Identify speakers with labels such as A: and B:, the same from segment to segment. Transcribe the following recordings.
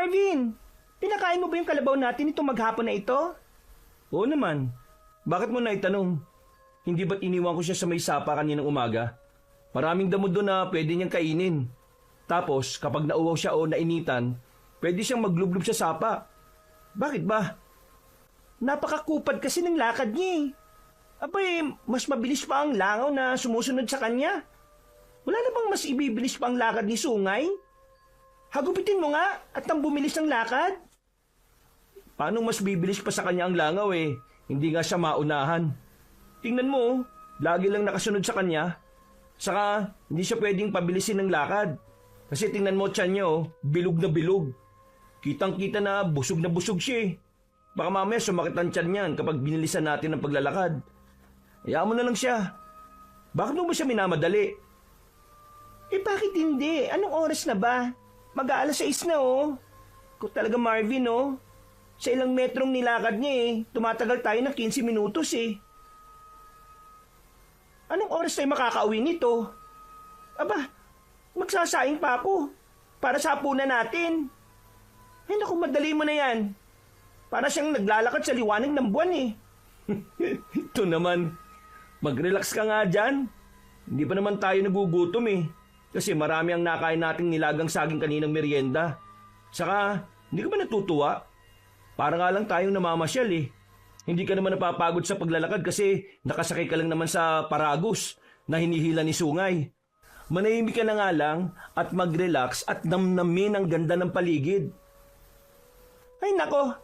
A: Marvin, pinakain mo ba yung kalabaw natin itong maghapon na ito?
B: Oo naman. Bakit mo naitanong? Hindi ba't iniwan ko siya sa may sapa kaninang umaga? Maraming damo doon na pwede niyang kainin. Tapos, kapag nauwaw siya o nainitan, pwede siyang maglublob sa sapa. Bakit ba?
A: Napakakupad kasi ng lakad niya eh. Abay, mas mabilis pa ang langaw na sumusunod sa kanya. Wala na bang mas ibibilis pa ang lakad ni Sungay? Hagupitin mo nga at nang bumilis ng lakad.
B: Paano mas bibilis pa sa kanya ang langaw eh? Hindi nga siya maunahan. Tingnan mo, lagi lang nakasunod sa kanya. Saka, hindi siya pwedeng pabilisin ng lakad. Kasi tingnan mo tiyan niya bilog na bilog. Kitang-kita na busog siya eh. Baka mamaya sumakit ang tiyan niyan kapag binilisan natin ang paglalakad. Hayaan mo na lang siya. Bakit mo ba siya minamadali?
A: Eh bakit hindi? Anong oras na ba? Mag-aalas 6 na oh. Kung talaga Marvin oh. Sa ilang metrong nilakad niya eh. Tumatagal tayo ng 15 minutos eh. Anong oras tayo makakauwi nito? Aba, magsasaing pa ako. Para sa hapunan natin. Ay naku, madali mo na yan. Para siyang naglalakad sa liwanag ng buwan eh.
B: Ito naman. Mag-relax ka nga dyan. Hindi pa naman tayo nagugutom eh. Kasi marami ang nakain nating nilagang saging kaninang merienda. Saka, hindi ka ba natutuwa? Para nga lang tayong namamasyal eh. Hindi ka naman napapagod sa paglalakad kasi nakasakay ka lang naman sa Paragus na hinihila ni Sungay. Manahimik ka na nga lang at mag-relax at namnamin ang ganda ng paligid.
A: Ay nako.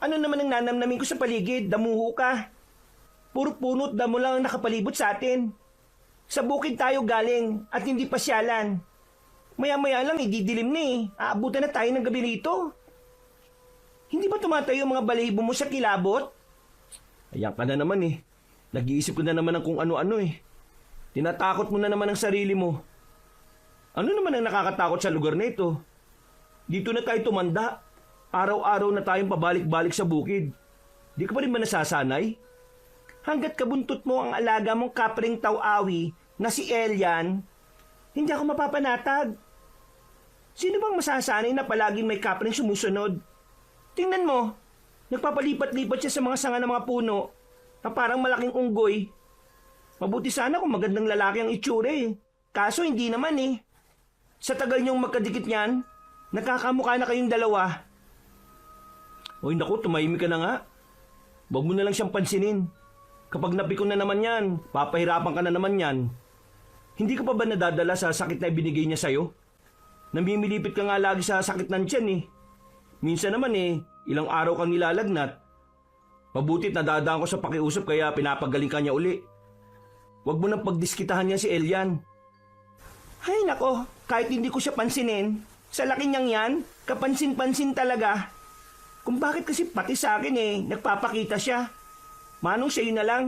A: Ano naman ang nanamnamin ko sa paligid? Damuho ka. Puro puno't damo lang ang nakapalibot sa atin. Sa bukid tayo galing at hindi pasyalan. Maya-maya lang ididilim na eh. Aabutan na tayo ng gabi rito. Hindi ba tumatayo ang mga balahibo mo sa kilabot?
B: Ayan ka na naman eh. Nag-iisip ko na naman ng kung ano-ano eh. Tinatakot mo na naman ang sarili mo. Ano naman ang nakakatakot sa lugar na ito? Dito na tayo tumanda. Araw-araw na tayong pabalik-balik sa bukid. Di ka pa rin ba nasasanay?
A: Hanggat kabuntot mo ang alaga mong kapring taw-awi na si Elian, hindi ako mapapanatag. Sino bang masasanay na palaging may kapring sumusunod? Tingnan mo, nagpapalipat-lipat siya sa mga sanga ng mga puno na parang malaking unggoy. Mabuti sana kung magandang lalaki ang itsura eh. Kaso hindi naman eh. Sa tagal niyong magkadikit niyan, nagkakamukha na kayong dalawa.
B: Oy naku, tumahimik ka na nga. Huwag mo na lang siyang pansinin. Kapag napikon na naman yan, papahirapan ka na naman yan. Hindi ka pa ba nadadala sa sakit na ibinigay niya sa'yo? Namimilipit ka nga lagi sa sakit ng tiyan eh. Minsan naman eh, ilang araw kang nilalagnat. Mabutit nadadaan ko sa pakiusap kaya pinapagaling ka niya uli. Huwag mo nang pagdiskitahan niya si Elian.
A: Ay nako, kahit hindi ko siya pansinin, sa laki niyang yan, kapansin-pansin talaga. Kung bakit kasi pati sa akin eh, nagpapakita siya. Manong siya yun na lang.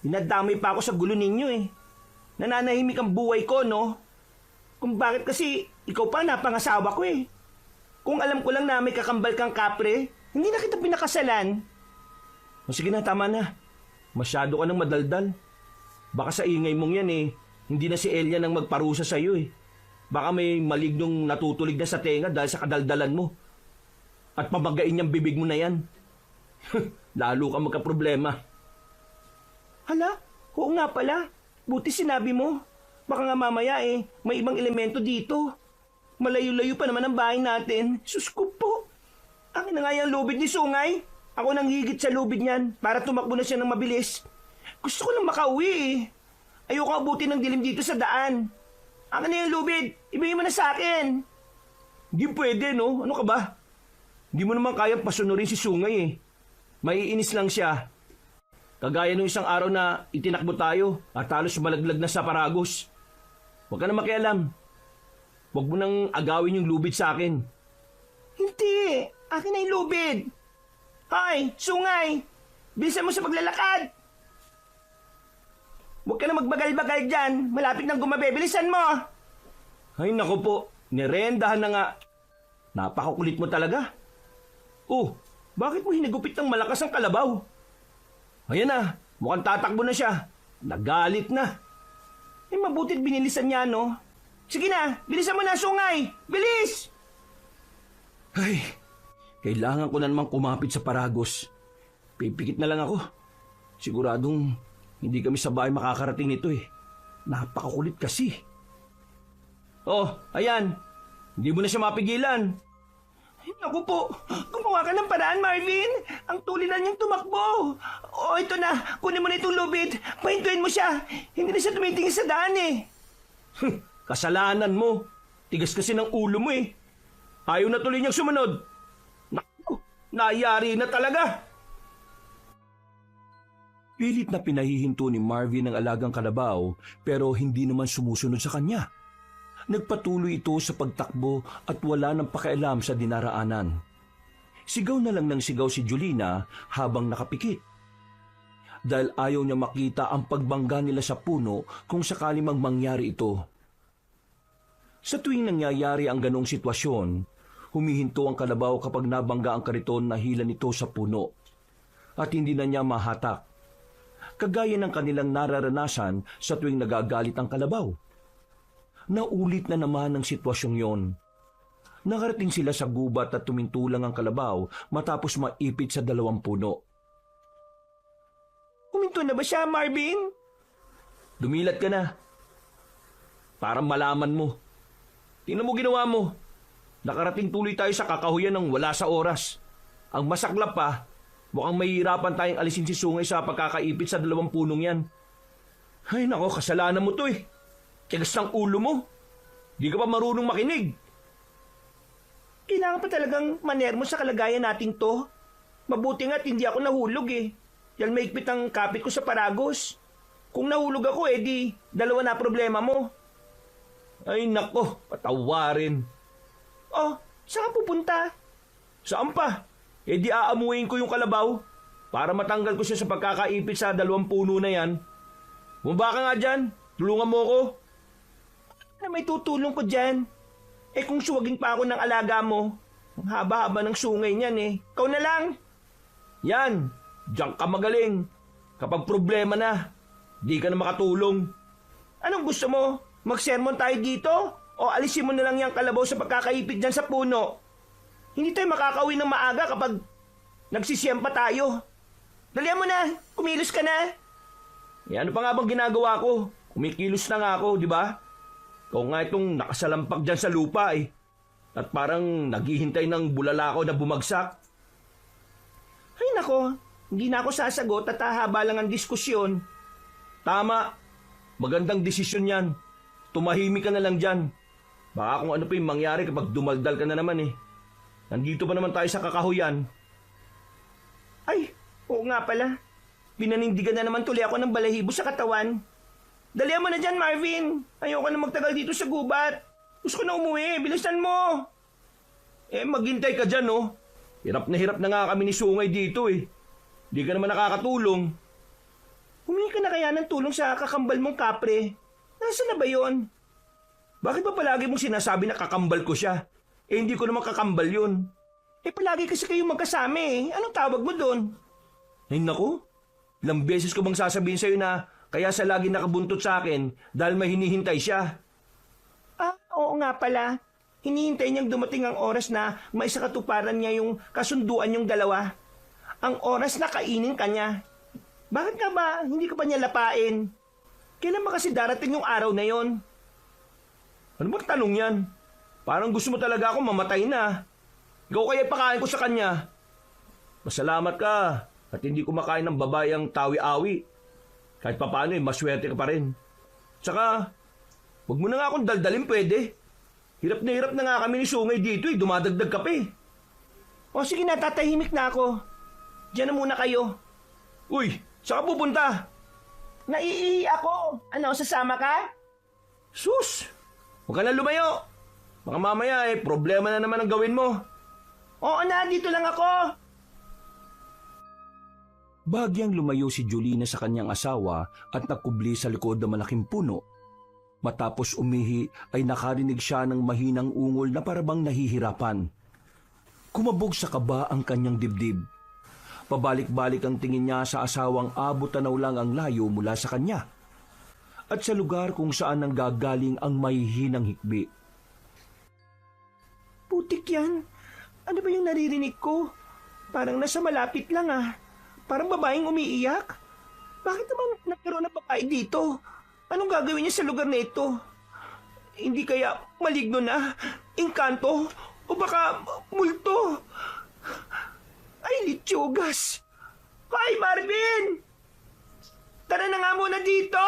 A: Dinadamay pa ako sa gulo ninyo eh. Nananahimik ang buhay ko, no? Kung bakit kasi ikaw pa napangasawa ko eh. Kung alam ko lang na may kakambal kang kapre, hindi na kita pinakasalan.
B: O sige na, tama na. Masyado ka nang madaldal. Baka sa ingay mong yan eh, hindi na si Elian ang magparusa sa'yo eh. Baka may malignong natutulig na sa tenga dahil sa kadaldalan mo. At pamagain niyang bibig mo na yan. Lalo ka magkaproblema.
A: Hala, oo nga pala. Buti sinabi mo. Baka nga mamaya eh, may ibang elemento dito. Malayo-layo pa naman ang bahay natin. Sus ko po. Akin na nga yung lubid ni Sungay. Ako nang higit sa lubid niyan para tumakbo na siya ng mabilis. Gusto ko lang makauwi eh. Ayoko abutin ng dilim dito sa daan. Akin na yung lubid. Ibigay mo na sa akin.
B: Hindi pwede no? Ano ka ba? Hindi mo naman kayang pasunurin si Sungay eh. Maiinis lang siya. Kagaya nung isang araw na itinakbo tayo at halos malaglag na sa Paragus. Huwag ka na makialam. Huwag mo nang agawin yung lubid sa akin.
A: Hindi. Akin na yung lubid. Hoy, Sungay. Bilisan mo sa paglalakad. Huwag ka na magbagal-bagal dyan. Malapit nang gumabi. Bilisan mo.
B: Ay nako po. Nirendahan na nga. Napakakulit mo talaga. Oh, bakit mo hinagupit ng malakas ang kalabaw? Ayan na. Mukhang tatakbo na siya. Nagalit na.
A: Eh mabutit binilisan niya no. Sige na, bilisan mo na, Sungay! Bilis!
B: Ay, kailangan ko na namang kumapit sa Paragos. Pipikit na lang ako. Siguradong hindi kami sa bahay makakarating nito eh. Napakakulit kasi. Oh, ayan. Hindi mo na siya mapigilan.
A: Ay, naku po, gumawa ka ng paraan, Marvin. Ang tulinan niyang tumakbo. O, ito na, kunin mo na itong lubid. Pahintuin mo siya. Hindi na siya tumitingin sa daan eh.
B: Kasalanan mo. Tigas kasi ng ulo mo eh. Ayaw na tuloy niyang sumunod. Naku, nayari na talaga. Pilit na pinahihinto ni Marvin ang alagang kalabaw pero hindi naman sumusunod sa kanya. Nagpatuloy ito sa pagtakbo at wala nang pakialam sa dinaraanan. Sigaw na lang ng sigaw si Julina habang nakapikit. Dahil ayaw niya makita ang pagbangga nila sa puno kung sakali mang mangyari ito. Sa tuwing nangyayari ang ganong sitwasyon, humihinto ang kalabaw kapag nabangga ang kariton na hila nito sa puno at hindi na niya mahatak. Kagaya ng kanilang nararanasan sa tuwing nagagalit ang kalabaw. Naulit na naman ang sitwasyong yon. Nakarating sila sa gubat at tumintulang ang kalabaw matapos maipit sa 2 puno.
A: Huminto na ba siya, Marvin?
B: Dumilat ka na. Para malaman mo. Tingnan mo ginawa mo. Nakarating tuloy tayo sa kakahuyan ng wala sa oras. Ang masaklap pa, mukhang mahihirapan tayong alisin si Sungay sa pagkakaipit sa 2 punong yan. Ay nako, kasalanan mo to eh. Tigas ng ulo mo. Di ka pa marunong makinig.
A: Kailangan pa talagang manermo sa kalagayan nating to. Mabuti nga't hindi ako nahulog eh. Yan maigpit ang kapit ko sa Paragos. Kung nahulog ako di 2 na problema mo.
B: Ay nako, patawarin.
A: Oh, saan ka pupunta?
B: Saan pa? Di aamuin ko yung kalabaw para matanggal ko siya sa pagkakaipit sa 2 puno na yan. Bumaba ka nga dyan. Tulungan mo ko.
A: Na may tutulong ko dyan. Kung suwagin pa ako ng alaga mo, ang haba-haba ng sungay niyan eh. Ikaw na lang.
B: Yan, diyan ka magaling. Kapag problema na, di ka na makatulong.
A: Anong gusto mo? Magsermon tayo dito? O alisin mo na lang yung kalabaw sa pagkakaipit dyan sa puno? Hindi tayo makakauwi ng maaga kapag nagsisiyempa tayo. Dalihan mo na, kumilos ka na.
B: Ano pa nga bang ginagawa ko? Kumikilos na nga ako, di ba? Ikaw nga itong nakasalampak dyan sa lupa eh. At parang naghihintay ng bulalakaw na bumagsak.
A: Ay nako, hindi na ako sasagot at hahaba lang ang diskusyon.
B: Tama. Magandang desisyon yan. Tumahimik ka na lang dyan. Baka kung ano pa yung mangyari kapag dumaldal ka na naman eh. Nandito pa naman tayo sa kakahuyan.
A: Ay, oo nga pala. Pinanindigan na naman tuloy ako ng balahibo sa katawan. Dalihan mo na dyan, Marvin. Ayoko na magtagal dito sa gubat. Gusto ko na umuwi. Bilisan mo.
B: Maghintay ka dyan, oh. Hirap na nga kami ni Sungay dito eh. Di ka naman nakakatulong.
A: Humingi ka na kaya ng tulong sa kakambal mong kapre. Nasaan na ba yon?
B: Bakit ba palagi mong sinasabi na kakambal ko siya? Hindi ko naman kakambal yun.
A: Palagi kasi kayong magkasama eh. Anong tawag mo doon?
B: Ay naku, ilang beses ko bang sasabihin sa'yo na kaya sa lagi nakabuntot sa akin dahil may hinihintay siya.
A: Oo nga pala. Hinihintay niyang dumating ang oras na may sakatuparan niya yung kasunduan yung 2. Ang oras na kainin ka niya. Bakit nga ba hindi ka pa niya lapain? Kailan ba kasi darating yung araw na yon?
B: Ano bang tanong yan? Parang gusto mo talaga ako mamatay na. Ikaw kaya pakain ko sa kanya. Masalamat ka at hindi kumakain ng babayang tawi-awi. Kahit papaano maswerte ka pa rin. Tsaka, huwag mo na nga akong daldalin pwede. Hirap na nga kami ni Sungay dito dumadagdag ka pa eh.
A: O sige na, tatahimik na ako. Diyan na muna kayo.
B: Uy, saan ka pupunta?
A: Naiihi ako. Ano, sasama ka?
B: Sus! Huwag ka na lumayo. Baka mamaya problema na naman ang gawin mo.
A: Oo na, dito lang ako.
C: Bahagyang lumayo si Julina sa kanyang asawa at nakubli sa likod ng malaking puno. Matapos umihi ay nakarinig siya ng mahinang ungol na parabang nahihirapan. Kumabog sa kaba ang kanyang dibdib. Pabalik-balik ang tingin niya sa asawang abot tanaw lang ang layo mula sa kanya. At sa lugar kung saan nanggagaling ang mahihinang hikbi.
A: Putik yan. Ano ba yung naririnig ko? Parang nasa malapit lang ah. Parang babaeng umiiyak. Bakit naman nagkaroon ng babae dito? Anong gagawin niya sa lugar na ito? Hindi kaya maligno na? Engkanto? O baka multo? Ay, litsugas! Hoy, Marvin! Tara na nga muna dito!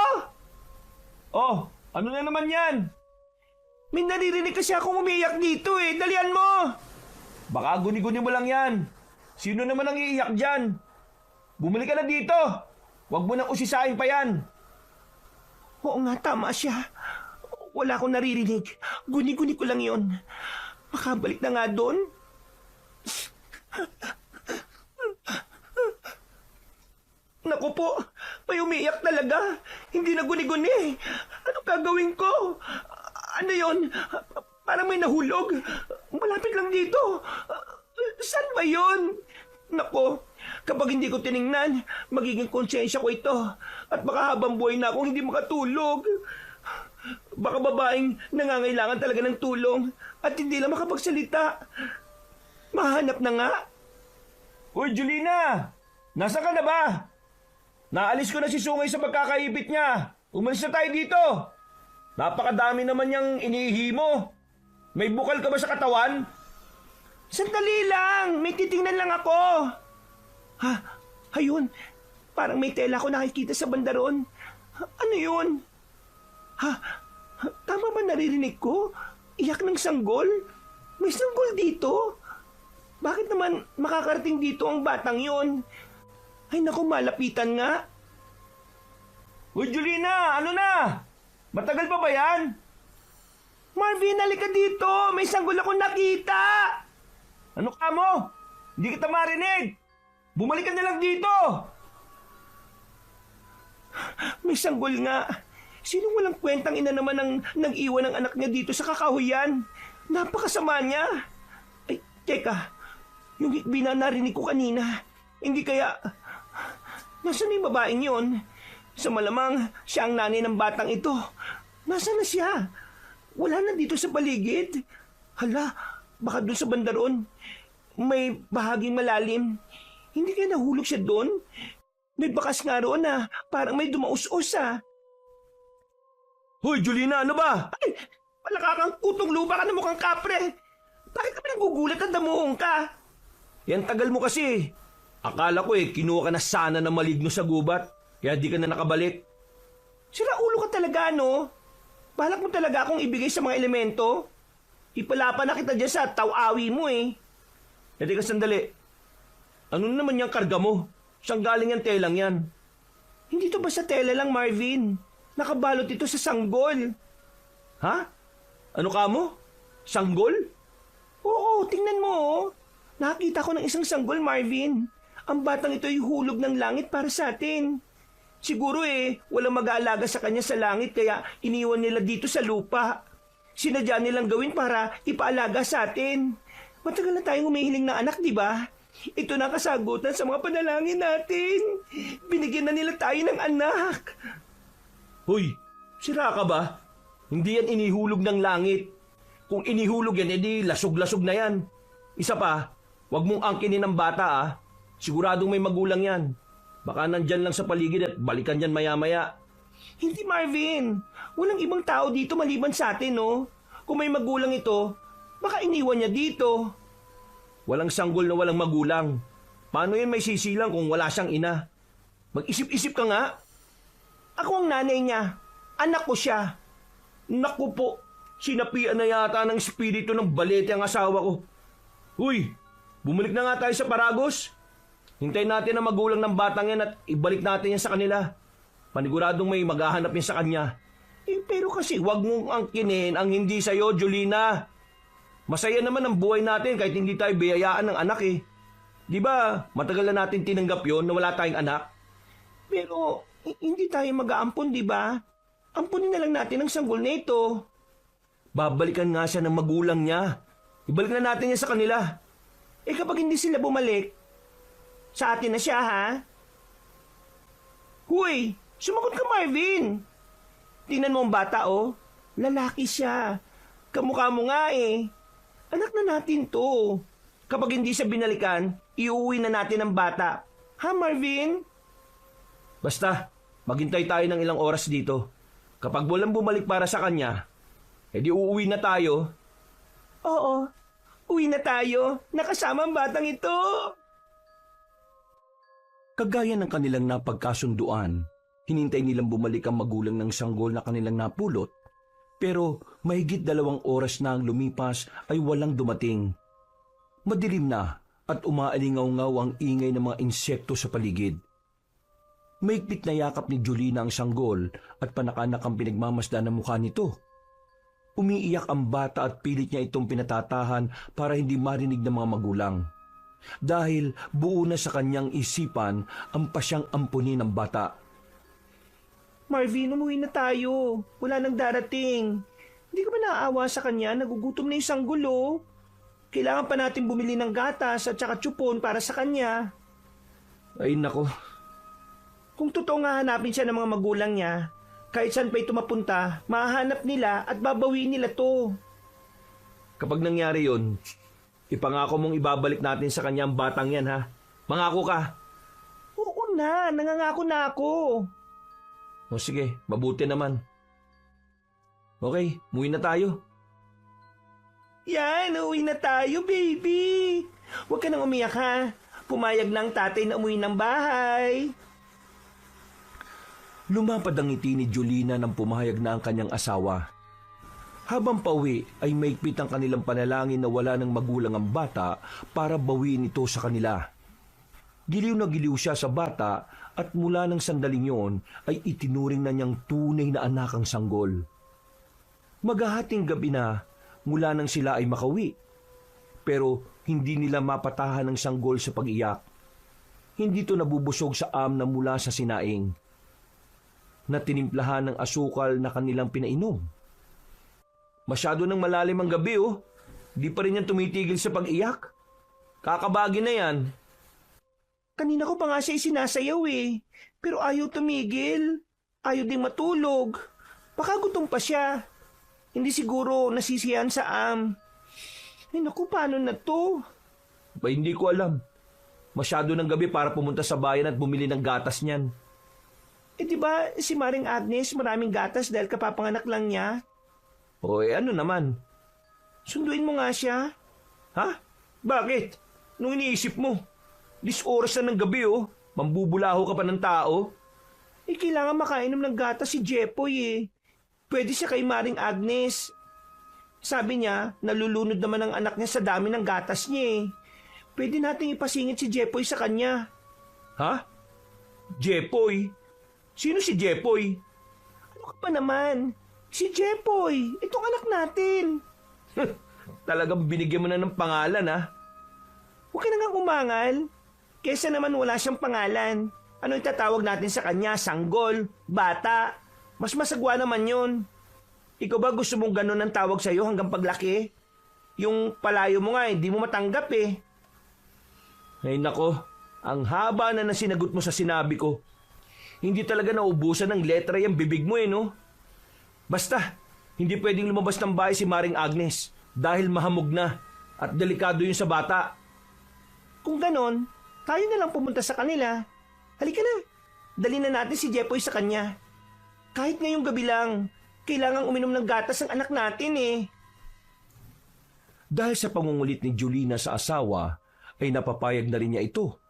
B: Oh, ano na naman yan?
A: May naririnig kasi akong umiiyak dito eh. Dalian mo!
B: Baka guni-guni mo lang yan. Sino naman ang iiyak dyan? Bumalik ka na dito. Huwag mo nang usisain pa yan.
A: Oo nga, tama siya. Wala akong naririnig. Guni-guni ko lang yon. Makabalik na nga doon. Naku po, may umiiyak talaga. Hindi na guni-guni. Anong gagawin ko? Ano yon? Parang may nahulog. Malapit lang dito. Saan ba yon? Naku, kapag hindi ko tiningnan, magiging konsensya ko ito. At baka habang buhay na akong hindi makatulog. Baka babaeng nangangailangan talaga ng tulong at hindi lang makapagsalita. Mahanap na nga.
B: Uy, Julina! Nasa ka na ba? Naalis ko na si Sungay sa pagkakaipit niya. Umalis na tayo dito. Napakadami naman niyang iniihi mo. May bukal ka ba sa katawan?
A: Sandali lang, may titingnan lang ako. Ha? Ayun, parang may tela ko nakikita sa bandaron. Ano yun? Ha? Tama ba naririnig ko? Iyak ng sanggol? May sanggol dito? Bakit naman makakarating dito ang batang yon? Ay naku, malapitan nga.
B: Uy, Julina! Ano na? Matagal pa ba yan?
A: Marvin, halika dito! May sanggol akong nakita!
B: Ano ka mo? Hindi kita marinig! Bumalik ka na lang dito!
A: May sanggol nga. Sinong walang kwentang ina naman ang nag-iwan ng anak niya dito sa kakahuyan? Napakasama niya. Ay, teka. Yung hikbi na narinig ko kanina. Hindi kaya... Nasaan yung babaeng yon? Sa malamang, siya ang nanay ng batang ito. Nasaan na siya? Wala na dito sa paligid. Hala, baka doon sa bandaron. May bahaging malalim. Hindi kaya nahulog siya doon? May bakas nga roon na parang may dumaus-us ah.
B: Hoy, Julina, ano ba?
A: Ay, palaka kang utong lupa ka na mukhang kapre. Bakit ka nagugulat at damuhong ka?
B: Yan tagal mo kasi. Akala ko kinuha ka na sana ng maligno sa gubat. Kaya di ka na nakabalik.
A: Sira ulo ka talaga, no? Balak mo talaga akong ibigay sa mga elemento? Ipalapa na kita dyan sa taw-awi mo eh.
B: Teka sandali. Ano naman yung karga mo? Saan galing yung telang yan?
A: Hindi to basta tela lang, Marvin. Nakabalot ito sa sanggol.
B: Ha? Ano ka mo? Sanggol?
A: Oo, tingnan mo oh. Nakakita ko ng isang sanggol, Marvin. Ang batang ito ay hulog ng langit para sa atin. Siguro walang mag-aalaga sa kanya sa langit kaya iniwan nila dito sa lupa. Sinadya nilang gawin para ipaalaga sa atin. Matagal na tayong humihiling ng anak, di ba? Ito na kasagutan sa mga panalangin natin. Binigyan na nila tayo ng anak.
B: Hoy, sira ka ba? Hindi yan inihulog ng langit. Kung inihulog yan, edi lasog-lasog na yan. Isa pa, wag mong angkinin ng bata ah. Siguradong may magulang yan. Baka nandyan lang sa paligid at balikan yan maya-maya.
A: Hindi, Marvin. Walang ibang tao dito maliban sa atin, no? Kung may magulang ito, baka iniwan niya dito.
B: Walang sanggol na walang magulang. Paano yan may sisilang kung wala siyang ina? Mag-isip-isip ka nga.
A: Ako ang nanay niya. Anak ko siya.
B: Naku po, sinapian na yata ng espiritu ng balete ang asawa ko. Uy, bumalik na nga tayo sa Paragos. Hintayin natin ang magulang ng batang yan at ibalik natin yan sa kanila. Paniguradong may maghahanap yan sa kanya. Pero kasi wag mong angkinin ang hindi sa'yo, Julina. Masaya naman ang buhay natin kahit hindi tayo biyayaan ng anak eh. Di ba, matagal na natin tinanggap yon na wala tayong anak?
A: Pero hindi tayo mag-aampon, di ba? Ampunin na lang natin ang sanggol na ito.
B: Babalikan nga siya ng magulang niya. Ibalik na natin yan sa kanila.
A: Kapag hindi sila bumalik, sa atin na siya, ha? Huy, sumagot ka, Marvin. Tingnan mo ang bata, oh. Lalaki siya. Kamukha mo nga, eh. Anak na natin to. Kapag hindi siya binalikan, iuwi na natin ang bata. Ha, Marvin?
B: Basta, maghintay tayo ng ilang oras dito. Kapag walang bumalik para sa kanya, edi uuwi na tayo.
A: Oo, uwi na tayo. Nakasama ang batang ito.
C: Kagaya ng kanilang napagkasunduan, hinintay nilang bumalik ang magulang ng sanggol na kanilang napulot. Pero mahigit 2 oras na ang lumipas ay walang dumating. Madilim na at umaalingaw-ngaw ang ingay ng mga insekto sa paligid. Maigpit na yakap ni Julina ang sanggol at panakanak ang pinagmamasdan ng mukha nito. Umiiyak ang bata at pilit niya itong pinatatahan para hindi marinig ng mga magulang. Dahil buo na sa kanyang isipan ang pasyang ampunin ng bata.
A: Marvin, umuwi na tayo. Wala nang darating. Hindi ka ba naaawa sa kanya? Nagugutom na yung sanggol, oh. Kailangan pa natin bumili ng gatas at saka tsupon para sa kanya.
B: Ay nako,
A: Kung totoo nga hanapin siya ng mga magulang niya, kahit saan pa ito mapunta, mahanap nila at babawiin nila to.
B: kapag nangyari yon, ipangako mong ibabalik natin sa kanya ang batang yan ha. Mangako ka.
A: Oo na, nangangako na ako.
B: O sige, mabuti naman. Okay, muwi na tayo.
A: Yan, uwi na tayo, baby. Huwag ka nang umiyak ha. Pumayag na ang tatay na umuwi ng bahay.
C: Lumapad ang ngiti ni Julina nang pumayag na ang kanyang asawa. Habang pauwi ay maigpit ang kanilang panalangin na wala ng magulang ang bata para bawiin ito sa kanila. Giliw na giliw siya sa bata at mula ng sandaling yon ay itinuring na niyang tunay na anak ang sanggol. Maghahating gabi na mula nang sila ay makauwi. Pero hindi nila mapatahan ng sanggol sa pag-iyak. Hindi ito nabubusog sa na mula sa sinaing na tinimplahan ng asukal na kanilang pinainom. Masyado nang malalim ang gabi oh. Di pa rin yan tumitigil sa pag-iyak. Kakabagi na yan.
A: Kanina ko pa nga siya isinasayaw eh. Pero ayaw tumigil. Ayaw ding matulog. Baka gutom pa siya. Hindi siguro nasisiyahan sa Ay naku, paano na to?
B: Ba hindi ko alam. Masyado ng gabi para pumunta sa bayan at bumili ng gatas niyan.
A: Eh di ba si Maring Agnes maraming gatas dahil kapapanganak lang niya?
B: O ano naman?
A: Sunduin mo nga siya.
B: Ha? Bakit? Nung iniisip mo? 10 oras na ng gabi oh. Mambubulaho ka pa ng tao.
A: Eh kailangan makainom ng gatas si Jepoy eh. Pwede siya kay Maring Agnes. Sabi niya, nalulunod naman ang anak niya sa dami ng gatas niya eh. Pwede nating ipasingit si Jepoy sa kanya.
B: Ha? Jepoy? Sino si Jepoy?
A: Ano ka pa naman? Si Jepoy, itong anak natin.
B: Talagang binigyan mo na ng pangalan ha?
A: Huwag ka na nga umangal. Kesa naman wala siyang pangalan. Ano itatawag natin sa kanya? Sanggol? Bata? Mas masagwa naman yun. Ikaw ba gusto mong ganun ang tawag sa'yo hanggang paglaki? Yung palayo mo nga, hindi mo matanggap eh.
B: Ay nako, ang haba na nasinagot mo sa sinabi ko. Hindi talaga naubusan ng letra yung bibig mo eh no? Basta, hindi pwedeng lumabas ng bahay si Maring Agnes dahil mahamog na at delikado yun sa bata.
A: Kung ganon, tayo na lang pumunta sa kanila. Halika na, dali na natin si Jepoy sa kanya. Kahit ngayong gabi lang, kailangang uminom ng gatas ang anak natin eh.
C: Dahil sa pangungulit ni Julina sa asawa, ay napapayag na rin niya ito.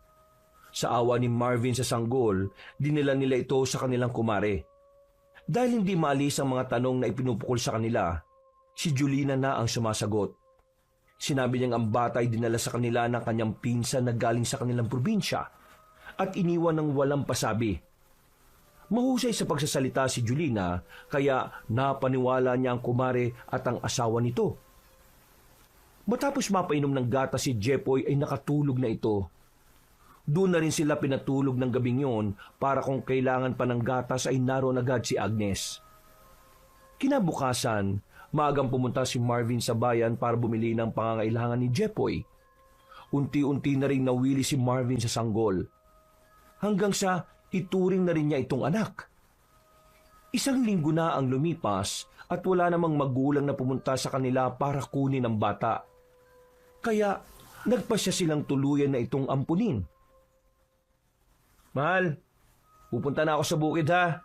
C: Sa awa ni Marvin sa sanggol, dinala nila ito sa kanilang kumare. Dahil hindi maalis ang mga tanong na ipinupukol sa kanila, si Julina na ang sumasagot. Sinabi niyang ang bata ay dinala sa kanila ng kanyang pinsan na galing sa kanilang probinsya at iniwan ng walang pasabi. Mahusay sa pagsasalita si Julina kaya napaniwala niya ang kumare at ang asawa nito. Matapos mapainom ng gata si Jepoy ay nakatulog na ito. Doon na rin sila pinatulog ng gabing yon para kung kailangan pa ng gatas ay naroon agad si Agnes. Kinabukasan, maagang pumunta si Marvin sa bayan para bumili ng pangangailangan ni Jepoy. Unti-unti na rin nawili si Marvin sa sanggol. Hanggang sa ituring na rin niya itong anak. 1 linggo na ang lumipas at wala namang magulang na pumunta sa kanila para kunin ang bata. Kaya
B: nagpasya silang tuluyan na itong ampunin. Mahal, pupunta na ako sa bukid ha.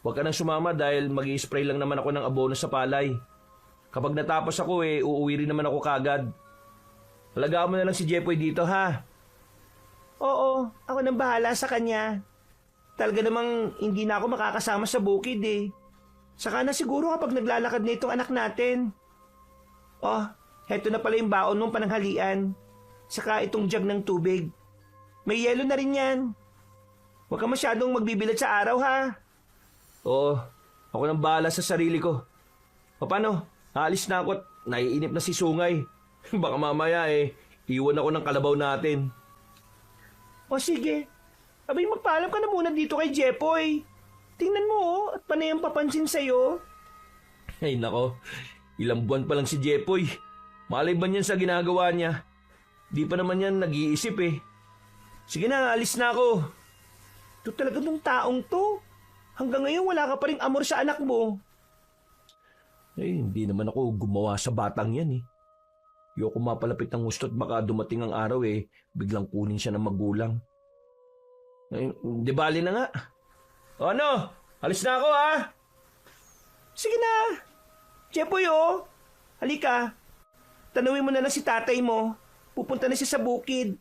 B: Huwag ka nang sumama dahil mag-i-spray lang naman ako ng abono sa palay. Kapag natapos ako uuwi rin naman ako kagad. Alagaan mo na lang si Jepoy dito ha.
A: Oo, ako nang bahala sa kanya. Talaga namang hindi na ako makakasama sa bukid eh. Saka na siguro kapag naglalakad na itong anak natin. Oh, heto na pala yung baon mong pananghalian. Saka itong jug ng tubig. May yelo na rin yan. Huwag ka masyadong magbibilad sa araw ha.
B: Oo, ako nang bahala sa sarili ko. O paano? Aalis na ako at naiinip na si Sungay. Baka mamaya iwan ako ng kalabaw natin.
A: O sige. Abay magpaalam ka na muna dito kay Jepoy. Tingnan mo at panay ang papansin sa'yo.
B: Ay nako, ilang buwan pa lang si Jepoy. Malay ba niyan sa ginagawa niya? Di pa naman yan nag-iisip eh. Sige na, alis na ako.
A: Ito talaga nung taong to. Hanggang ngayon wala ka pa rin amor sa anak mo.
B: Hindi naman ako gumawa sa batang yan eh. Ayoko mapalapit ng gusto at baka dumating ang araw biglang kunin siya ng magulang. Di bali na nga. O ano? Alis na ako ha?
A: Sige na. Jepoy halika. Tanawin mo na lang si tatay mo. Pupunta na siya sa bukid.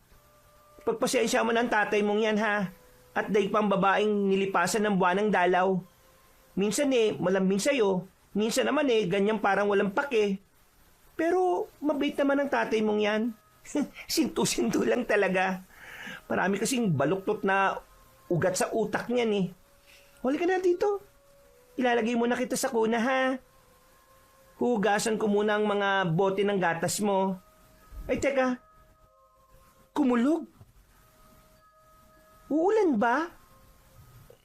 A: Pagpasensya mo ng tatay mong yan ha. At daig pang babaeng nilipasan ng buwanang dalaw. Minsan malambing sa'yo. Minsan naman ganyan parang walang pake. Pero mabait naman ang tatay mong yan. Sintu-sintu lang talaga. Marami kasing baluktot na ugat sa utak niyan. Halika na dito. Ilalagay mo na kita sa kuna ha. Hugasan ko muna ang mga bote ng gatas mo. Ay teka. Kumulog. Uulan ba?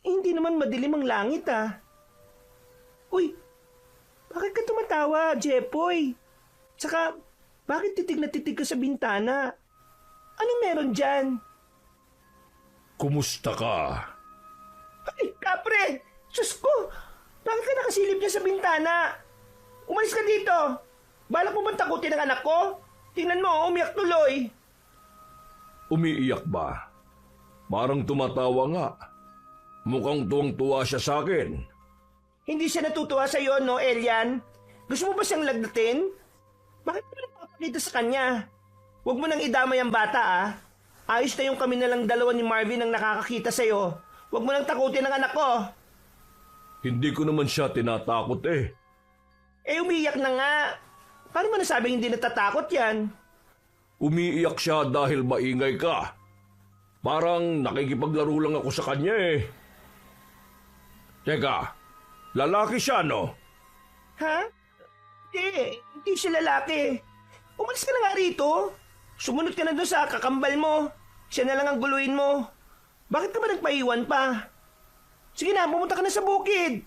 A: Hindi naman madilim ang langit Uy, bakit ka tumatawa, Jepoy? Tsaka, bakit titig na titig ka sa bintana? Anong meron dyan?
C: Kumusta ka?
A: Ay, kapre! Diyos ko! Bakit ka nakasilip niya sa bintana? Umalis ka dito! Balak mo bang takutin ang anak ko? Tingnan mo, umiyak tuloy!
C: Umiiyak ba? Parang tumatawa nga. Mukhang tuwang-tuwa siya sa akin.
A: Hindi siya natutuwa sa iyo, no, Elian? Gusto mo ba siyang lagdatin? Bakit mo nagpapakita sa kanya? Huwag mo nang idamay ang bata, Ayos na yung kami na lang dalawa ni Marvin ang nakakakita sa iyo. Huwag mo nang takutin ang anak ko.
C: Hindi ko naman siya tinatakot
A: Umiiyak na nga. Paano mo nasabing hindi natatakot yan?
C: Umiiyak siya dahil maingay ka. Parang nakikipaglaro lang ako sa kanya Teka, lalaki siya no?
A: Ha? Hindi siya lalaki. Umalis ka na nga rito. Sumunod ka na doon sa kakambal mo. Siya na lang ang guluhin mo. Bakit ka ba nagpaiwan pa? Sige na, pumunta ka na sa bukid.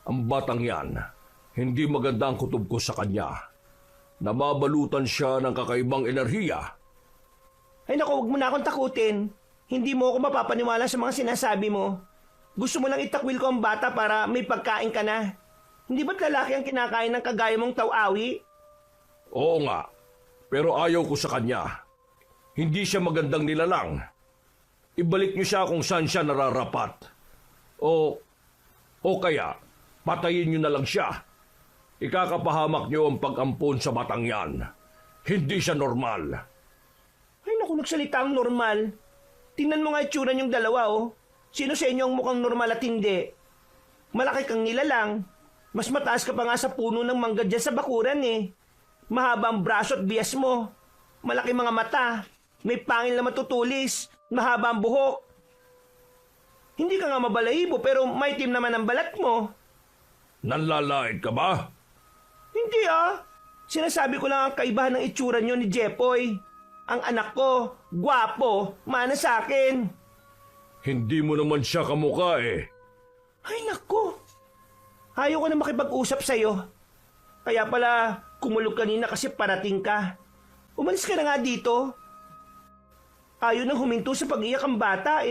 C: Ang batang yan, hindi maganda ang kutob ko sa kanya. Nababalutan siya ng kakaibang enerhiya.
A: Ay naku, huwag mo na akong takutin. Hindi mo ako mapapaniwala sa mga sinasabi mo. Gusto mo lang itakwil ko ang bata para may pagkain ka na. Hindi ba't lalaki ang kinakain ng kagaya mong taw-awi?
C: Oo nga, pero ayaw ko sa kanya. Hindi siya magandang nilalang. Ibalik niyo siya kung saan siya nararapat. O kaya, patayin niyo na lang siya. Ikakapahamak niyo ang pag-ampon sa batang yan. Hindi siya normal.
A: Ay naku, nagsalita ang normal. Tingnan mo nga itsura niyong dalawa Sino sa inyo ang mukhang normal at hindi? Malaki kang nilalang. Mas mataas ka pa nga sa puno ng mangga dyan sa bakuran Mahaba ang braso at bias mo. Malaki mga mata. May pangil na matutulis. Mahaba ang buhok. Hindi ka nga mabalahibo pero may itim naman ang balat mo.
C: Nanlalait ka ba?
A: Hindi Sinasabi ko lang ang kaibahan ng itsura niyo ni Jepoy. Ang anak ko, gwapo, mana sa akin.
C: Hindi mo naman siya kamukha
A: Ay nako. Ayaw ko na makipag-usap sa'yo. Kaya pala kumulog kanina kasi parating ka. Umalis ka na nga dito. Ayaw nang huminto sa pag-iyak ang bata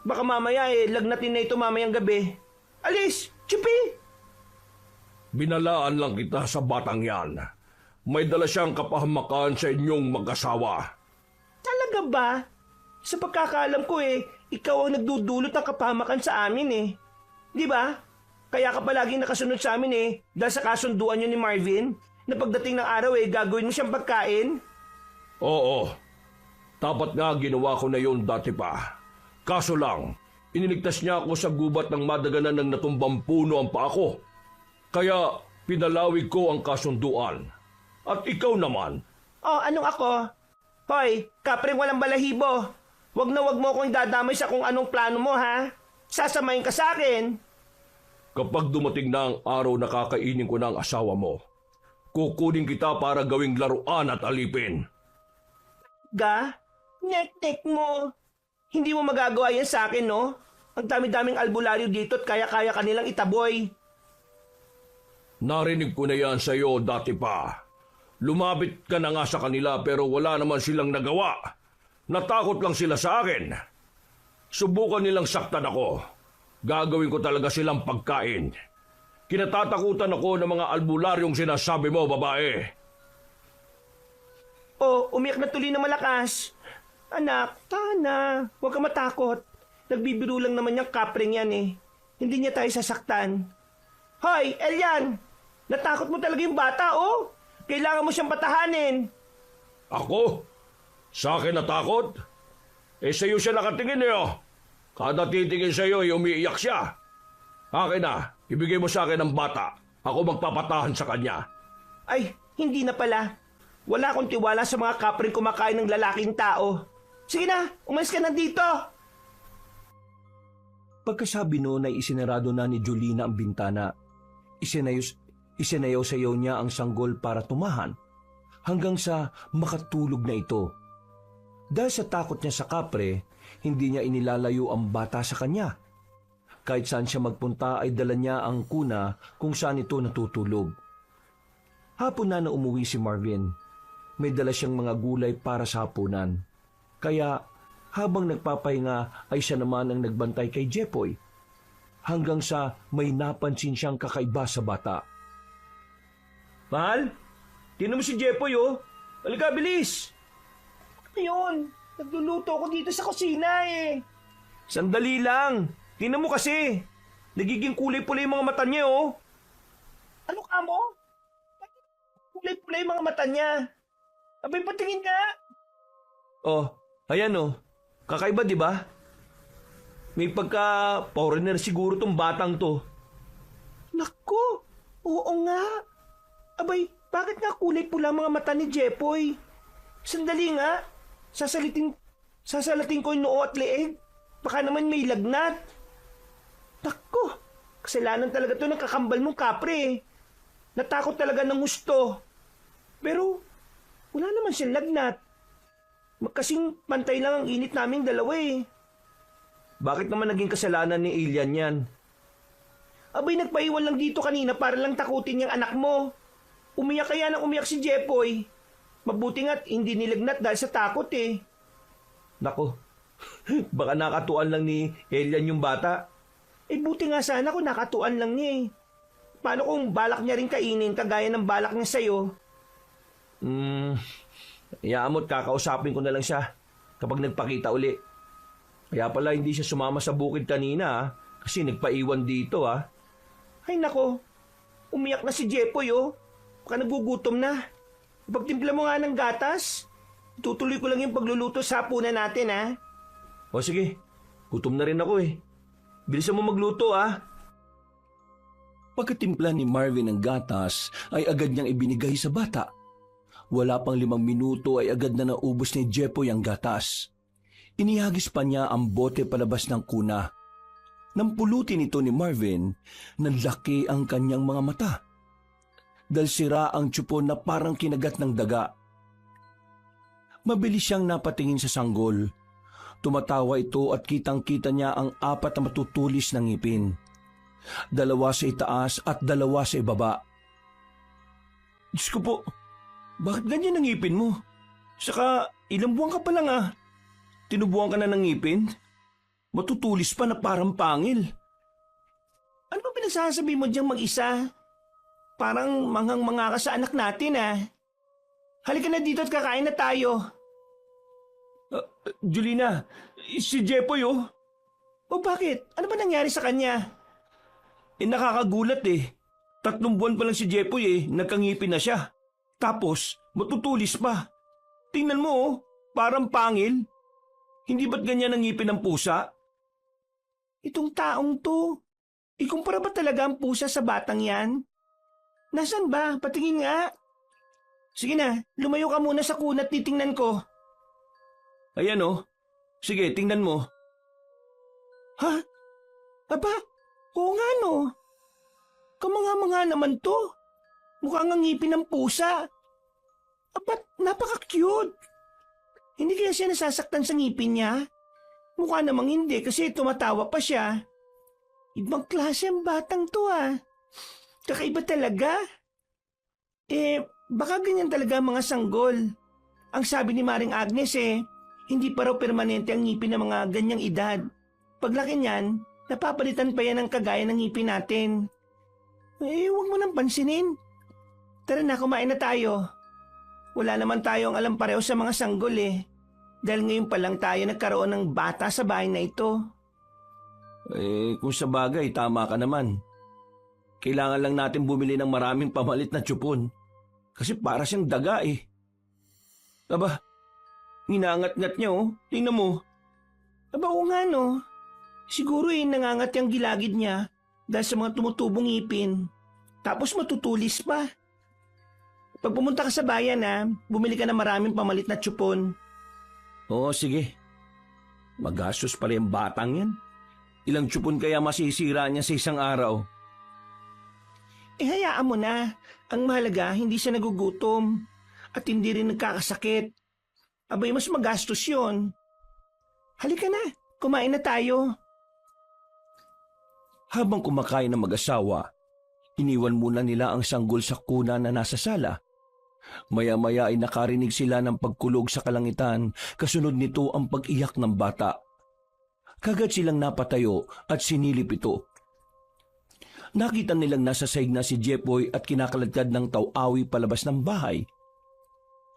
A: Baka mamaya lagnatin na ito mamayang gabi. Alis! Chupi!
C: Binalaan lang kita sa batang yan.
B: may dala siyang kapahamakan sa inyong mag-asawa.
A: Talaga ba? Sa pagkakaalam ko ikaw ang nagdudulot ng kapahamakan sa amin Di ba? Kaya ka palaging nakasunod sa amin dahil sa kasunduan niyo ni Marvin na pagdating ng araw gagawin mo siyang pagkain?
B: Oo, dapat nga ginawa ko na yun dati pa. Kaso lang, iniligtas niya ako sa gubat ng madaganan ng natumbang puno ang paa ko. Kaya pinalawig ko ang kasunduan. At ikaw naman,
A: Oh, anong ako? Hoy, kapring walang balahibo. Wag na wag mo akong dadamay sa kung anong plano mo, ha? Sasamayin ka sa akin.
B: kapag dumating na ang araw na kakainin ko ng asawa mo, kukunin kita para gawing laruan at alipin.
A: Ga? Nek-nek mo. Hindi mo magagawa yan sa akin, no? Ang dami-daming albularyo dito at kaya-kaya kanilang itaboy.
B: Narinig ko na yan sa iyo dati pa. Lumapit ka na nga sa kanila pero wala naman silang nagawa. Natakot lang sila sa akin. Subukan nilang saktan ako. Gagawin ko talaga silang pagkain. Kinatatakutan ako ng mga albularyong sinasabi mo, babae.
A: Oh, umiyak na tuloy na malakas. Anak, tana. Huwag ka matakot. Nagbibiro lang naman yung kapring yan Hindi niya tayo sasaktan. Hoy, Elian! Natakot mo talaga yung bata, oh! Kailangan mo siyang patahanin.
B: Ako? Sa akin natakot? Sa iyo siya nakatingin Kada titingin sa iyo, umiiyak siya. Akin na, ibigay mo sa akin ang bata. Ako magpapatahan sa kanya.
A: Ay, hindi na pala. Wala akong tiwala sa mga kapring kumakain ng lalaking tao. Sige na, umalis ka na dito.
C: Pagkasabi noon ay isinarado na ni Jolina ang bintana. Isinayaw-sayaw niya ang sanggol para tumahan hanggang sa makatulog na ito. Dahil sa takot niya sa kapre, hindi niya inilalayo ang bata sa kanya. Kahit saan siya magpunta ay dala niya ang kuna kung saan ito natutulog. Hapon na umuwi si Marvin. May dala siyang mga gulay para sa hapunan. Kaya habang nagpapahinga ay siya naman ang nagbantay kay Jepoy. Hanggang sa may napansin siyang kakaiba sa bata.
B: Mahal, tinan mo si Jepoy Halika, bilis!
A: Ayun, nagluluto ako dito sa kusina
B: Sandali lang. Tinan mo kasi. Nagiging kulay-pula yung mga mata niya
A: Ano ka mo? Kulay-kulay yung mga mata niya. Abay, patingin nga.
B: Oh, ayan Kakaiba, di ba? May pagka-foreigner siguro tong batang to.
A: Naku, oo nga. Abay, bakit nga kulay pula mga mata ni Jepoy? Sandali nga. Sasalatin ko yung noo at leeg. Baka naman may lagnat. Naku, kasalanan talaga to ng kakambal mong kapre. Natakot talaga ng gusto. Pero, wala naman siyang lagnat. Magkasing pantay lang ang init naming dalawa
B: Bakit naman naging kasalanan ni Elian yan?
A: Abay, nagpaiwan lang dito kanina para lang takutin yung anak mo. Umiyak kaya nang umiyak si Jepoy. Mabuti nga't hindi nilagnat dahil sa takot
B: Nako, baka nakatuan lang ni Elian yung bata.
A: Buti nga sana kung nakatuan lang niya Paano kung balak niya rin kainin kagaya ng balak niya sa'yo?
B: Iyaamot, kakausapin ko na lang siya kapag nagpakita uli. Kaya pala hindi siya sumama sa bukid kanina kasi nagpaiwan dito
A: Ay nako, umiyak na si Jepoy Baka nagugutom na. Pagtimpla mo nga ng gatas, tutuloy ko lang yung pagluluto sa hapunan natin
B: O sige, gutom na rin ako Bilisan mo magluto
C: Pagkatimpla ni Marvin ng gatas ay agad niyang ibinigay sa bata. Wala pang 5 minuto ay agad na naubos ni Jepoy ang gatas. Inihagis pa niya ang bote palabas ng kuna. Nang pulutin ito ni Marvin, nanlaki ang kanyang mga mata. Dahil sira ang tsupo na parang kinagat ng daga. Mabilis siyang napatingin sa sanggol. Tumatawa ito at kitang-kita niya ang 4 na matutulis ng ngipin. 2 sa itaas at 2 sa ibaba.
B: Diyos ko po, bakit ganyan ang ngipin mo? Saka ilang buwan ka pa lang Tinubuan ka na ng ngipin? Matutulis pa na parang pangil.
A: Ano ba pinagsasabi mo diyang mag-isa? Parang manghang-manga ka sa anak natin Halika na dito at kakain na tayo.
B: Julina, si Jepoy oh.
A: O bakit? Ano ba nangyari sa kanya?
B: Nakakagulat eh. 3 buwan pa lang si Jepoy nagkangipin na siya. Tapos, matutulis pa. Tingnan mo oh, parang pangil. Hindi ba't ganyan ang ngipin ng pusa?
A: Itong taong to, ikumpara ba talaga ang pusa sa batang yan? Nasaan ba? Patingin nga. Sige na, lumayo ka muna sa kunat, titingnan ko.
B: Ayan oh. Sige, tingnan mo.
A: Ha? Aba, oo nga no. Kamanga-manga naman to. Mukhang ang ngipin ng pusa. Aba, napaka-cute. Hindi kaya siya nasasaktan sa ngipin niya? Mukha namang hindi kasi tumatawa pa siya. Ibang klase ang batang to ah. Kakaiba talaga. Baka ganyan talaga ang mga sanggol. Ang sabi ni Maring Agnes hindi pa raw permanente ang ngipin ng mga ganyang edad. Paglaki niyan, napapalitan pa yan ng kagaya ng ngipin natin. Huwag mo nang pansinin. Tara na, kumain na tayo. Wala naman tayong alam pareho sa mga sanggol Dahil ngayon pa lang tayo nagkaroon ng bata sa bahay na ito.
B: Kung sa bagay, tama ka naman. Kailangan lang natin bumili ng maraming pamalit na tsupon. Kasi para siyang daga Aba, inangat-ngat niya Tingnan mo.
A: Aba oo nga no. Siguro nangangat yung gilagid niya dahil sa mga tumutubong ngipin. Tapos matutulis pa. Pag pumunta ka sa bayan bumili ka ng maraming pamalit na tsupon.
B: Oo, sige. Magastos pala yung batang yan. Ilang tsupon kaya masisira niya sa isang araw?
A: Hayaan mo na. Ang mahalaga, hindi siya nagugutom. At hindi rin nagkakasakit. Abay, mas magastos yun. Halika na, kumain na tayo.
C: Habang kumakain ng mag-asawa, iniwan muna nila ang sanggol sa kuna na nasa sala. Maya-maya ay nakarinig sila ng pagkulog sa kalangitan, kasunod nito ang pag-iyak ng bata. Kagad silang napatayo at sinilip ito. Nakita nilang nasa sahig na si Jepoy at kinakaladkad ng taw-awi palabas ng bahay.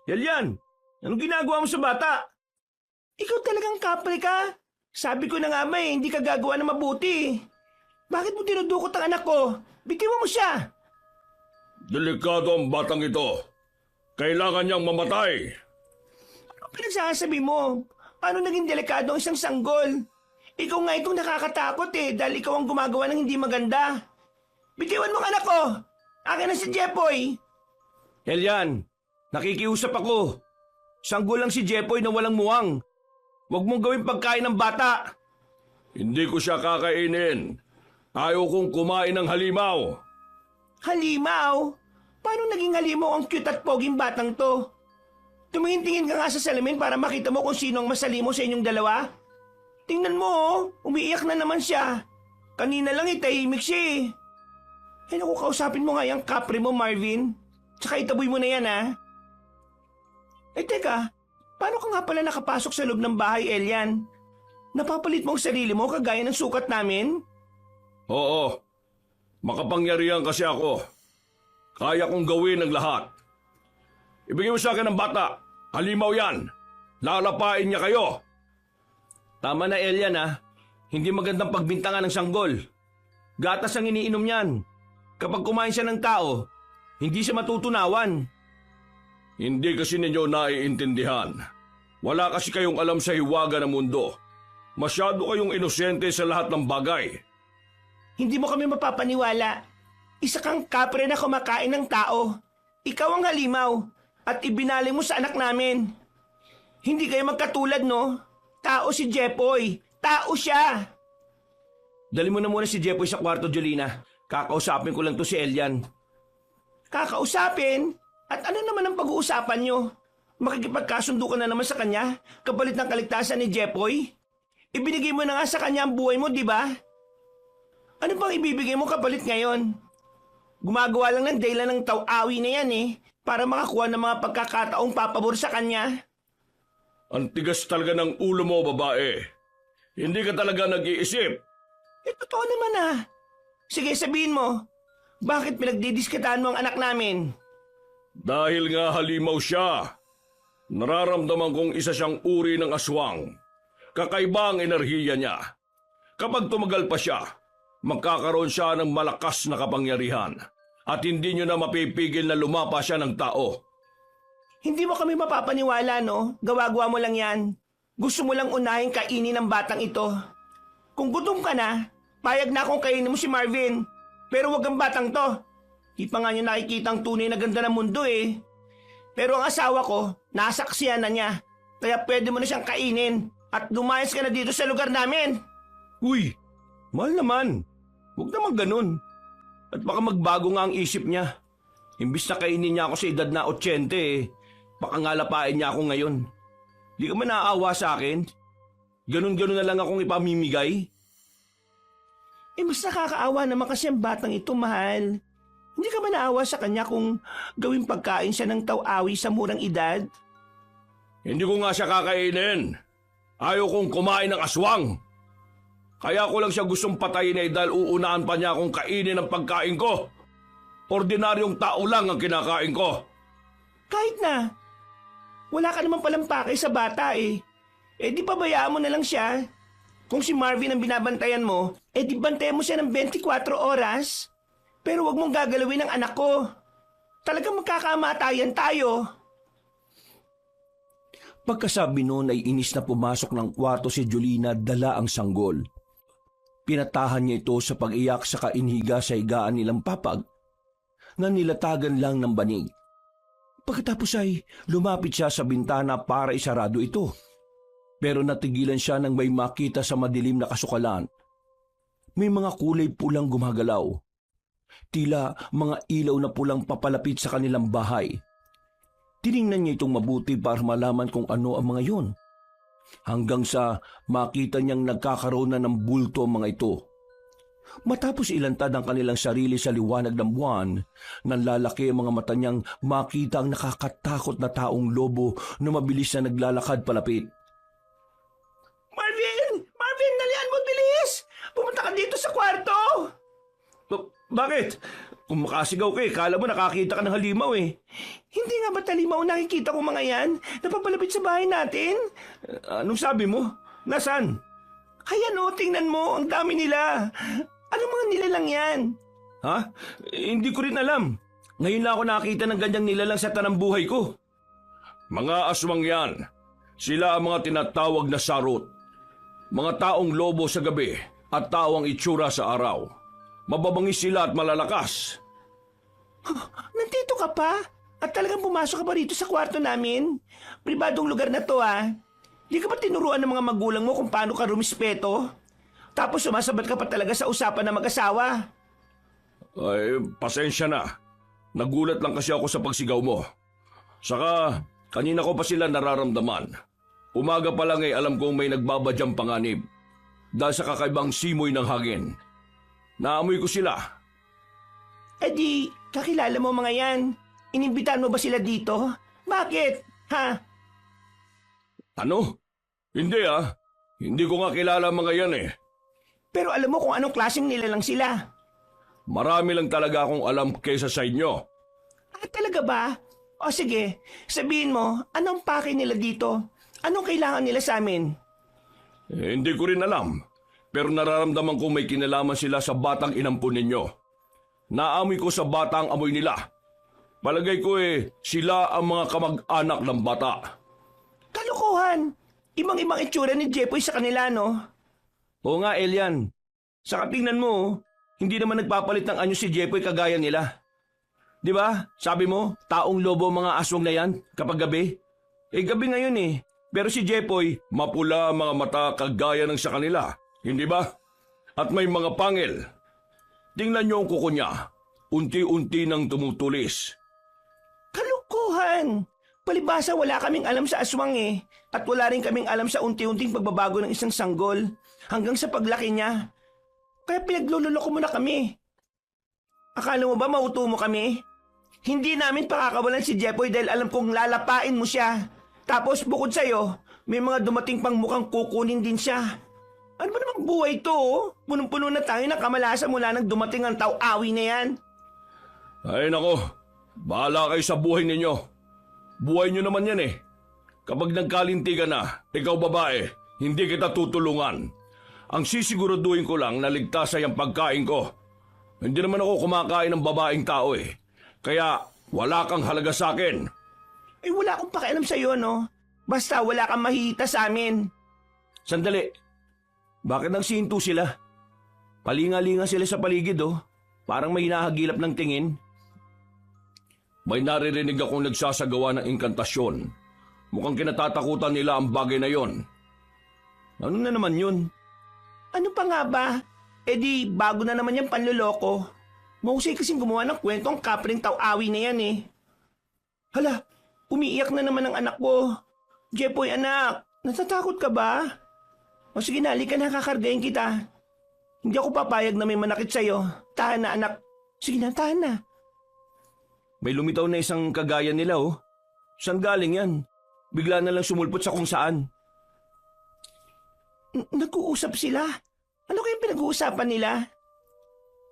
B: Yalyan! Anong ginagawa mo sa bata?
A: Ikaw talagang kapre ka. Sabi ko na nga hindi ka gagawa na mabuti. Bakit mo dinudukot ang anak ko? Bitiwan mo siya.
D: Delikado ang batang ito. Kailangan niyang mamatay.
A: Ano pinagsasabi mo? Paano naging delikado ang isang sanggol? Ikaw nga itong nakakatakot dahil ikaw ang gumagawa ng hindi maganda. Bitiwan mo ang anak ko. Akin na si Jepoy.
B: Yalyan! Nakikiusap ako. Sanggol lang si Jepoy na walang muwang. Huwag mong gawing pagkain ng bata.
D: Hindi ko siya kakainin. Ayaw kong kumain ng halimaw.
A: Halimaw? Paano naging halimaw ang cute at poging batang to? Tumingin-tingin ka nga sa salamin para makita mo kung sino ang masalimo sa inyong dalawa. Tingnan mo umiiyak na naman siya. Kanina lang tahimik siya naku, kausapin mo nga yung kapre mo, Marvin. Tsaka itaboy mo na yan teka, paano ka nga pala nakapasok sa loob ng bahay, Elian? Napapalit mo ang sarili mo kagaya ng sukat namin?
D: Oo. Makapangyarihan kasi ako. Kaya kong gawin ang lahat. Ibigay mo sa akin ng bata. Halimaw yan. Lalapain niya kayo.
B: Tama na, Elian Hindi magandang pagbintangan ng sanggol. Gatas ang iniinom niyan. Kapag kumain siya ng tao, hindi siya matutunawan.
D: Hindi kasi ninyo naiintindihan. Wala kasi kayong alam sa hiwaga ng mundo. Masyado kayong inosente sa lahat ng bagay.
A: Hindi mo kami mapapaniwala. Isa kang kapre na kumakain ng tao. Ikaw ang halimaw at ibinali mo sa anak namin. Hindi kayo magkatulad, no? Tao si Jepoy. Tao siya.
B: Dali mo na muna si Jepoy sa kwarto, Jolina. Kakausapin ko lang to si Elian.
A: Kakausapin? At ano naman ang pag-uusapan nyo? Makikipagkasundo ka na naman sa kanya kapalit ng kaligtasan ni Jepoy? Ibinigay mo na nga sa kanya ang buhay mo, di ba? Ano bang ibibigay mo kapalit ngayon? Gumagawa lang ng dahilan ng taw-awi na yan para makakuha ng mga pagkakataong papabor sa kanya.
D: Ang tigas talaga ng ulo mo, babae. Hindi ka talaga nag-iisip.
A: Totoo naman Sige, sabihin mo. Bakit pinagdidiskitahan mo ang anak namin?
D: Dahil nga halimaw siya, nararamdaman kong isa siyang uri ng aswang. Kakaiba ang enerhiya niya. Kapag tumagal pa siya, magkakaroon siya ng malakas na kapangyarihan at hindi niyo na mapipigil na lumapa siya ng tao.
A: Hindi mo kami mapapaniwala, no? Gawa-gawa mo lang yan. Gusto mo lang unahin kainin ng batang ito. Kung gutom ka na, payag na akong kainin mo si Marvin. Pero wag ang batang to. Di pa nga niya nakikita ang tunay na ganda ng mundo eh. Pero ang asawa ko, nasaksiyan na niya. Kaya pwede mo na siyang kainin. At lumayas ka na dito sa lugar namin.
B: Uy, mahal naman. Huwag naman ganun. At baka magbago nga ang isip niya. Imbis na kainin niya ako sa edad na 80 eh, baka nga lapain niya ako ngayon. Di ka man naaawa sa akin? Ganun-ganun na lang akong ipamimigay?
A: Eh mas nakakaawa naman kasi ang batang ito, mahal. Hindi ka ba naawa sa kanya kung gawing pagkain siya ng taw-awi sa murang edad?
D: Hindi ko nga siya kakainin. Ayaw kong kumain ng aswang. Kaya ko lang siya gustong patayin dahil uunaan pa niya akong kainin ang pagkain ko. Ordinaryong tao lang ang kinakain ko.
A: Kahit na. Wala ka naman palang pakay sa bata eh. Eh di pabayaan mo na lang siya. Kung si Marvin ang binabantayan mo, eh di bantayan mo siya ng 24 oras. Pero wag mong gagalawin ang anak ko. Talagang magkakamatayan tayo.
C: Pagkasabi noon ay inis na pumasok ng kwarto si Julina dala ang sanggol. Pinatahan niya ito sa pag-iyak sa kainhiga sa higaan nilang papag na nilatagan lang ng banig. Pagkatapos ay lumapit siya sa bintana para isarado ito. Pero natigilan siya nang may makita sa madilim na kasukalan. May mga kulay pulang gumagalaw. Tila mga ilaw na pulang papalapit sa kanilang bahay. Tiningnan niya itong mabuti para malaman kung ano ang mga yun. Hanggang sa makita niyang nagkakaroon na ng bulto ang mga ito. Matapos ilantad ang kanilang sarili sa liwanag ng buwan, nanlalaki ang mga mata niyang makita ang nakakatakot na taong lobo na mabilis na naglalakad palapit.
A: Marvin! Marvin, dalian mo, bilis! Pumunta ka dito sa kwarto!
B: Bakit? Kung makasigaw ka kala mo nakakita ka ng halimaw eh.
A: Hindi nga ba talimaw nakikita ko mga yan? Napapalapit sa bahay natin?
B: Anong sabi mo? Nasaan?
A: Kaya no, tingnan mo, ang dami nila. Ano mga nilalang yan?
B: Ha? Hindi ko rin alam. Ngayon lang ako nakita ng ganyang nilalang sa tanang buhay ko.
D: Mga aswang yan. Sila ang mga tinatawag na sarot. Mga taong lobo sa gabi at tao ang itsura sa araw. Mababangis sila at malalakas.
A: Nandito ka pa? At talagang pumasok ka pa rito sa kwarto namin? Pribadong lugar na to ah. Di ka ba tinuruan ng mga magulang mo kung paano ka rumispeto? Tapos sumasabat ka pa talaga sa usapan ng mag-asawa.
D: Ay, pasensya na. Nagulat lang kasi ako sa pagsigaw mo. Saka, kanina ko pa sila nararamdaman. Umaga pa lang alam kong may nagbabadyang panganib. Dahil sa kakaibang simoy ng hangin. Naamoy ko sila.
A: Eh di, kakilala mo mga yan. Inimbitan mo ba sila dito? Bakit? Ha?
D: Ano? Hindi ah. Hindi ko nga kilala mga yan eh.
A: Pero alam mo kung anong klaseng nilalang sila.
D: Marami lang talaga akong alam kaysa sa inyo.
A: Ah, talaga ba? O sige, sabihin mo, anong pake nila dito? Anong kailangan nila sa amin?
D: Hindi ko rin alam. Pero nararamdaman ko may kinalaman sila sa batang inampun ninyo. Naamoy ko sa bata ang amoy nila. Palagay ko sila ang mga kamag-anak ng bata.
A: Kalokohan! Ibang-ibang itsura ni Jepoy sa kanila, no?
B: Oo nga, Elian. Saka tingnan mo, hindi naman nagpapalit ng anyo si Jepoy kagaya nila. Di ba? Sabi mo, taong lobo mga aswang na yan kapag gabi. Eh gabi ngayon eh. Pero si Jepoy,
D: Mapula ang mga mata kagaya ng sa kanila. Hindi ba? At may mga pangil. Tingnan niyo ang kuko niya. Unti-unti nang tumutulis.
A: Kalokohan! Palibasa wala kaming alam sa aswang eh. At wala rin kaming alam sa unti-unting pagbabago ng isang sanggol. Hanggang sa paglaki niya. Kaya pinaglululoko mo na kami. Akala mo ba mauto mo kami? Hindi namin pakakawalan si Jepoy dahil alam kong lalapain mo siya. Tapos bukod sa'yo, may mga dumating pang mukhang kukunin din siya. Ano ba namang buhay to? Punong-puno na tayo ng kamalasan mula nang dumating ang taw-awi na yan.
D: Ay nako, Bahala kayo sa buhay ninyo. Buhay nyo naman yan eh. Kapag nagkalintigan na, ikaw babae, hindi kita tutulungan. Ang sisiguraduhin ko lang na ligtas ay ang pagkain ko. Hindi naman ako kumakain ng babaeng tao eh. Kaya wala kang halaga sa akin.
A: Eh wala akong pakialam sa'yo, no? Basta wala kang mahihita sa amin.
B: Sandali. Bakit nagsihinto sila? Palinga-linga sila sa paligid, oh. Parang may hinahagilap ng tingin.
D: May naririnig akong nagsasagawa ng inkantasyon. Mukhang kinatatakutan nila ang bagay na yon.
B: Ano na naman yun?
A: Ano pa nga ba? Eh di, bago na naman yung panloloko. Mahusay kasing gumawa ng kwentong kapring taw-awi na yan eh. Hala, umiiyak na naman ang anak ko. Jepoy anak, natatakot ka ba? O sige na, halika na, kakargayin kita. Hindi ako papayag na may manakit sa'yo. Tahan na anak. Sige na, tahan na.
B: May lumitaw na isang kagaya nila, oh. Saan galing yan? Bigla na lang sumulpot sa kung saan.
A: Nag-uusap sila. Ano kayang pinag-uusapan nila?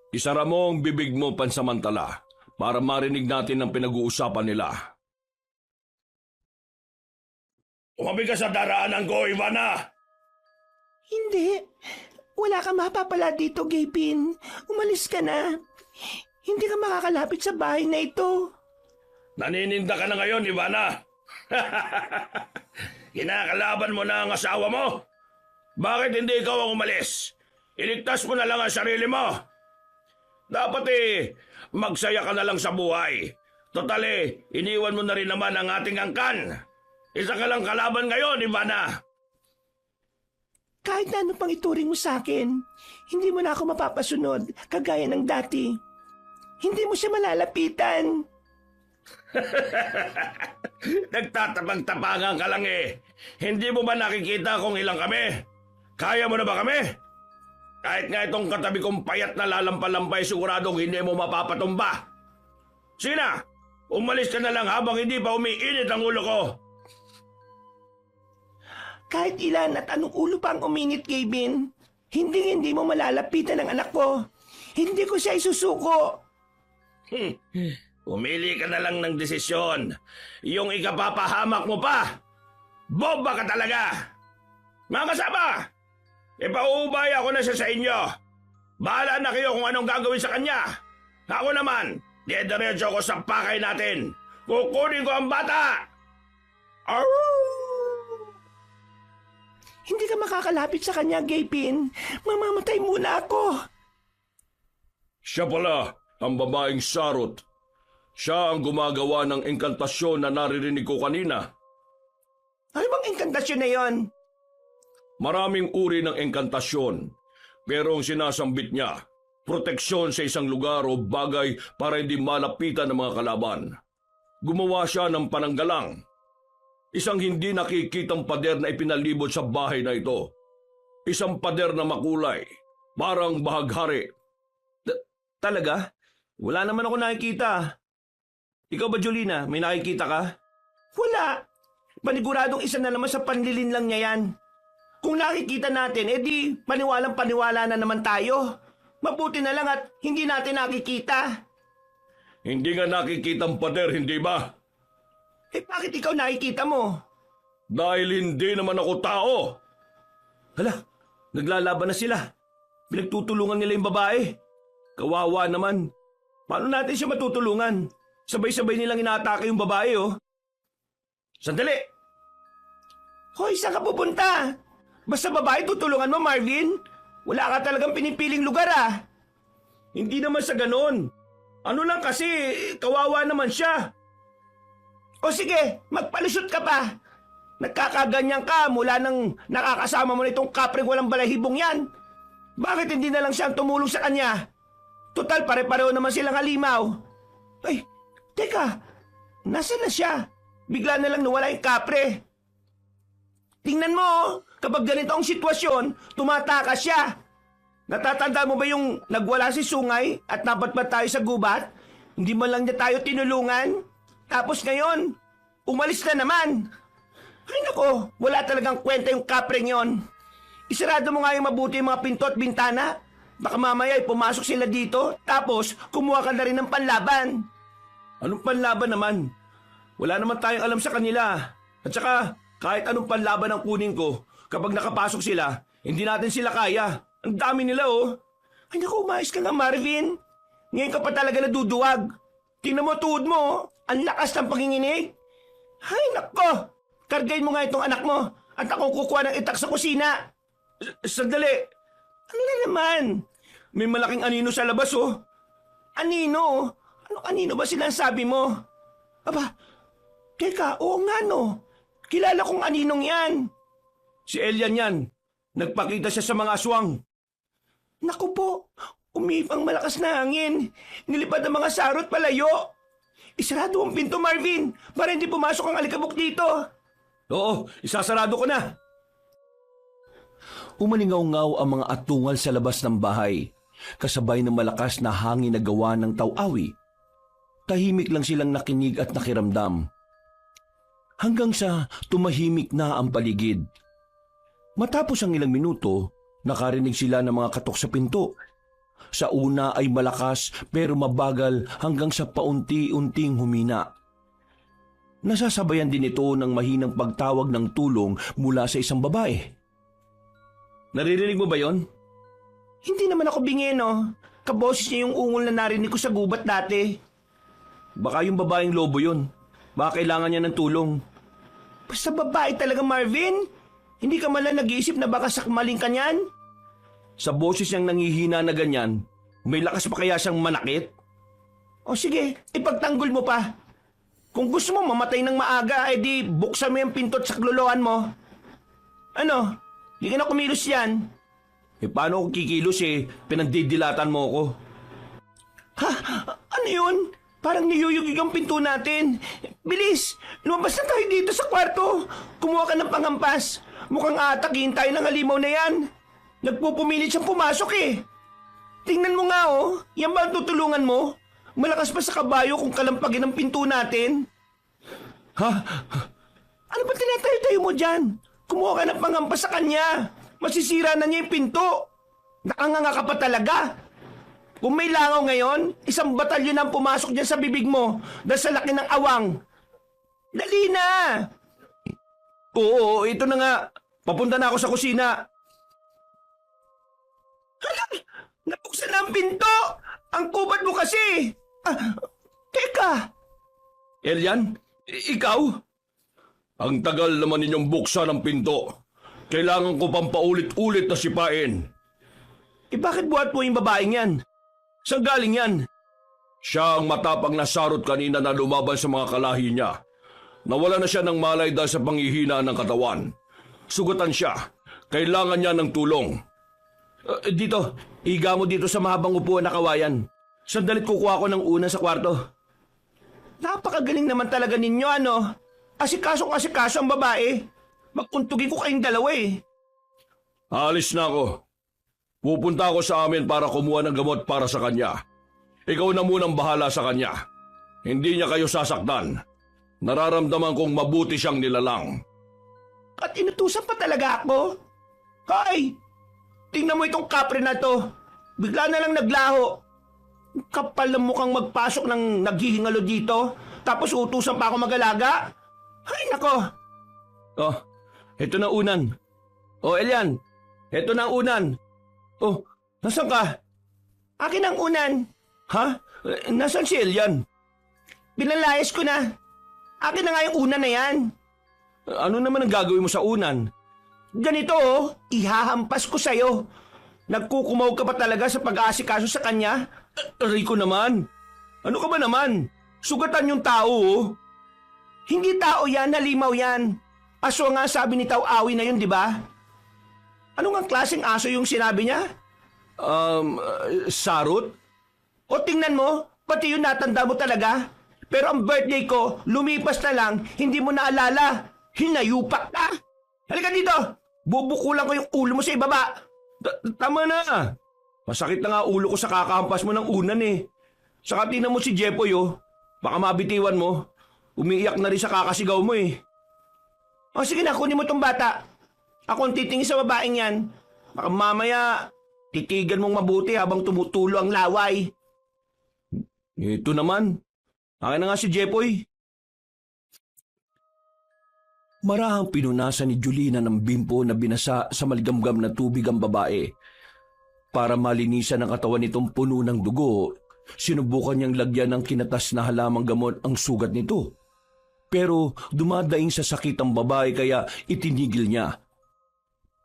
D: Isara mo ang bibig mo pansamantala para marinig natin ang pinag-uusapan nila. Umabi ka sa daraanan ko, Ivana!
A: Hindi. Wala kang mapapala dito, Gapin. Umalis ka na. Hindi ka makakalapit sa bahay na ito.
D: Nanininda ka na ngayon, Ivana! Kinakalaban mo na ang asawa mo? Bakit hindi ikaw ang umalis? Iligtas mo na lang ang sarili mo. Dapat magsaya ka na lang sa buhay. Total iniwan mo na rin naman ang ating angkan. Isa ka lang kalaban ngayon, Ivana.
A: Kahit na ano pang ituring mo sa akin, hindi mo na ako mapapasunod kagaya ng dati. Hindi mo siya malalapitan.
D: Nagtatapag-tapangan ka lang eh. Hindi mo ba nakikita kung ilang kami? Kaya mo na ba kami? Kahit nga itong katabi kong payat na lalampalampay, siguradong hindi mo mapapatumba. Sige na, umalis ka na lang habang hindi pa umiinit ang ulo ko.
A: Kahit ilan at anong ulo pa ang uminit, Gavin, hindi mo malalapitan ang anak ko. Hindi ko siya isusuko.
D: Umili ka na lang ng desisyon. Yung ikapapahamak mo pa. Boba ka talaga. Mga kasama, ipauubay ako na siya sa inyo. Bahala na kayo kung anong gagawin sa kanya. Ako naman, diretso ko sa pakay natin. Kukunin ko ang bata. Arroo!
A: Hindi ka makakalapit sa kanya, Gapin. Mamamatay muna ako.
D: Siya pala ang babaeng Sarot. Siya ang gumagawa ng engkantasyon na naririnig ko kanina.
A: Ano bang engkantasyon na yon?
D: Maraming uri ng engkantasyon, pero ang sinasambit niya, proteksyon sa isang lugar o bagay para hindi malapitan ng mga kalaban. Gumawa siya ng pananggalang. Isang hindi nakikitang pader na ipinalibot sa bahay na ito. Isang pader na makulay, parang bahaghari.
B: Talaga? Wala naman ako nakikita. Ikaw ba, Jolina? May nakikita ka?
A: Wala. Paniguradong isa na naman sa panlilin lang niya yan. Kung nakikita natin, edi paniwalang-paniwala na naman tayo. Mabuti na lang at hindi natin nakikita.
D: Hindi nga nakikitang pader, hindi ba?
A: Eh bakit ikaw nakikita mo?
D: Dahil hindi naman ako tao.
B: Hala, naglalaban na sila. Pinagtutulungan nila yung babae. Kawawa naman. Paano natin siya matutulungan? Sabay-sabay nilang inaatake yung babae, oh. Sandali!
A: Hoy, saan ka pupunta? Basta babae tutulungan mo, Marvin. Wala ka talagang pinipiling lugar, ah.
B: Hindi naman sa ganon. Ano lang kasi, kawawa naman siya.
A: O sige, magpalusot ka pa. Nagkakaganyan ka mula nang nakakasama mo na itong kapring walang balahibong yan. Bakit hindi na lang siyang tumulong sa kanya? Total, pare-pareho naman silang halimaw. Ay, teka, nasaan na siya? Bigla na lang nawala yung kapre. Tingnan mo, kapag ganito ang sitwasyon, tumatakas siya. Natatanda mo ba yung nagwala si Sungay at napatpat tayo sa gubat? Hindi man lang niya tayo tinulungan. Tapos ngayon, umalis na naman. Ay nako, wala talagang kwenta yung kapreng yon. Isarado mo nga yung mabuti yung mga pinto at bintana. Baka mamaya pumasok sila dito, tapos kumuha ka na rin ng panlaban.
B: Anong panlaban naman? Wala naman tayong alam sa kanila. At saka, kahit anong panlaban ang kunin ko, kapag nakapasok sila, hindi natin sila kaya. Ang dami nila oh. Ay naku, umayos ka nga Marvin. Ngayon ka pa talaga naduduwag. Tingnan mo tuhod mo, oh. Ang lakas ng panginginig. Ay nako, kargain mo nga itong anak mo at ako kukuha ng itak sa kusina. Sandali, ano na naman? May malaking anino sa labas oh. Anino? Ano anino ba sinasabi mo? Aba, teka, oo nga no. Kilala kong aninong yan. Si Elian yan. Nagpakita siya sa mga aswang. Naku po, umipang malakas na hangin. Nilipad ang mga sarot palayo. Isarado ang pinto, Marvin, para hindi pumasok ang alikabok dito. Oo, isasarado ko na.
C: Umalingaw-ngaw ang mga atungal sa labas ng bahay, kasabay ng malakas na hangin na gawa ng taw-awi. Tahimik lang silang nakinig at nakiramdam. Hanggang sa tumahimik na ang paligid. Matapos ang ilang minuto, nakarinig sila ng mga katok sa pinto. Sa una ay malakas pero mabagal hanggang sa paunti-unting humina. Nasasabayan din ito ng mahinang pagtawag ng tulong mula sa isang babae.
B: Naririnig mo ba yon?
A: Hindi naman ako bingi, no? Kaboses niya yung ungol na narinig ko sa gubat dati.
B: Baka yung babaeng lobo yon. Baka kailangan niya ng tulong.
A: Basta babae talaga, Marvin. Hindi ka man lang nag-iisip na baka sakmaling ka niyan?
B: Sa boses niyang nangihina na ganyan, may lakas pa kaya siyang manakit?
A: O sige, ipagtanggol mo pa. Kung gusto mo mamatay ng maaga, edi buksan mo yung pinto at sakloloan mo. Ano? Di ka na kumilos yan.
B: Eh paano kung kikilos pinagdidilatan mo ko?
A: Ha? Ano yun? Parang niyuyugig ang pinto natin. Bilis! Lumabas na tayo dito sa kwarto. Kumuha ka ng panghampas. Mukhang atakin tayo ng halimaw na yan. Nagpupumilit siyang pumasok eh. Tingnan mo nga oh. Yan ba ang tutulungan mo? Malakas pa sa kabayo kung kalampagin ang pinto natin.
B: Ha?
A: Ano ba tinatayo-tayo mo dyan? Kumuha ka ng panghampas sa kanya. Masisira na niya yung pinto. Nakanganga ka pa talaga. Kung may langaw ngayon, isang batalyon ang pumasok dyan sa bibig mo dahil sa laki ng awang. Dali na!
B: Oo, ito na nga. Papunta na ako sa kusina.
A: Hala! Nabuksan na ang pinto! Ang kubad mo kasi! Teka!
B: Elian, ikaw?
D: Ang tagal naman ninyong buksan ng pinto. Kailangan ko pang paulit-ulit na sipain.
B: Bakit buhat mo yung babaeng yan? Saan galing yan?
D: Siya ang matapang na sarot kanina na lumaban sa mga kalahi niya. Nawala na siya ng malay dahil sa panghihina ng katawan. Sugatan siya. Kailangan niya ng tulong.
B: Dito, higa mo dito sa mahabang upuan na kawayan. Sandalit kukuha ko ng una sa kwarto.
A: Napakagaling naman talaga ninyo, ano? Asikaso ang babae. Magkuntugin ko kayong dalawa eh.
D: Alis na ako. Pupunta ako sa amin para kumuha ng gamot para sa kanya. Ikaw na munang bahala sa kanya. Hindi niya kayo sasaktan. Nararamdaman kong mabuti siyang nilalang.
A: At inutusan pa talaga ako. Hoy! Tingnan mo itong kapre na to. Bigla na lang naglaho. Kapal ng mukhang magpasok ng naghihingalo dito. Tapos utusan pa ako mag-alaga. Ay nako.
B: Oh, ito na unan. Oh, Elian, ito na ang unan. Oh, nasan ka?
A: Akin ang unan.
B: Ha? Nasaan si Elian?
A: Pinalayas ko na. Akin na nga yung unan na yan.
B: Ano naman ang gagawin mo sa unan?
A: Ganito oh, ihahampas ko sa'yo. Nagkukumaw ka pa talaga sa pag-aasikaso sa kanya?
B: Rico naman. Ano ka ba naman? Sugatan yung tao oh.
A: Hindi tao yan, halimaw yan. Aso nga sabi ni Taw-awi na yun, di ba? Ano nga klaseng aso yung sinabi niya?
B: Sarot?
A: O tingnan mo, pati yun natanda mo talaga. Pero ang birthday ko, lumipas na lang, hindi mo naalala. Hinayupak ka. Halika dito, bubukulan ko yung ulo mo sa ibaba.
B: Tama na. Masakit na nga ulo ko sa kakahampas mo ng unan eh. Saka tingnan mo si Jepoy oh. Baka mabitiwan mo. Umiiyak na rin sa kakasigaw mo eh.
A: O sige na, kunin mo tong bata. Ako ang titingin sa babaeng yan. Baka mamaya, titigan mong mabuti habang tumutulo ang laway.
B: Ito naman. Akin na nga si Jepoy.
C: Marahang pinunasan ni Julina ng bimpo na binasa sa maligamgam na tubig ang babae. Para malinisan ang katawan nitong puno ng dugo, sinubukan niyang lagyan ng kinatas na halamang gamot ang sugat nito. Pero dumadaing sa sakit ang babae kaya itinigil niya.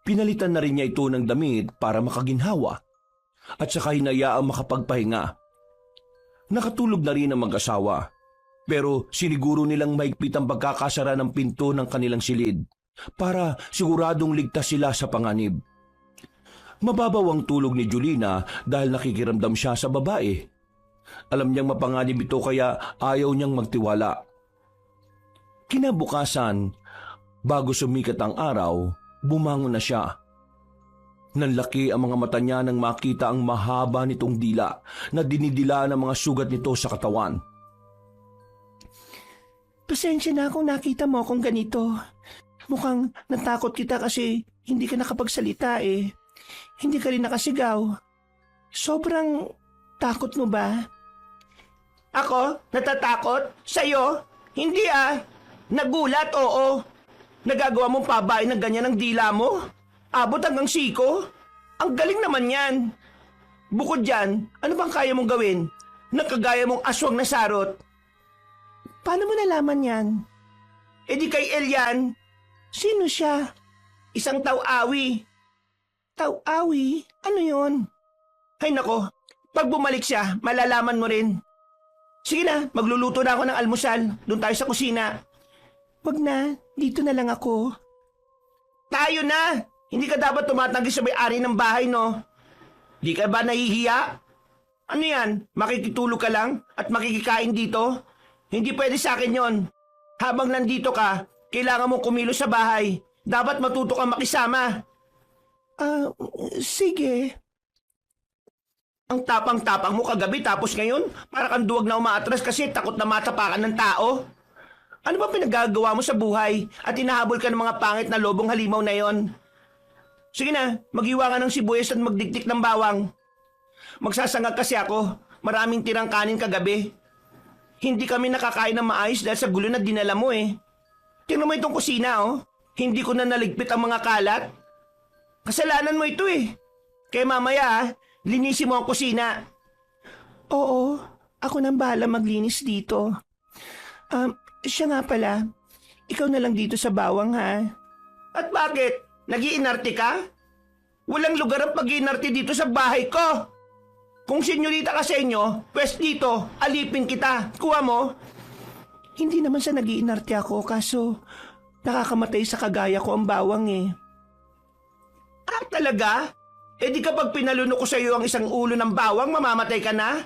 C: Pinalitan na rin niya ito ng damit para makaginhawa at saka hinayaang makapagpahinga. Nakatulog na rin ang mag-asawa. Pero siniguro nilang maigpit ang pagkakasara ng pinto ng kanilang silid para siguradong ligtas sila sa panganib. Mababaw ang tulog ni Julina dahil nakikiramdam siya sa babae. Alam niyang mapanganib ito kaya ayaw niyang magtiwala. Kinabukasan, bago sumikat ang araw, bumangon na siya. Nanlaki ang mga mata niya nang makita ang mahaba nitong dila na dinidila ng mga sugat nito sa katawan.
A: Pasensya na kung nakita mo akong ganito. Mukhang natakot kita kasi hindi ka nakapagsalita eh. Hindi ka rin nakasigaw. Sobrang takot mo ba? Ako? Natatakot? Sa'yo? Hindi ah. Nagulat, oo. Nagagawa mong pabain ng ganyan ang dila mo? Abot hanggang siko? Ang galing naman yan. Bukod dyan, ano bang kaya mong gawin? Nakagaya mong aswang na sarot. Paano mo nalaman yan? E di kay Elian. Sino siya? Isang tau-awi. Tau-awi? Ano yon? Ay nako, pag bumalik siya, malalaman mo rin. Sige na, magluluto na ako ng almusal. Doon tayo sa kusina. Wag na, dito na lang ako. Tayo na! Hindi ka dapat tumatanggi sa may-ari ng bahay, no? Di ka ba nahihiya? Ano yan? Makikitulog ka lang at makikikain dito? Hindi pwede sa akin yon. Habang nandito ka, kailangan mong kumilos sa bahay. Dapat matuto kang makisama. Sige. Ang tapang-tapang mo kagabi tapos ngayon, para kang duwag na umaatras kasi takot na matapakan ng tao. Ano ba pinagagawa mo sa buhay at hinahabol ka ng mga pangit na lobong halimaw na yon? Sige na, maghiwa ka ng sibuyas at magdikdik ng bawang. Magsasangag kasi ako. Maraming tirang kanin kagabi. Hindi kami nakakain ng maayos dahil sa gulo na dinala mo eh. Tingnan mo itong kusina oh. Hindi ko na naligpit ang mga kalat. Kasalanan mo ito eh. Kaya mamaya linisin mo ang kusina. Oo, ako nang bahala maglinis dito. Siya nga pala, ikaw na lang dito sa bawang ha. At bakit? Nag-iinarte ka? Walang lugar ang pag-iinarte dito sa bahay ko. Kung senyorita ka sa inyo, pwes dito, alipin kita. Kuha mo. Hindi naman sa nag-iinarte ako, kaso nakakamatay sa kagaya ko ang bawang eh. Ah, talaga? Eh di kapag pinaluno ko sa iyo ang isang ulo ng bawang, mamamatay ka na?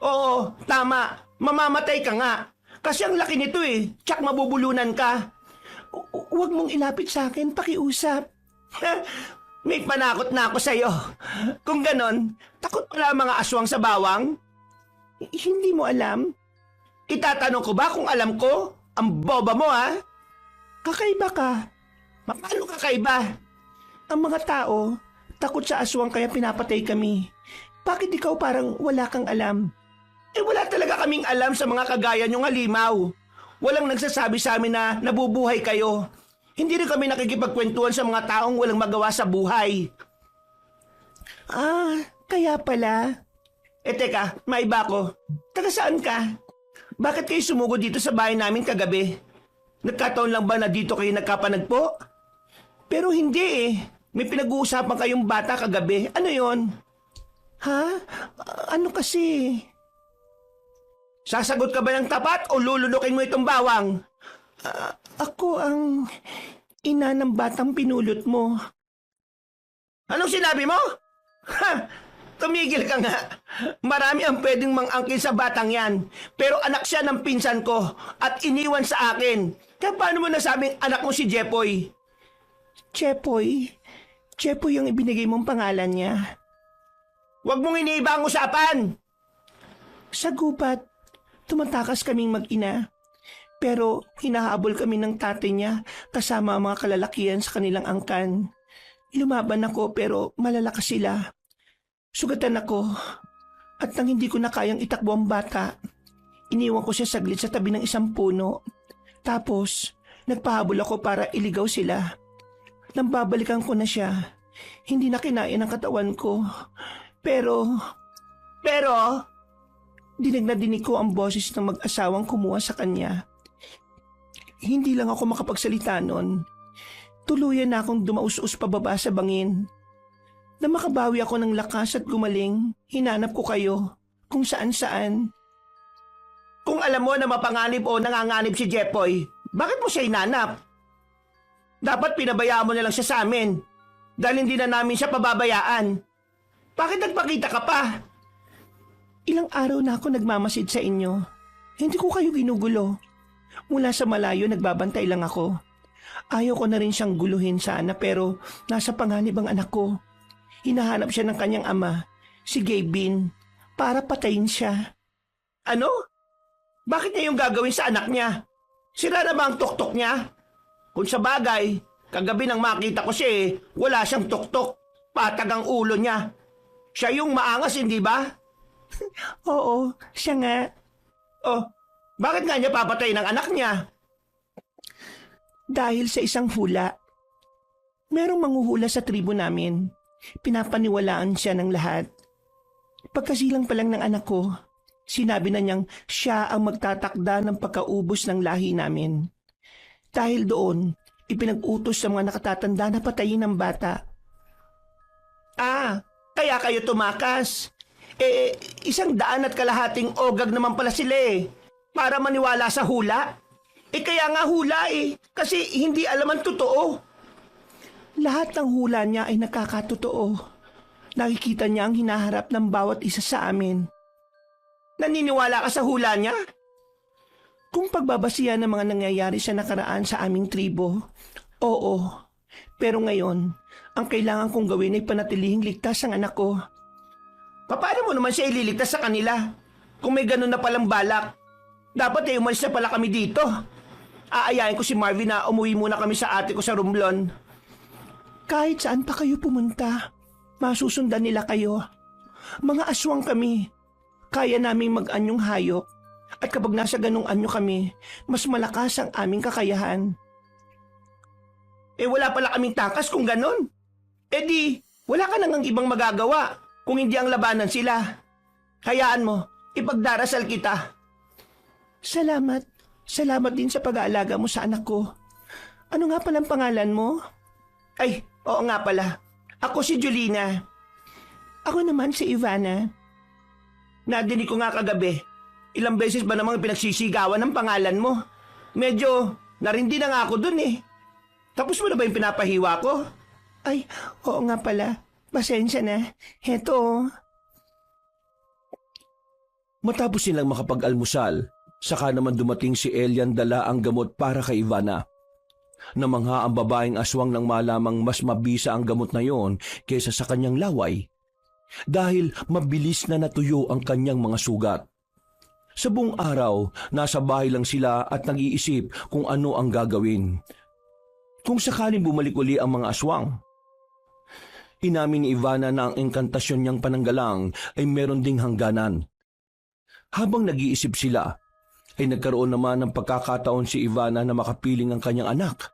A: Oo, tama. Mamamatay ka nga. Kasi ang laki nito eh. Tsak mabubulunan ka. Huwag mong ilapit sa akin, pakiusap. May panakot na ako sa'yo. Kung ganon, takot pala ang mga aswang sa bawang? Hindi mo alam? Itatanong ko ba kung alam ko? Ang boba mo ha? Kakaiba ka. Paano kakaiba? Ang mga tao, takot sa aswang kaya pinapatay kami. Bakit ikaw parang wala kang alam? Eh wala talaga kaming alam sa mga kagaya niyong halimaw. Walang nagsasabi sa amin na nabubuhay kayo. Hindi rin kami nakikipagkwentuhan sa mga taong walang magawa sa buhay. Ah, kaya pala. Eh teka, maiba ko. Taga saan ka? Bakit kayo sumugod dito sa bahay namin kagabi? Nagkataon lang ba na dito kayo nagkapanagpo? Pero hindi eh. May pinag-uusapan kayong bata kagabi. Ano yon? Ha? Ano kasi? Sasagot ka ba ng tapat o lulunukin mo itong bawang? Ako ang ina ng batang pinulot mo. Anong sinabi mo? Ha! Tumigil ka nga. Marami ang pwedeng mangangkin sa batang yan. Pero anak siya ng pinsan ko at iniwan sa akin. Kaya paano mo nasabing anak mo si Jepoy? Jepoy? Jepoy yung ibinigay mong pangalan niya. Huwag mong iniiba ang usapan! Sa gubat, tumatakas kaming mag-ina. Pero hinahabol kami ng tatay niya kasama ang mga kalalakihan sa kanilang angkan. Lumaban ako pero malalakas sila. Sugatan ako at nang hindi ko na kayang itakbo ang bata, Iniwan ko siya saglit sa tabi ng isang puno. Tapos, nagpahabol ako para iligaw sila. Nang babalikan ko na siya, hindi na kinain ang katawan ko. Pero, dinig na dinig ko ang boses ng mag-asawang kumuha sa kanya. Hindi lang ako makapagsalita nun. Tuluyan na akong dumaus-us pababa sa bangin. Na makabawi ako ng lakas at gumaling, hinanap ko kayo kung saan-saan. Kung alam mo na mapanganib o nanganganib si Jepoy, bakit mo siya hinanap? Dapat pinabayaan mo na lang siya sa amin dahil hindi na namin siya pababayaan. Bakit nagpakita ka pa? Ilang araw na ako nagmamasid sa inyo. Hindi ko kayo ginugulo. Mula sa malayo nagbabantay lang ako. Ayaw ko na rin siyang guluhin sana pero nasa panganib ang anak ko. Hinahanap siya ng kanyang ama, si Gavin, para patayin siya. Ano? Bakit niya yung gagawin sa anak niya? Sira na ba ang tuktok niya? Kung sa bagay, kagabi nang makita ko siya wala siyang tuktok. Patag ang ulo niya. Siya yung maangas, hindi ba? Oo, siya nga. Oh, bakit nga niya papatayin ang anak niya? Dahil sa isang hula. Merong manghuhula sa tribo namin. Pinapaniwalaan siya ng lahat. Pagkasilang pa lang ng anak ko, sinabi na niyang siya ang magtatakda ng pagkaubos ng lahi namin. Dahil doon, ipinag-utos sa mga nakatatanda na patayin ng bata. Ah, kaya kayo tumakas. 100 ogag naman pala sila para maniwala sa hula. Kaya nga hula kasi hindi alam ang totoo. Lahat ng hula niya ay nakakatotoo. Nakikita niya ang hinaharap ng bawat isa sa amin. Naniniwala ka sa hula niya? Kung pagbabasihan ng mga nangyayari sa nakaraan sa aming tribo, oo. Pero ngayon, ang kailangan kong gawin ay panatilihing ligtas ang anak ko. Paano mo naman siya ililigtas sa kanila? Kung may ganun na palang balak, dapat umalis na pala kami dito. Aayain ko si Marvin na umuwi muna kami sa ate ko sa Romblon. Kahit saan pa kayo pumunta, masusundan nila kayo. Mga aswang kami. Kaya naming mag-anyong hayop. At kapag nasa ganong anyo kami, mas malakas ang aming kakayahan. Wala pala kaming takas kung ganon. Di, wala ka nang ibang magagawa kung hindi ang labanan sila. Hayaan mo, ipagdarasal kita. Salamat. Salamat din sa pag-aalaga mo sa anak ko. Ano nga palang pangalan mo? Ay, oo nga pala. Ako si Julina. Ako naman si Ivana. Nadinig ko nga kagabi. Ilang beses ba namang pinagsisigawan ng pangalan mo? Medyo narindi na nga ako dun Tapos mo na ba yung pinapahiwa ko? Ay, oo nga pala. Pasensya na. Heto.
C: Matapos silang makapag-almusal, saka naman dumating si Elian dala ang gamot para kay Ivana. Namangha ang babaeng aswang nang malamang mas mabisa ang gamot na yon kaysa sa kanyang laway. Dahil mabilis na natuyo ang kanyang mga sugat. Sa buong araw, nasa bahay lang sila at nag-iisip kung ano ang gagawin. Kung sakaling bumalik uli ang mga aswang. Inamin ni Ivana na ang engkantasyon niyang pananggalang ay meron ding hangganan. Habang nag-iisip sila, ay nagkaroon naman ng pagkakataon si Ivana na makapiling ang kanyang anak.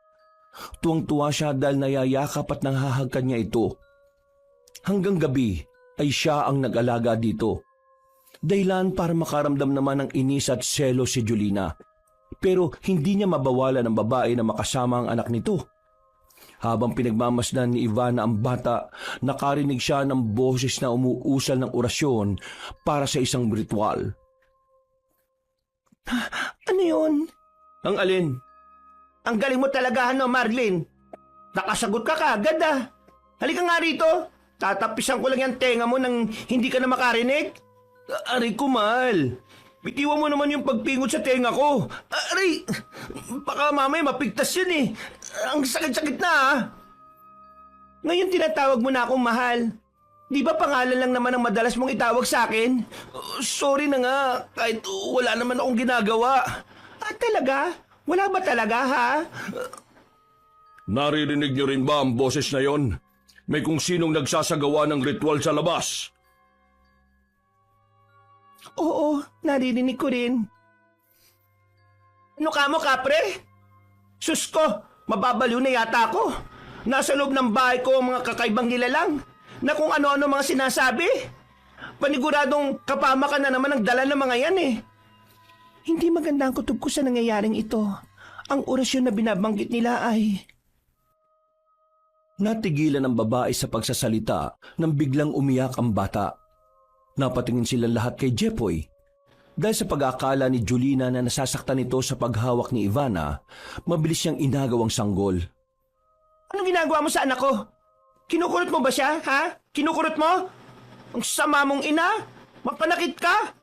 C: Tuwang-tuwa siya dahil nayayakap at nanghahagkan niya ito. Hanggang gabi ay siya ang nag-alaga dito. Dahilan para makaramdam naman ng inis at selo si Julina. Pero hindi niya mabawalan ang babae na makasama ang anak nito. Habang pinagmamasdan ni Ivana ang bata, nakarinig siya ng boses na umuusal ng orasyon para sa isang ritual.
A: Ano yun?
B: Ang alin?
A: Ang galing mo talaga, Marlin? Nakasagot ka kaagad Halika nga rito. Tatapisan ko lang yung tenga mo nang hindi ka na makarinig.
B: Aray ko, mahal. Bitiwan mo naman yung pagpingot sa tenga ko. Aray! Baka mamaya mapigtas yun Ang sakit-sakit na
A: Ngayon tinatawag mo na akong mahal. Di ba pangalan lang naman ang madalas mong itawag sa akin?
B: Sorry na nga, kahit wala naman akong ginagawa.
A: Talaga? Wala ba talaga, ha?
D: Naririnig niyo rin ba ang boses na yon? May kung sinong nagsasagawa ng ritual sa labas.
A: Oo, naririnig ko rin. Ano ka mo, kapre? Sus ko, mababaliw na yata ako. Nasa loob ng bahay ko ang mga kakaibang nilalang na kung ano-ano mga sinasabi. Paniguradong kapama ka na naman ang dala ng mga yan eh. Hindi maganda ang kutob ko sa nangyayaring ito. Ang orasyon na binabanggit nila ay...
C: Natigilan ang babae sa pagsasalita nang biglang umiyak ang bata. Napatingin silang lahat kay Jepoy. Dahil sa pag-aakala ni Julina na nasasaktan ito sa paghawak ni Ivana, mabilis siyang inagaw ang sanggol.
A: Anong ginagawa mo sa anak ko? Kinukurot mo ba siya, ha? Kinukurot mo? Ang sama mong ina? Mapanakit ka?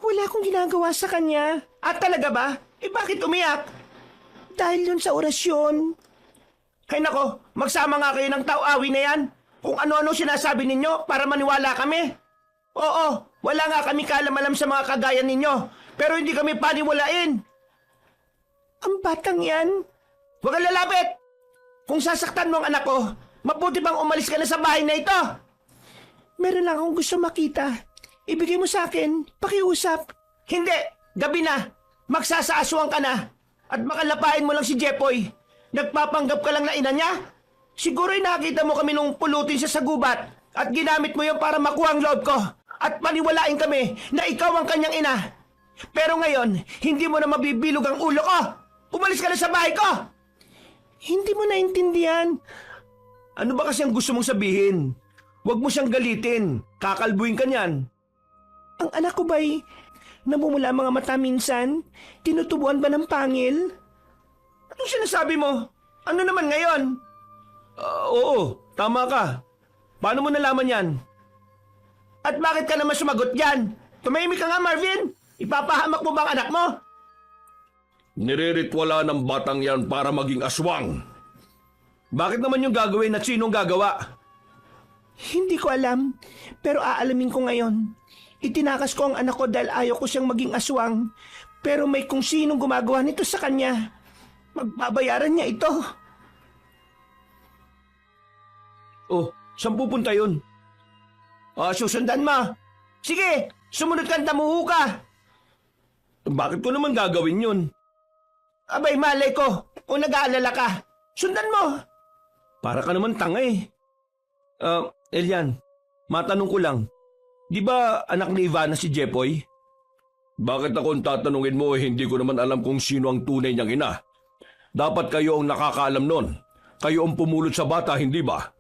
A: Wala akong ginagawa sa kanya. At talaga ba? Eh bakit umiyak? Dahil yun sa orasyon. Hay nako, magsama nga kayo ng tao-awi na yan. Kung ano-ano sinasabi ninyo para maniwala kami. Oo, wala nga kami kalam-alam sa mga kagaya ninyo. Pero hindi kami paniwalain. Ang batang yan. Huwag kang lalapit! Kung sasaktan mo ang anak ko, mabuti bang umalis ka na sa bahay na ito? Meron lang akong gusto makita. Ibigay mo sa akin, pakiusap. Hindi, gabi na. Magsasaaswang ka na. At makalapain mo lang si Jepoy. Nagpapanggap ka lang na ina niya? Siguro'y nakita mo kami nung pulutin siya sa gubat at ginamit mo yun para makuha ang loob ko at paniwalain kami na ikaw ang kanyang ina. Pero ngayon, hindi mo na mabibilog ang ulo ko. Umalis ka na sa bahay ko! Hindi mo naintindihan.
B: Ano ba kasi ang gusto mong sabihin? Huwag mo siyang galitin. Kakalbuin ka niyan.
A: Ang anak ko ba'y namumula mga mata minsan? Tinutubuan ba ng pangil? Anong sinasabi mo? Ano naman ngayon?
B: Oo, tama ka. Paano mo nalaman yan?
A: At bakit ka naman sumagot dyan? Tumahimik ka nga, Marvin! Ipapahamak mo ba ang anak mo?
D: Nireritwala ng batang yan para maging aswang.
B: Bakit naman yung gagawin at sinong gagawa?
A: Hindi ko alam, pero aalamin ko ngayon. Itinakas ko ang anak ko dahil ayaw ko siyang maging aswang. Pero may kung sinong gumagawa nito sa kanya. Magbabayaran niya ito.
B: Oh, saan pupunta yun?
A: Susundan mo. Sige, sumunod ka, tamuhu ka.
B: Bakit ko naman gagawin yun?
A: Abay, malay ko. Kung nag-aalala ka, sundan mo.
B: Para ka naman tanga eh. Elian, matanong ko lang. Di ba anak ni Ivana si Jepoy?
D: Bakit akong tatanungin mo hindi ko naman alam kung sino ang tunay niyang ina? Dapat kayo ang nakakaalam nun. Kayo ang pumulot sa bata, hindi ba?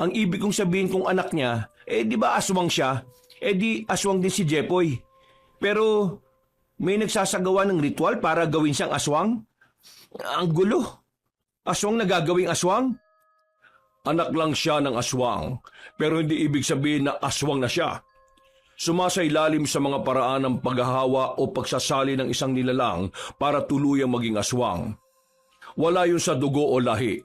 B: Ang ibig kong sabihin kung anak niya, di ba aswang siya? Di aswang din si Jepoy. Pero may nagsasagawa ng ritual para gawin siyang aswang? Ang gulo. Aswang na gagawing aswang?
D: Anak lang siya ng aswang, pero hindi ibig sabihin na aswang na siya. Sumasailalim sa mga paraan ng paghahawa o pagsasali ng isang nilalang para tuluyang maging aswang. Wala yun sa dugo o lahi.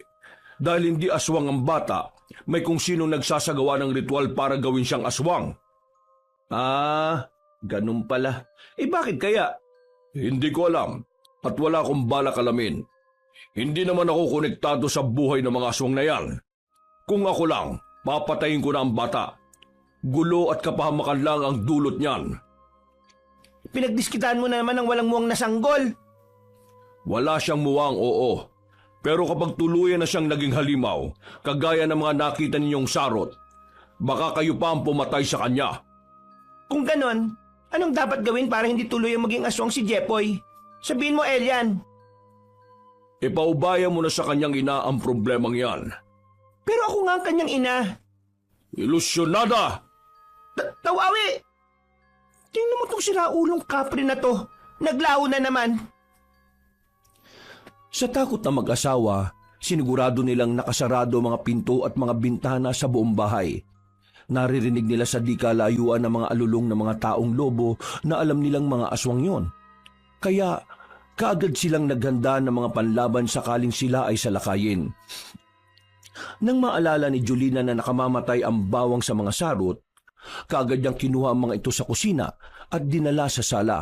D: Dahil hindi aswang ang bata, may kung sinong nagsasagawa ng ritual para gawin siyang aswang.
B: Ganun pala. Bakit kaya?
D: Hindi ko alam at wala akong balak alamin. Hindi naman ako konektado sa buhay ng mga aswang na yan. Kung ako lang, papatayin ko na ang bata. Gulo at kapahamakan lang ang dulot niyan.
A: Pinagdiskitan mo na naman ang walang muwang nasanggol.
D: Wala siyang muwang, oo. Pero kapag tuluyan na siyang naging halimaw, kagaya ng mga nakita ninyong sarot, baka kayo pa ang pumatay sa kanya.
A: Kung ganon, anong dapat gawin para hindi tuloy ang maging aswang si Jepoy? Sabihin mo, Elian.
D: Ipaubaya mo na sa kanyang ina ang problemang yan.
A: Pero ako nga ang kanyang ina.
D: Ilusyonada!
A: Tawawi! Tingnan mo itong siraulong kapre na to. Naglaho na naman.
C: Sa takot na mag-asawa, sinigurado nilang nakasarado mga pinto at mga bintana sa buong bahay. Naririnig nila sa di kalayuan ng mga alulong ng mga taong lobo na alam nilang mga aswang yon. Kaya kaagad silang naghanda ng mga panlaban sakaling sila ay salakayin. Nang maalala ni Julina na nakamamatay ang bawang sa mga sarot, kaagad niyang kinuha ang mga ito sa kusina at dinala sa sala.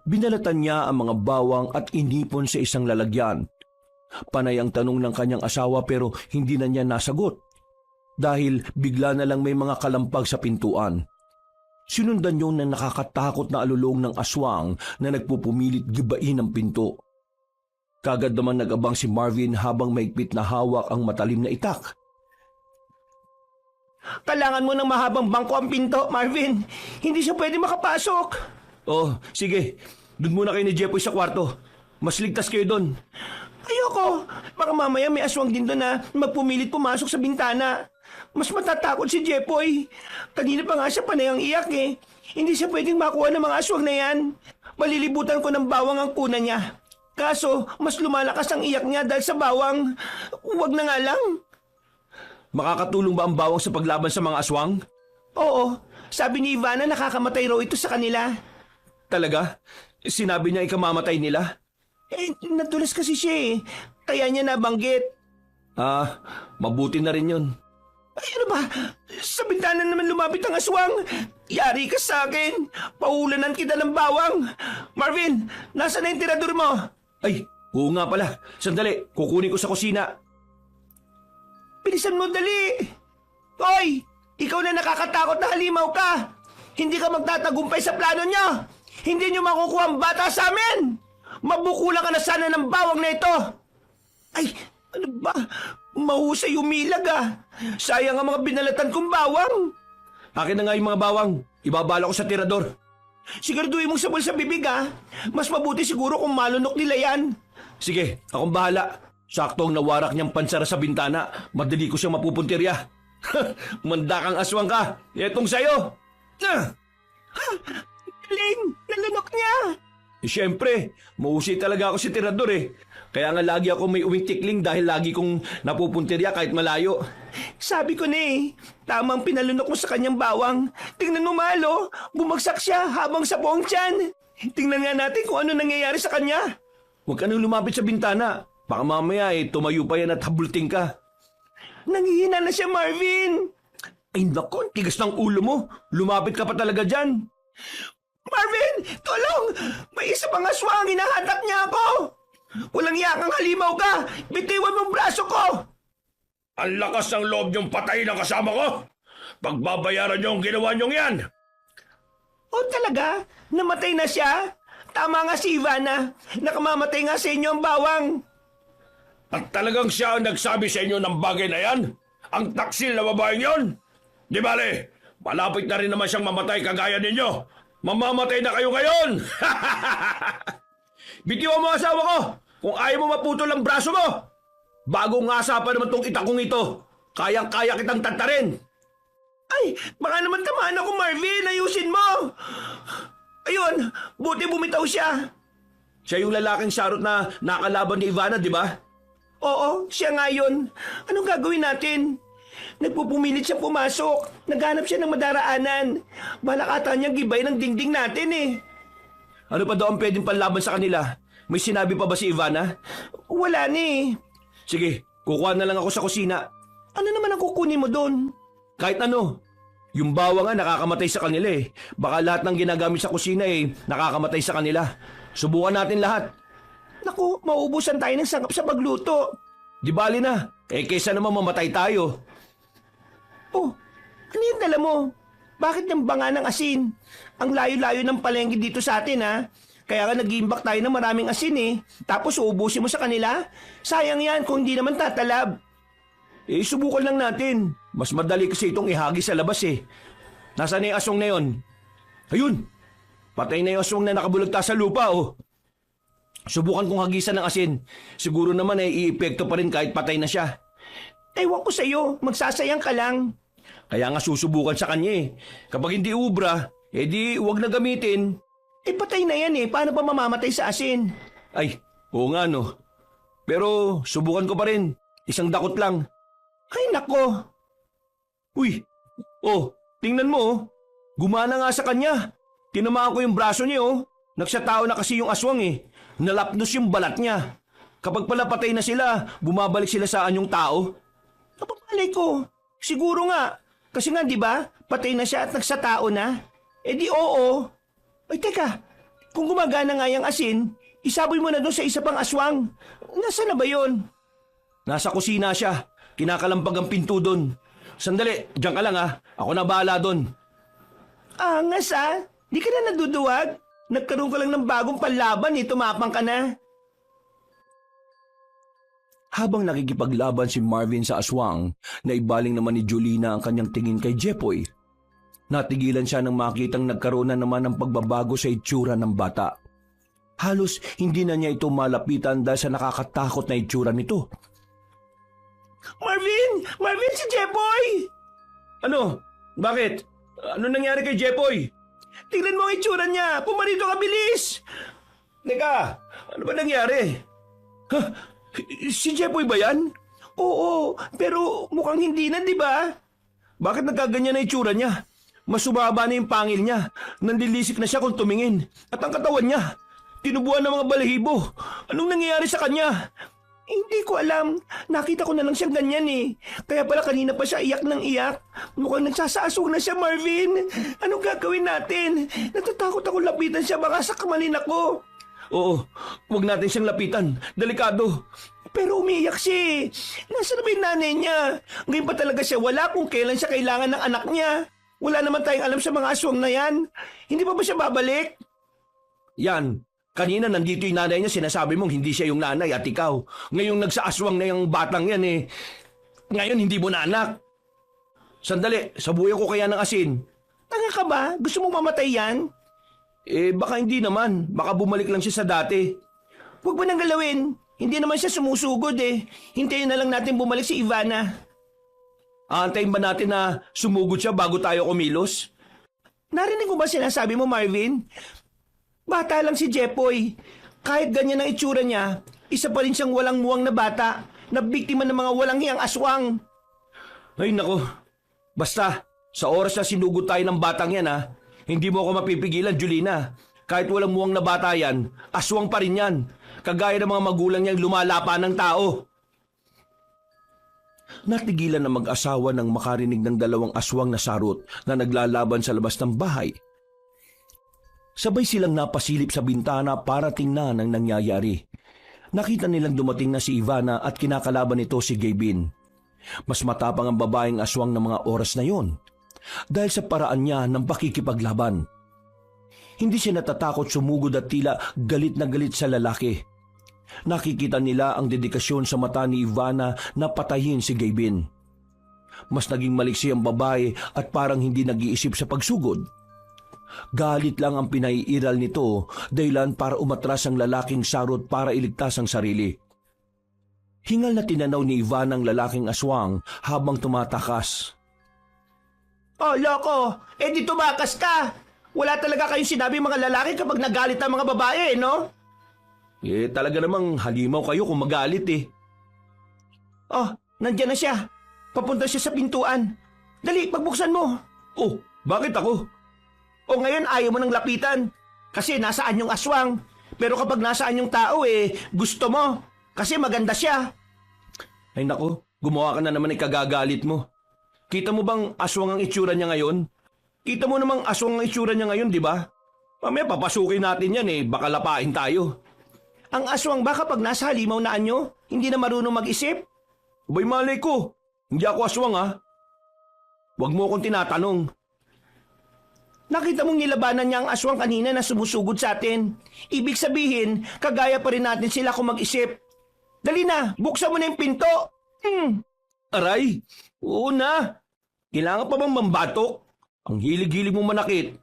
C: Binalatan niya ang mga bawang at inipon sa isang lalagyan. Panay ang tanong ng kanyang asawa pero hindi na niya nasagot dahil bigla na lang may mga kalampag sa pintuan. Sinundan yung na nakakatakot na alulong ng aswang na nagpupumilit gibain ang pinto. Kagad naman nag-abang si Marvin habang maigpit na hawak ang matalim na itak.
A: Kailangan mo ng mahabang bangko ang pinto, Marvin. Hindi siya pwede makapasok.
C: Oh, sige. Doon muna kayo ni Jepoy sa kwarto. Mas ligtas kayo doon.
A: Ayoko. Baka mamaya may aswang din doon na magpumilit pumasok sa bintana. Mas matatakot si Jepoy. Kanina pa nga siya panayang iyak eh. Hindi siya pwedeng makuha ng mga aswang na yan. Malilibutan ko ng bawang ang kuna niya. Kaso, mas lumalakas ang iyak niya dahil sa bawang. Huwag na nga lang.
C: Makakatulong ba ang bawang sa paglaban sa mga aswang?
A: Oo, sabi ni Ivana nakakamatay raw ito sa kanila.
C: Talaga? Sinabi niya ikamamatay nila?
A: Nadulas kasi siya eh. Kaya niya nabanggit.
C: Ah, mabuti na rin yun.
A: Ay, ano ba? Sa bintana naman lumapit ang aswang. Yari ka sa akin. Paulanan kita ng bawang. Marvin, nasa na yung tirador mo?
C: Ay, oo nga pala. Sandali, kukunin ko sa kusina.
A: Bilisan mo, dali. Hoy, ikaw na nakakatakot na halimaw ka. Hindi ka magtatagumpay sa plano niyo. Hindi niyo makukuha ang bata sa amin. Mabukulan ka na sana ng bawang na ito. Ay, ano ba? Mahusay umilag ah. Sayang ang mga binalatan kong bawang.
C: Akin na nga yung mga bawang. Ibabala ko sa tirador.
A: Siguraduhin mong sabol sa bibig ah. Mas mabuti siguro kung malunok nila yan.
C: Sige, akong bahala. Sakto ang nawarak niyang pansara sa bintana. Madali ko siyang mapupuntirya. Manda kang aswang ka. Etong sayo.
A: Galing, nalunok niya.
C: Siyempre, mausay talaga ako si tirador eh. Kaya nga lagi ako may uwing tikling dahil lagi kong napupuntirya kahit malayo.
A: Sabi ko na eh, tamang pinalunok mo sa kanyang bawang. Tingnan mo malo, bumagsak siya habang sa buong tiyan. Tingnan nga natin kung ano nangyayari sa kanya.
C: Huwag ka nang lumapit sa bintana. Baka mamaya tumayo pa yan at habulting ka.
A: Nanghihina na siya, Marvin.
C: Ay nako, tigas ng ulo mo. Lumapit ka pa talaga dyan.
A: Marvin, tulong! May isa pang aswang, hinahatak niya ako. Walang yakang halimaw ka. Bitiwan mo ang braso ko.
D: Ang lakas ng loob niyong patayin ang kasama ko! Pagbabayaran niyo ang ginawa niyong yan!
A: O talaga? Namatay na siya? Tama nga si Ivana. Nakamamatay nga sa inyo ang bawang.
D: At talagang siya ang nagsabi sa inyo ng bagay na yan? Ang taksil na babaeng yon? Di bale, malapit na rin naman siyang mamatay kagaya ninyo. Mamamatay na kayo ngayon!
C: Bitiwan mo ang asawa ko kung ayaw mo maputol ang braso mo. Bagong ngasa pa naman tong itakong ito. Kayang-kaya kitang tantarin.
A: Ay, baka naman tamaan ako, Marvin. Ayusin mo. Ayun, buti bumitaw siya.
C: Siya yung lalaking sarot na nakalaban ni Ivana, di ba?
A: Oo, siya nga yun. Anong gagawin natin? Nagpupumilit siya pumasok. Naghanap siya ng madaraanan. Balak ata niyang gibay ng dingding natin eh.
C: Ano pa daw ang pwedeng panlaban sa kanila? May sinabi pa ba si Ivana?
A: Wala ni.
C: Sige, kukuha na lang ako sa kusina.
A: Ano naman ang kukunin mo doon?
C: Kahit ano. Yung bawang nga nakakamatay sa kanila eh. Baka lahat ng ginagamit sa kusina nakakamatay sa kanila. Subukan natin lahat.
A: Naku, mauubusan tayo ng sangkap sa pagluto.
C: Di bali na. Kaysa naman mamatay tayo.
A: Oh, ano yung dala mo? Bakit yung banga ng asin? Ang layo-layo ng palengke dito sa atin ha. Kaya nga nag-iimbak tayo ng maraming asin eh. Tapos uubusin mo sa kanila? Sayang yan kung hindi naman tatalab.
C: Subukan lang natin. Mas madali kasi itong ihagi sa labas eh. Nasaan na yung aswang na yun? Ayun! Patay na yung aswang na nakabulagta sa lupa oh. Subukan kong hagisan ng asin. Siguro naman iepekto pa rin kahit patay na siya.
A: Ewan ko sa'yo, magsasayang ka lang.
C: Kaya nga susubukan sa kanya eh. Kapag hindi ubra, di huwag na gamitin.
A: Patay na yan eh, paano pa mamamatay sa asin?
C: Ay, oo nga no. Pero subukan ko pa rin. Isang dakot lang.
A: Ay nako.
C: Uy, tingnan mo oh. Gumana nga sa kanya. Tinamaan ko yung braso niya oh. Nagsatao na kasi yung aswang eh. Nalapnos yung balat niya. Kapag pala patay na sila, bumabalik sila sa anyong tao.
A: Napapalay ko. Siguro nga. Kasi nga di ba, patay na siya at nagsatao na. Di oo. Ay teka, kung gumagana nga yung asin, isaboy mo na doon sa isa pang aswang. Nasaan na ba yun?
C: Nasa kusina siya. Kinakalampag ang pinto doon. Sandali, diyan ka lang ah. Ako na bahala doon.
A: Angas di ka na naduduwag. Nagkaroon ka lang ng bagong panlaban tumapang ka na.
C: Habang nakikipaglaban si Marvin sa aswang, naibaling naman ni Julina ang kanyang tingin kay Jepoy. Natigilan siya nang makitang nagkaroon na naman ng pagbabago sa itsura ng bata. Halos hindi na niya ito malapitan dahil sa nakakatakot na itsura nito.
A: Marvin! Marvin, si Jepoy!
B: Ano? Bakit? Ano nangyari kay Jepoy?
A: Tingnan mo ang itsura niya! Pumarito ka, bilis!
B: Teka, ano ba nangyari? Si Jepoy ba yan?
A: Oo, pero mukhang hindi na, di ba?
B: Bakit nagkaganyan na itsura niya? Mas sumaba na yung pangil niya. Nandilisik na siya kung tumingin. At ang katawan niya, tinubuan ng mga balahibo. Anong nangyayari sa kanya?
A: Hindi ko alam. Nakita ko na lang siyang ganyan Kaya pala kanina pa siya iyak ng iyak. Mukhang nagsasaasong na siya, Marvin. Anong gagawin natin? Natatakot ako lapitan siya, baka sakmalin ako.
B: Oo, huwag natin siyang lapitan. Delikado.
A: Pero umiiyak siya Nasaan na ba yung nanay niya? Ngayon pa talaga siya wala kung kailan siya kailangan ng anak niya. Wala naman tayong alam sa mga aswang na yan. Hindi pa ba siya babalik?
B: Yan, kanina nandito yung nanay niya, sinasabi mong hindi siya yung nanay at ikaw. Ngayong nagsaaswang na yung batang yan Ngayon hindi mo na anak. Sandali, sabuyan ko kaya ng asin.
A: Tanga ka ba? Gusto mong mamatay yan?
B: Baka hindi naman. Baka bumalik lang siya sa dati.
A: Huwag mo nang galawin. Hindi naman siya sumusugod Hintayin na lang natin bumalik si Ivana.
B: Aantayin ba natin na sumugod siya bago tayo kumilos?
A: Narinig mo ba sinasabi mo, Marvin? Bata lang si Jepoy. Kahit ganyan ang itsura niya, isa pa rin siyang walang muwang na bata na biktima ng mga walang hiyang aswang.
B: Ay nako. Basta, sa oras na sinugod tayo ng batang yan hindi mo ako mapipigilan, Julina. Kahit walang muwang na bata yan, aswang pa rin yan. Kagaya ng mga magulang niyang lumalapa ng tao.
C: Natigilan na mag-asawa nang makarinig ng dalawang aswang na sarot na naglalaban sa labas ng bahay. Sabay silang napasilip sa bintana para tingnan ang nangyayari. Nakita nilang dumating na si Ivana at kinakalaban nito si Gabin. Mas matapang ang babaeng aswang ng mga oras na yon dahil sa paraan niya ng pakikipaglaban. Hindi siya natatakot sumugod at tila galit na galit sa lalaki. Nakikita nila ang dedikasyon sa mata ni Ivana na patayin si Gabin. Mas naging maliksi ang babae at parang hindi nag-iisip sa pagsugod. Galit lang ang pinaiiral nito dahilan para umatras ang lalaking sarot para iligtas ang sarili. Hingal na tinanaw ni Ivana ang lalaking aswang habang tumatakas.
A: Oh, loko! Di tumakas ka! Wala talaga kayong sinabi mga lalaki kapag nagalit ang mga babae, no?
B: Talaga namang halimaw kayo kung magalit
A: Oh, nandiyan na siya. Papunta siya sa pintuan. Dali, pagbuksan mo.
B: Oh, bakit ako?
A: O ngayon ayaw mo nang lapitan. Kasi nasaan yung aswang. Pero kapag nasaan yung tao gusto mo. Kasi maganda siya.
B: Ay nako, gumawa ka na naman kagagalit mo. Kita mo bang aswang ang itsura niya ngayon? Kita mo namang aswang ang itsura niya ngayon, di ba? Mamaya papasukin natin yan baka lapain tayo.
A: Ang aswang ba kapag nasa halimaw na anyo, hindi na marunong mag-isip?
B: Abay malay ko, hindi ako aswang Huwag mo akong tinatanong.
A: Nakita mong nilabanan niya ang aswang kanina na sumusugod sa atin. Ibig sabihin, kagaya pa rin natin sila kung mag-isip. Dali na, buksan mo na yung pinto.
B: Aray, oo na. Kailangan pa bang mambatok? Ang hilig-hilig mo manakit.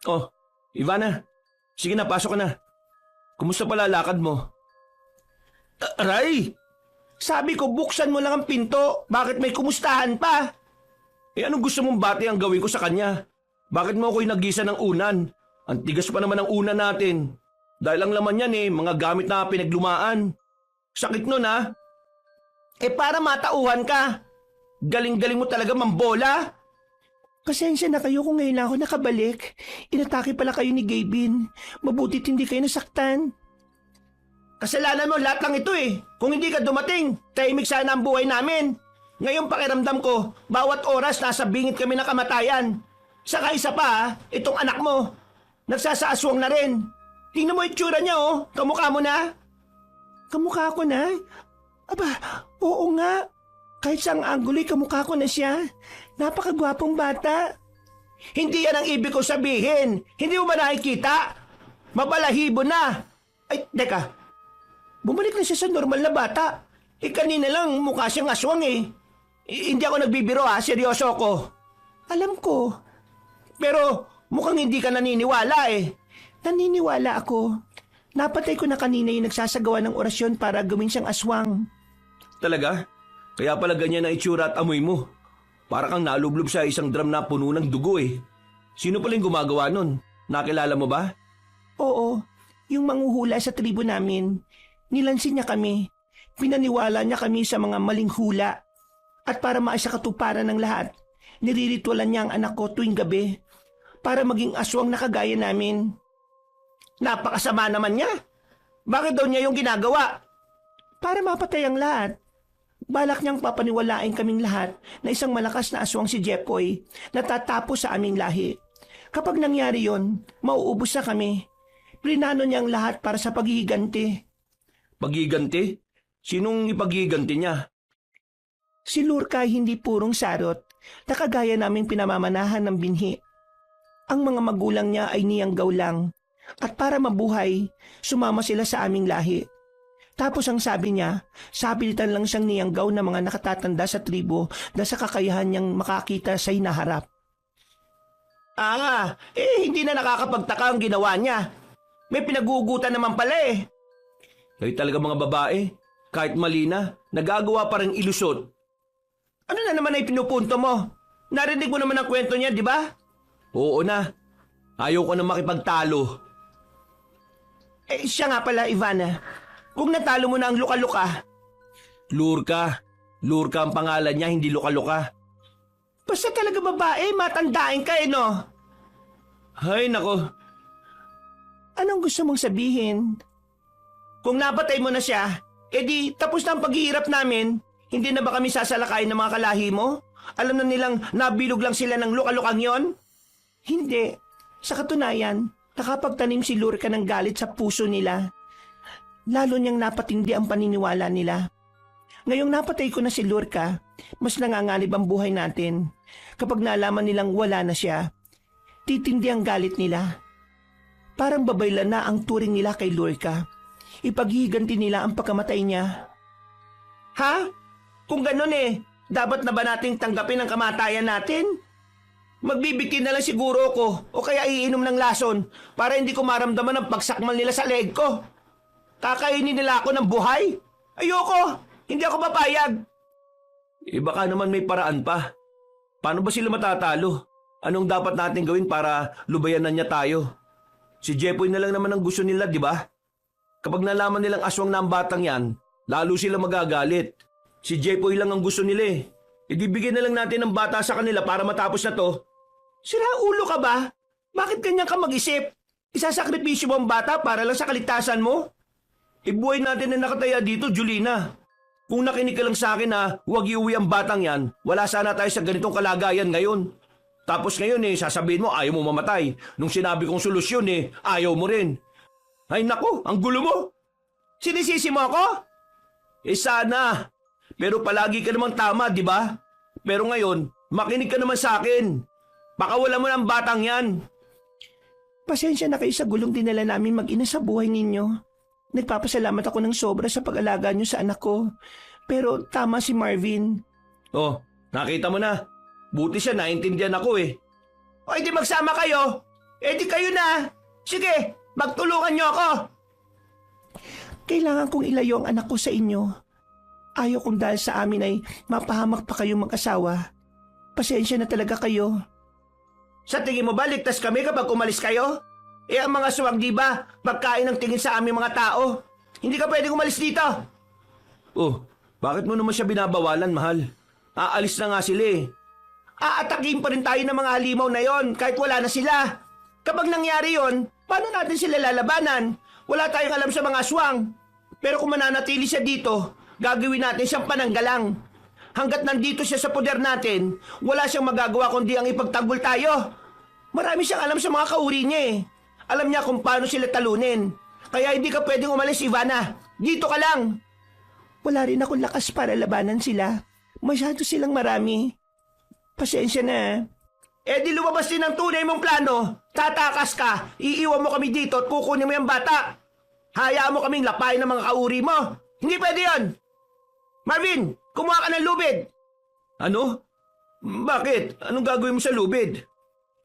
B: Oh, Ivana, sige na, pasok ka na. Kumusta pala lakad mo? Aray!
A: Sabi ko, buksan mo lang ang pinto. Bakit may kumustahan pa?
B: Anong gusto mong bati ang gawin ko sa kanya? Bakit mo ako'y nagisa ng unan? Ang tigas pa naman ng unan natin. Dahil ang laman yan mga gamit na pinaglumaan. Sakit nun
A: Para matauhan ka. Galing-galing mo talaga mambola. Pasensya na kayo kung ngayon lang ako nakabalik. Inatake pala kayo ni Gabin. Mabutit hindi kayo nasaktan. Kasalanan mo lahat lang ito Kung hindi ka dumating, tahimik sana ang buhay namin. Ngayon pakiramdam ko, bawat oras nasa bingit kami ng kamatayan. Saka isa pa itong anak mo. Nagsasaaswang na rin. Tingnan mo itsura niya Kamukha mo na. Kamukha ko na? Aba, oo nga. Kahit sa ang anggulo'y kamukha ko na siya. Napakagwapong bata. Hindi yan ang ibig ko sabihin. Hindi mo ba nakikita? Mabalahibo na. Ay, teka. Bumalik na siya sa normal na bata. Kanina lang mukha siyang aswang eh. Hindi ako nagbibiro ha, seryoso ako. Alam ko. Pero mukhang hindi ka naniniwala eh. Naniniwala ako. Napatay ko na kanina yung nagsasagawa ng orasyon para gawin siyang aswang.
B: Talaga? Kaya pala ganyan ang itsura at amoy mo. Para kang nalublob sa isang drum na puno ng dugo eh. Sino pala yung gumagawa nun? Nakilala mo ba?
A: Oo, yung manghuhula sa tribo namin. Nilansin niya kami. Pinaniwala niya kami sa mga maling hula. At para maisa katuparan ng lahat, niriritualan niya ang anak ko tuwing gabi para maging aswang na kagaya namin. Napakasama naman niya. Bakit daw niya yung ginagawa? Para mapatay ang lahat. Balak niyang papaniwalain kaming lahat na isang malakas na aswang si Jepoy na tatapos sa aming lahi. Kapag nangyari yon, mauubos na kami. Plinano niya ang lahat para sa paghihiganti.
B: Paghiganti? Sinong ipaghiganti niya?
A: Si Lurka ay hindi purong sarot na kagaya naming pinamamanahan ng binhi. Ang mga magulang niya ay niyanggaw lang at para mabuhay, sumama sila sa aming lahi. Tapos ang sabi niya, sapilitan lang siyang niyanggaw na mga nakatatanda sa tribo na sa kakayahan niyang makakita sa hinaharap. Hindi na nakakapagtaka ang ginawa niya. May pinagugutan naman pala eh.
B: Kayo talaga mga babae, kahit mali na, nagagawa pa rin ilusot.
A: Ano na naman ay pinupunto mo? Narinig mo naman ang kwento niya, di ba?
B: Oo na, ayaw ko na makipagtalo.
A: Siya nga pala, Ivana. Kung natalo mo na ang luka-luka.
B: Lurka. Lurka ang pangalan niya, hindi luka-luka.
A: Basta talaga babae, matandain ka eh, no?
B: Ay, nako.
A: Anong gusto mong sabihin? Kung napatay mo na siya, edi tapos na ang paghihirap namin. Hindi na ba kami sasalakayin ng mga kalahi mo? Alam na nilang nabilog lang sila ng luka-lukang yon? Hindi. Sa katunayan, nakapagtanim si Lurka ng galit sa puso nila. Lalo niyang napatindi ang paniniwala nila. Ngayong napatay ko na si Lurka, mas nanganganib ang buhay natin. Kapag nalaman nilang wala na siya, titindi ang galit nila. Parang babayla na ang turing nila kay Lurka. Ipaghiganti nila ang pagkamatay niya. Ha? Kung ganun dapat na ba nating tanggapin ang kamatayan natin? Magbibigti na lang siguro ako o kaya iinom ng lason para hindi ko maramdaman ang pagsakmal nila sa leg ko. Kakainin nila ako ng buhay? Ayoko! Hindi ako papayag!
B: Baka naman may paraan pa. Paano ba sila matatalo? Anong dapat natin gawin para lubayanan niya tayo? Si Jepoy na lang naman ang gusto nila, di ba? Kapag nalaman nilang aswang na ang batang yan, lalo sila magagalit. Si Jepoy lang ang gusto nila eh. Ibibigay na lang natin ng bata sa kanila para matapos na to.
A: Sira ulo ka ba? Bakit ganyan ka mag-isip? Isasakripisyo mo ang bata para lang sa kaligtasan mo?
B: Ibuhay natin na nakataya dito, Julina. Kung nakinig ka lang sa akin na huwag iuwi ang batang yan, wala sana tayo sa ganitong kalagayan ngayon. Tapos ngayon sasabihin mo ayaw mo mamatay. Nung sinabi kong solusyon ayaw mo rin. Ay nako, ang gulo mo.
A: Sinisisi mo ako?
B: Sana. Pero palagi ka namang tama, di ba? Pero ngayon, makinig ka naman sa akin. Pakawala mo ng batang yan.
A: Pasensya na kayo sa gulong dinala namin mag-ina sa buhay ninyo. Nagpapasalamat ako ng sobra sa pag-alaga niyo sa anak ko. Pero tama si Marvin.
B: Oh, nakita mo na. Buti siya, naintindihan ako eh.
A: O di magsama kayo. Di kayo na. Sige, magtulungan niyo ako. Kailangan kong ilayo ang anak ko sa inyo. Ayaw kong dahil sa amin ay mapahamak pa kayong mag-asawa. Pasensya na talaga kayo. Sa tingin mo ba ligtas kami kapag umalis kayo? Ang mga suwag di ba, pagkain ng tingin sa aming mga tao. Hindi ka pwedeng umalis dito.
B: Oh, bakit mo naman siya binabawalan, mahal? Aalis na nga sila eh.
A: Aatakin pa rin tayo ng mga halimaw na yon kahit wala na sila. Kapag nangyari yon, paano natin sila lalabanan? Wala tayong alam sa mga aswang. Pero kung mananatili siya dito, gagawin natin siyang pananggalang. Hanggat nandito siya sa poder natin, wala siyang magagawa kundi ang ipagtanggol tayo. Marami siyang alam sa mga kauri niya eh. Alam niya kung paano sila talunin. Kaya hindi ka pwedeng umalis, Ivana. Dito ka lang. Wala rin akong lakas para labanan sila. Masyado silang marami. Pasensya na. Eh di lumabas din ang tunay mong plano. Tatakas ka, iiwan mo kami dito at kukunin mo yung bata. Hayaan mo kaming lapain ng mga kauri mo. Hindi pwede yon. Marvin, kumuha ka ng lubid.
B: Ano? Bakit? Anong gagawin mo sa lubid?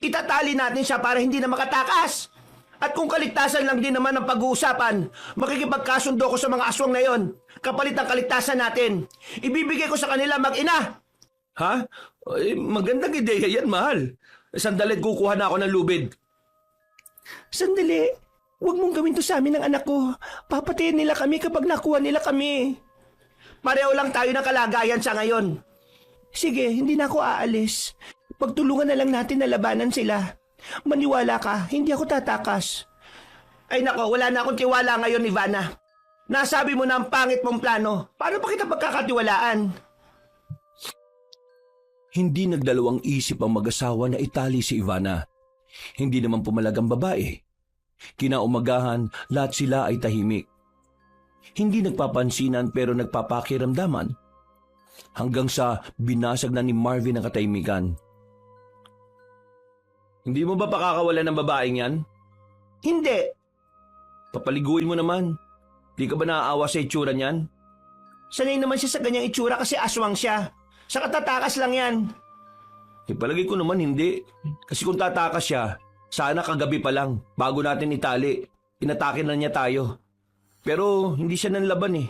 A: Itatali natin siya para hindi na makatakas. At kung kaligtasan lang din naman ang pag-uusapan, makikipagkasundo ko sa mga aswang na yon. Kapalit ng kaligtasan natin. Ibibigay ko sa kanila mag-ina.
B: Ha? Ay, magandang ideya yan, mahal. Sandali, kukuha na ako ng lubid.
A: Sandali, huwag mong gawin to sa amin ng anak ko. Papatayin nila kami kapag nakuha nila kami. Pareho lang tayo ng kalagayan sa ngayon. Sige, hindi na ako aalis. Pagtulungan na lang natin na labanan sila. Maniwala ka, hindi ako tatakas. Ay nako, wala na akong tiwala ngayon, Ivana. Nasabi mo na ang pangit mong plano. Paano pa kita pagkakatiwalaan?
C: Hindi nagdalawang isip ang mag-asawa na itali si Ivana. Hindi naman pumalag ang babae. Kinaumagahan, lahat sila ay tahimik. Hindi nagpapansinan pero nagpapakiramdaman. Hanggang sa binasag na ni Marvin ang katahimikan.
B: Hindi mo ba pakakawalan ng babaeng yan?
A: Hindi.
B: Papaliguin mo naman. Di ka ba naaawa sa itsura niyan?
A: Sanay naman siya sa ganyang itsura kasi aswang siya. Sa katatakas lang yan.
B: Palagay ko naman hindi. Kasi kung tatakas siya, sana kagabi pa lang, bago natin itali. Inatake na niya tayo. Pero hindi siya nanlaban eh.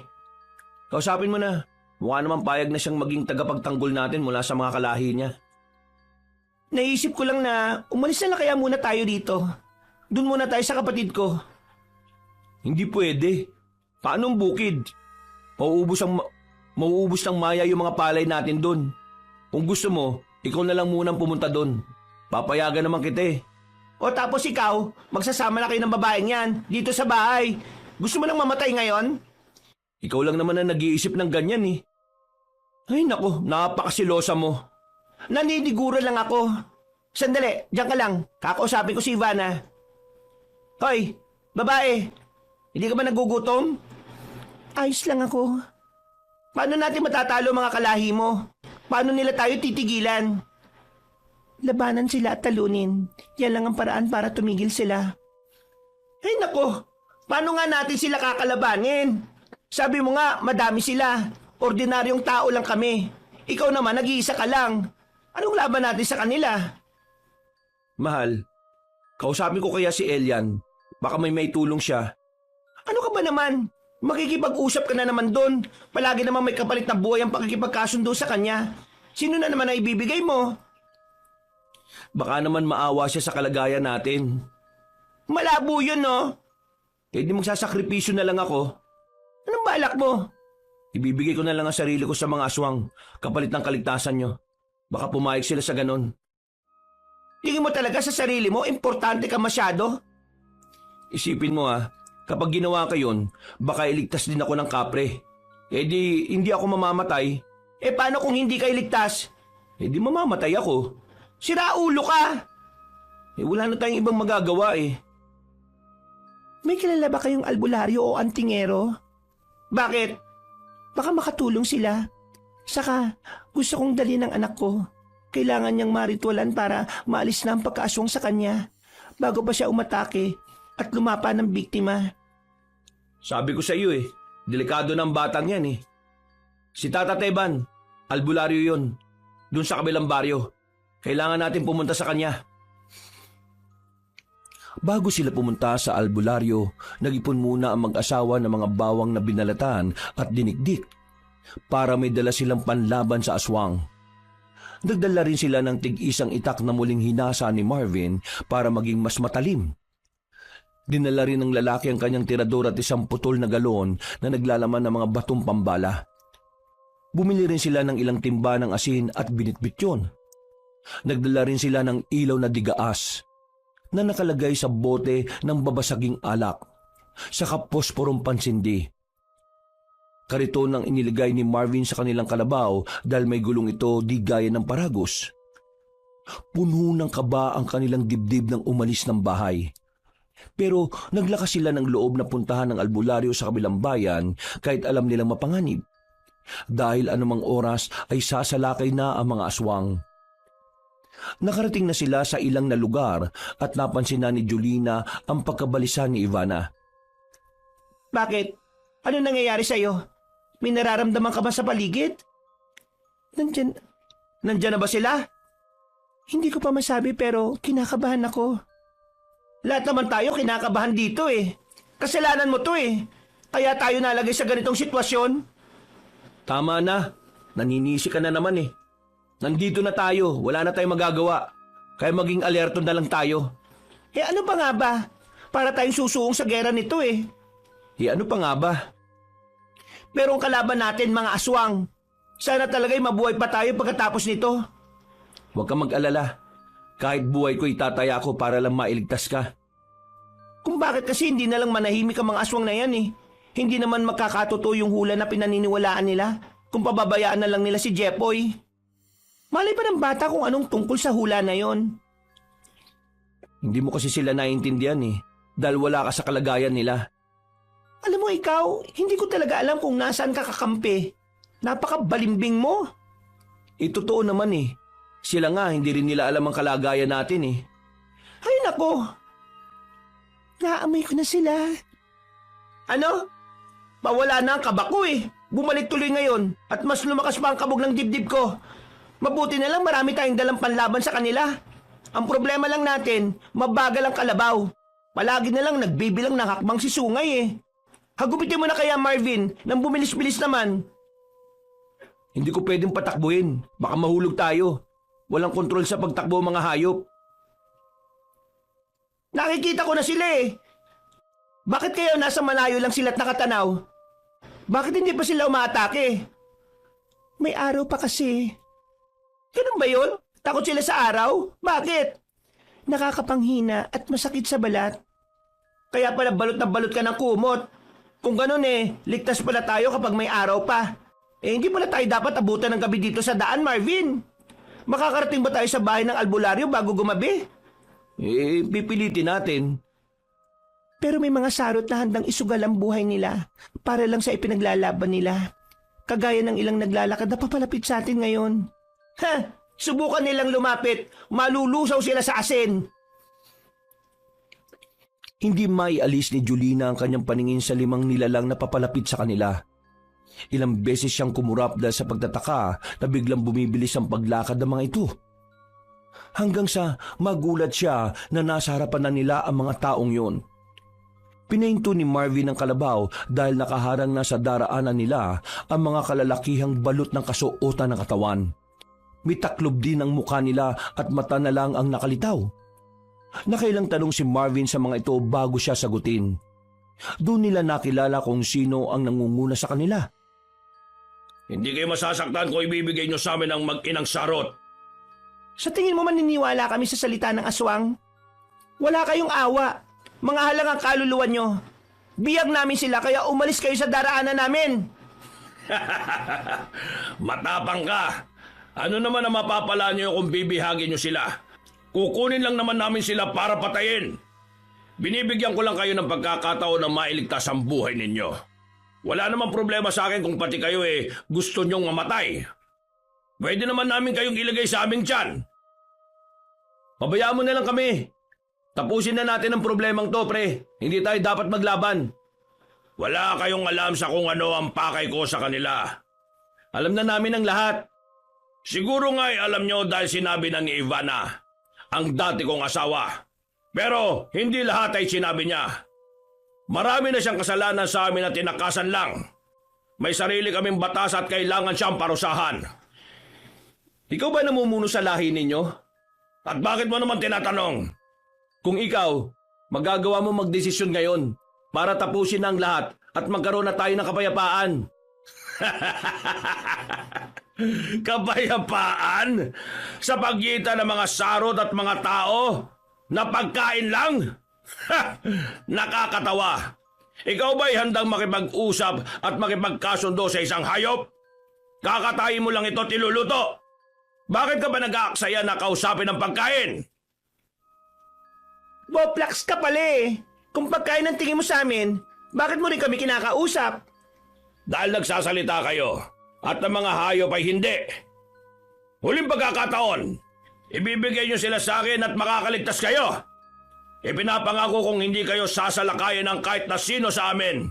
B: Kausapin mo na. Mukha naman payag na siyang maging tagapagtanggol natin mula sa mga kalahi niya.
A: Naisip ko lang na umalis na lang kaya muna tayo dito. Doon muna tayo sa kapatid ko.
B: Hindi pwede. Paano ang bukid? Mauubos ng maya yung mga palay natin doon. Kung gusto mo, ikaw na lang munang pumunta doon. Papayagan naman kita eh.
A: O tapos ikaw, magsasama na kayo ng babaeng yan dito sa bahay. Gusto mo nang mamatay ngayon?
B: Ikaw lang naman ang nag-iisip ng ganyan eh. Ay nako, napakasilosa mo.
A: Naniniguro lang ako. Sandali, diyan ka lang. Kakausapin ko si Ivana. Hoy, babae. Hindi ka ba nagugutom? Ayos lang ako. Paano natin matatalo mga kalahi mo? Paano nila tayo titigilan? Labanan sila at talunin. Yan lang ang paraan para tumigil sila. Ay nako, paano nga natin sila kakalabanin? Sabi mo nga, madami sila. Ordinaryong tao lang kami. Ikaw naman, nag-iisa ka lang. Anong laban natin sa kanila?
B: Mahal, kausapin ko kaya si Elian. Baka may tulong siya.
A: Ano ka ba naman? Makikipag-usap ka na naman doon. Palagi naman may kapalit na buhay ang pakikipagkasundo sa kanya. Sino na naman ang ibibigay mo?
B: Baka naman maawa siya sa kalagayan natin.
A: Malabo yun, no?
B: Eh di magsasakripisyo na lang ako.
A: Anong balak mo?
B: Ibibigay ko na lang ang sarili ko sa mga aswang kapalit ng kaligtasan nyo. Baka pumayag sila sa ganon.
A: Tingin mo talaga sa sarili mo, importante ka masyado?
B: Isipin mo kapag ginawa ka yun, baka iligtas din ako ng kapre. Eh di hindi ako mamamatay.
A: Eh paano kung hindi ka iligtas?
B: Eh di mamamatay ako.
A: Siraulo ka!
B: Eh wala na tayong ibang magagawa eh.
A: May kilala ba kayong albularyo o antingero? Bakit? Baka makatulong sila. Saka, gusto kong dali ng anak ko. Kailangan niyang maritwalan para maalis na ang pagkaaswang sa kanya bago pa siya umatake at lumapa ng biktima.
B: Sabi ko sa iyo delikado ng batang yan eh. Si Tata Teban, albularyo yun. Doon sa kabilang baryo. Kailangan natin pumunta sa kanya.
C: Bago sila pumunta sa albularyo, nag-ipon muna ang mag-asawa ng mga bawang na binalatan at dinikdik para may dala silang panlaban sa aswang. Nagdala rin sila ng tig-isang itak na muling hinasa ni Marvin para maging mas matalim. Dinala rin ng lalaki ang kanyang tirador at isang putol na galon na naglalaman ng mga batong pambala. Bumili rin sila ng ilang timba ng asin at binitbit yun. Nagdala rin sila ng ilaw na digaas na nakalagay sa bote ng babasaging alak, saka posporong pansindi. Kariton ang iniligay ni Marvin sa kanilang kalabaw dahil may gulong ito di gaya ng paragos. Puno ng kaba ang kanilang dibdib nang umalis ng bahay. Pero naglakas sila ng loob na puntahan ng albularyo sa kabilang bayan kahit alam nilang mapanganib. Dahil anumang oras ay sasalakay na ang mga aswang. Nakarating na sila sa ilang na lugar at napansin na ni Julina ang pagkabalisa ni Ivana.
A: Bakit? Ano nangyayari sa'yo? May nararamdaman ka ba sa paligid? Nandyan na ba sila? Hindi ko pa masabi pero kinakabahan ako. Lahat naman tayo kinakabahan dito eh. Kasalanan mo to eh. Kaya tayo nalagay sa ganitong sitwasyon.
B: Tama na. Naninisi ka na naman eh. Nandito na tayo. Wala na tayong magagawa. Kaya maging alerto na lang tayo.
A: Eh ano pa nga ba? Para tayong susuong sa gera nito eh.
B: Ano pa nga ba?
A: Pero ang kalaban natin mga aswang. Sana talaga'y mabuhay pa tayo pagkatapos nito.
B: Huwag kang mag-alala. Kahit buhay ko itataya ko para lang mailigtas ka.
A: Kung bakit kasi hindi na lang manahimik ang mga aswang na yan eh. Hindi naman makakatotoo yung hula na pinaniniwalaan nila kung pababayaan na lang nila si Jepoy. Malay pa ng bata kung anong tungkol sa hula na yon.
B: Hindi mo kasi sila naiintindihan eh. Dahil wala ka sa kalagayan nila.
A: Alam mo ikaw, hindi ko talaga alam kung nasaan ka kakampi. Napakabalimbing mo.
B: Totoo naman eh. Sila nga, hindi rin nila alam ang kalagayan natin eh.
A: Ay nako. Naamoy ko na sila. Ano? Mawala na ang kaba ko eh. Bumalik tuloy ngayon at mas lumakas pa ang kabog ng dibdib ko. Mabuti na lang marami tayong dalang panlaban sa kanila. Ang problema lang natin, mabagal ang kalabaw. Palagi na lang nagbibilang ng hakbang si Sungay eh. Hagupitin mo na kaya Marvin, nang bumilis-bilis naman.
B: Hindi ko pwedeng patakbuhin. Baka mahulog tayo. Walang kontrol sa pagtakbo mga hayop.
A: Nakikita ko na sila eh. Bakit kayo nasa malayo lang sila't nakatanaw? Bakit hindi pa sila umaatake? May araw pa kasi. Ganun ba yun? Takot sila sa araw? Bakit? Nakakapanghina at masakit sa balat. Kaya pala balot na balot ka ng kumot. Kung ganun eh, ligtas pala tayo kapag may araw pa. Hindi pala tayo dapat abutan ng gabi dito sa daan, Marvin. Makakarating ba tayo sa bahay ng albularyo bago gumabi?
B: Pipilitin natin.
A: Pero may mga sarot na handang isugal ang buhay nila para lang sa ipinaglalaban nila. Kagaya ng ilang naglalakad na papalapit sa atin ngayon. Ha! Subukan nilang lumapit. Malulusaw sila sa asin.
C: Hindi maialis ni Julina ang kanyang paningin sa 5 nilalang na papalapit sa kanila. Ilang beses siyang kumurap dahil sa pagtataka na biglang bumibilis ang paglakad ng mga ito. Hanggang sa magulat siya na nasa harapan na nila ang mga taong yun. Pinahinto ni Marvin ang kalabaw dahil nakaharang na sa daraanan nila ang mga kalalakihang balot ng kasuotan ng katawan. May taklob din ang mukha nila at mata na lang ang nakalitaw. Nakailang tanong si Marvin sa mga ito bago siya sagutin. Doon nila nakilala kung sino ang nangunguna sa kanila.
D: Hindi kayo masasaktan kung ibibigay nyo sa amin ang mag-inang sarot.
A: Sa tingin mo maniniwala kami sa salita ng aswang? Wala kayong awa. Mga halang ang kaluluwa nyo. Biyag namin sila kaya umalis kayo sa daraanan namin.
D: Matapang ka. Ano naman ang mapapala nyo kung bibihagin nyo sila? Kukunin lang naman namin sila para patayin. Binibigyan ko lang kayo ng pagkakataon na mailigtas ang buhay ninyo. Wala namang problema sa akin kung pati kayo gusto nyong mamatay. Pwede naman namin kayong ilagay sa aming tiyan.
B: Pabayaan mo na lang kami. Tapusin na natin ang problemang to, pre. Hindi tayo dapat maglaban.
D: Wala kayong alam sa kung ano ang pakay ko sa kanila.
B: Alam na namin ang lahat.
D: Siguro nga'y alam nyo dahil sinabi na ni Ivana, ang dati kong asawa. Pero hindi lahat ay sinabi niya. Marami na siyang kasalanan sa amin na tinakasan lang. May sarili kaming batas at kailangan siyang parusahan.
B: Ikaw ba namumuno sa lahi ninyo?
D: At bakit mo naman tinatanong?
B: Kung ikaw, magagawa mo magdesisyon ngayon para tapusin ang lahat at magkaroon na tayo ng kapayapaan.
D: Kapayapaan? Sa pagitan ng mga sarot at mga tao? Na pagkain lang? Nakakatawa. Ikaw ba'y handang makipag-usap at makipagkasundo sa isang hayop? Kakatayin mo lang ito tiluluto. Bakit ka ba nag-aaksaya na kausapin ang pagkain?
A: Boplax ka pala eh. Kung pagkain ang tingin mo sa amin, bakit mo rin kami kinakausap?
D: Dahil nagsasalita kayo at ang mga hayop ay hindi. Huling pagkakataon, ibibigay niyo sila sa akin at makakaligtas kayo. Ipinapangako kong hindi kayo sasalakayin ng kahit na sino sa amin.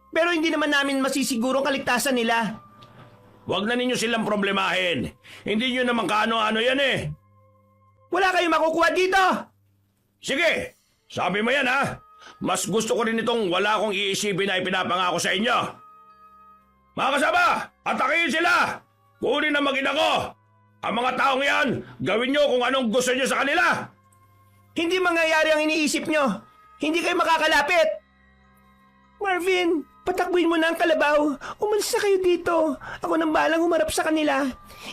A: Pero hindi naman namin masisiguro ang kaligtasan nila.
D: Huwag na ninyo silang problemahin. Hindi nyo naman kaano-ano yan eh.
A: Wala kayong makukuha dito!
D: Sige, sabi mo yan ha. Mas gusto ko rin itong wala akong iisipin na ipinapangako sa inyo. Mga kasama, atakihin sila! Kunin ang mag-ina ko! Ang mga taong yan, gawin nyo kung anong gusto nyo sa kanila!
A: Hindi mangyayari ang iniisip nyo. Hindi kayo makakalapit. Marvin, patakbuhin mo na ang kalabaw. Umalis na kayo dito. Ako nang balang humarap sa kanila.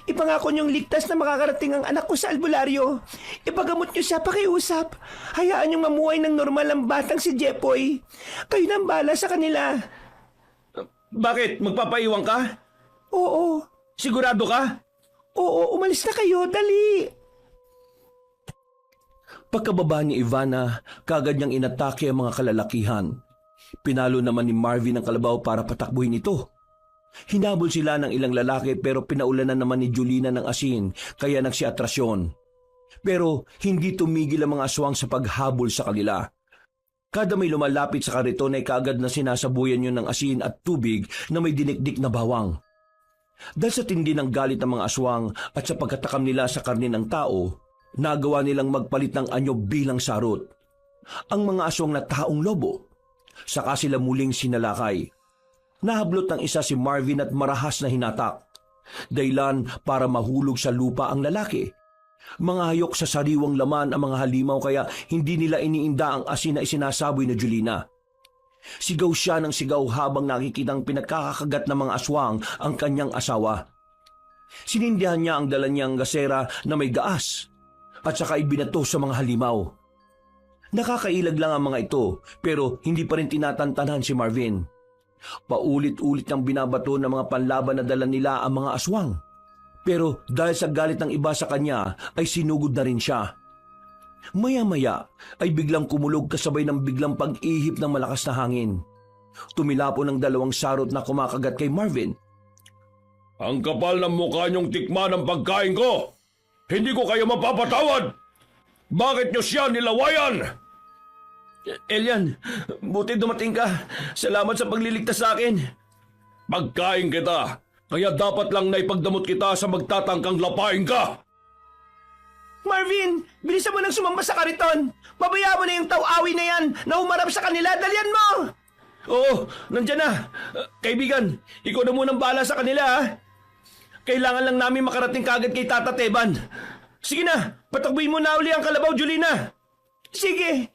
A: Ipangako niyong ligtas na makakarating ang anak ko sa albularyo. Ipagamot niyo siya pakiusap. Hayaan niyong mamuhay ng normal ang batang si Jepoy. Kayo nang bala sa kanila.
B: Bakit? Magpapaiwan ka?
A: Oo.
B: Sigurado ka?
A: Oo, umalis na kayo. Dali.
C: Pagkababa ni Ivana, kagad niyang inatake ang mga kalalakihan. Pinalo naman ni Marvin ang kalabaw para patakbuhin ito. Hinabol sila ng ilang lalaki pero pinaulanan naman ni Julina ng asin kaya nagsiatrasyon. Pero hindi tumigil ang mga aswang sa paghabol sa kanila. Kada may lumalapit sa kariton ay kaagad na sinasabuyan yun ng asin at tubig na may dinikdik na bawang. Dahil sa tindi ng galit ng mga aswang at sa pagkatakam nila sa karne ng tao, nagawa nilang magpalit ng anyo bilang sarot. Ang mga aswang na taong lobo, saka sila muling sinalakay. Nahablot ng isa si Marvin at marahas na hinatak. Daylan para mahulog sa lupa ang lalaki. Mga hayok sa sariwang laman ang mga halimaw kaya hindi nila iniinda ang asin na isinasaboy na Julina. Sigaw siya ng sigaw habang nakikitang pinagkakakagat ng mga aswang ang kanyang asawa. Sinindihan niya ang dala niyang gasera na may gaas at saka ibinato sa mga halimaw. Nakakailag lang ang mga ito pero hindi pa rin tinatantanan si Marvin. Paulit-ulit niyang binabato ng mga panlaban na dala nila ang mga aswang. Pero dahil sa galit ng iba sa kanya ay sinugod na rin siya. Maya-maya ay biglang kumulog kasabay ng biglang pag-ihip ng malakas na hangin. Tumilapo ng dalawang sarot na kumakagat kay Marvin.
D: Ang kapal ng mukha niyong tikman ang pagkain ko! Hindi ko kayo mapapatawad! Bakit niyo siya nilawayan?
B: Elian, buti dumating ka. Salamat sa pagliligtas sa akin.
D: Pagkain kita, kaya dapat lang naipagdamot kita sa magtatangkang lapain ka!
A: Marvin, bilisan mo nang sumamba sa kariton. Babaya mo na yung taw-awi na yan na humarap sa kanila. Dalian mo!
B: Oo, nandyan na. Kaibigan, ikaw na munang bahala sa kanila ha. Kailangan lang namin makarating kagad kay Tata Teban. Sige na, patakbuhin mo na uli ang kalabaw, Julina.
A: Sige.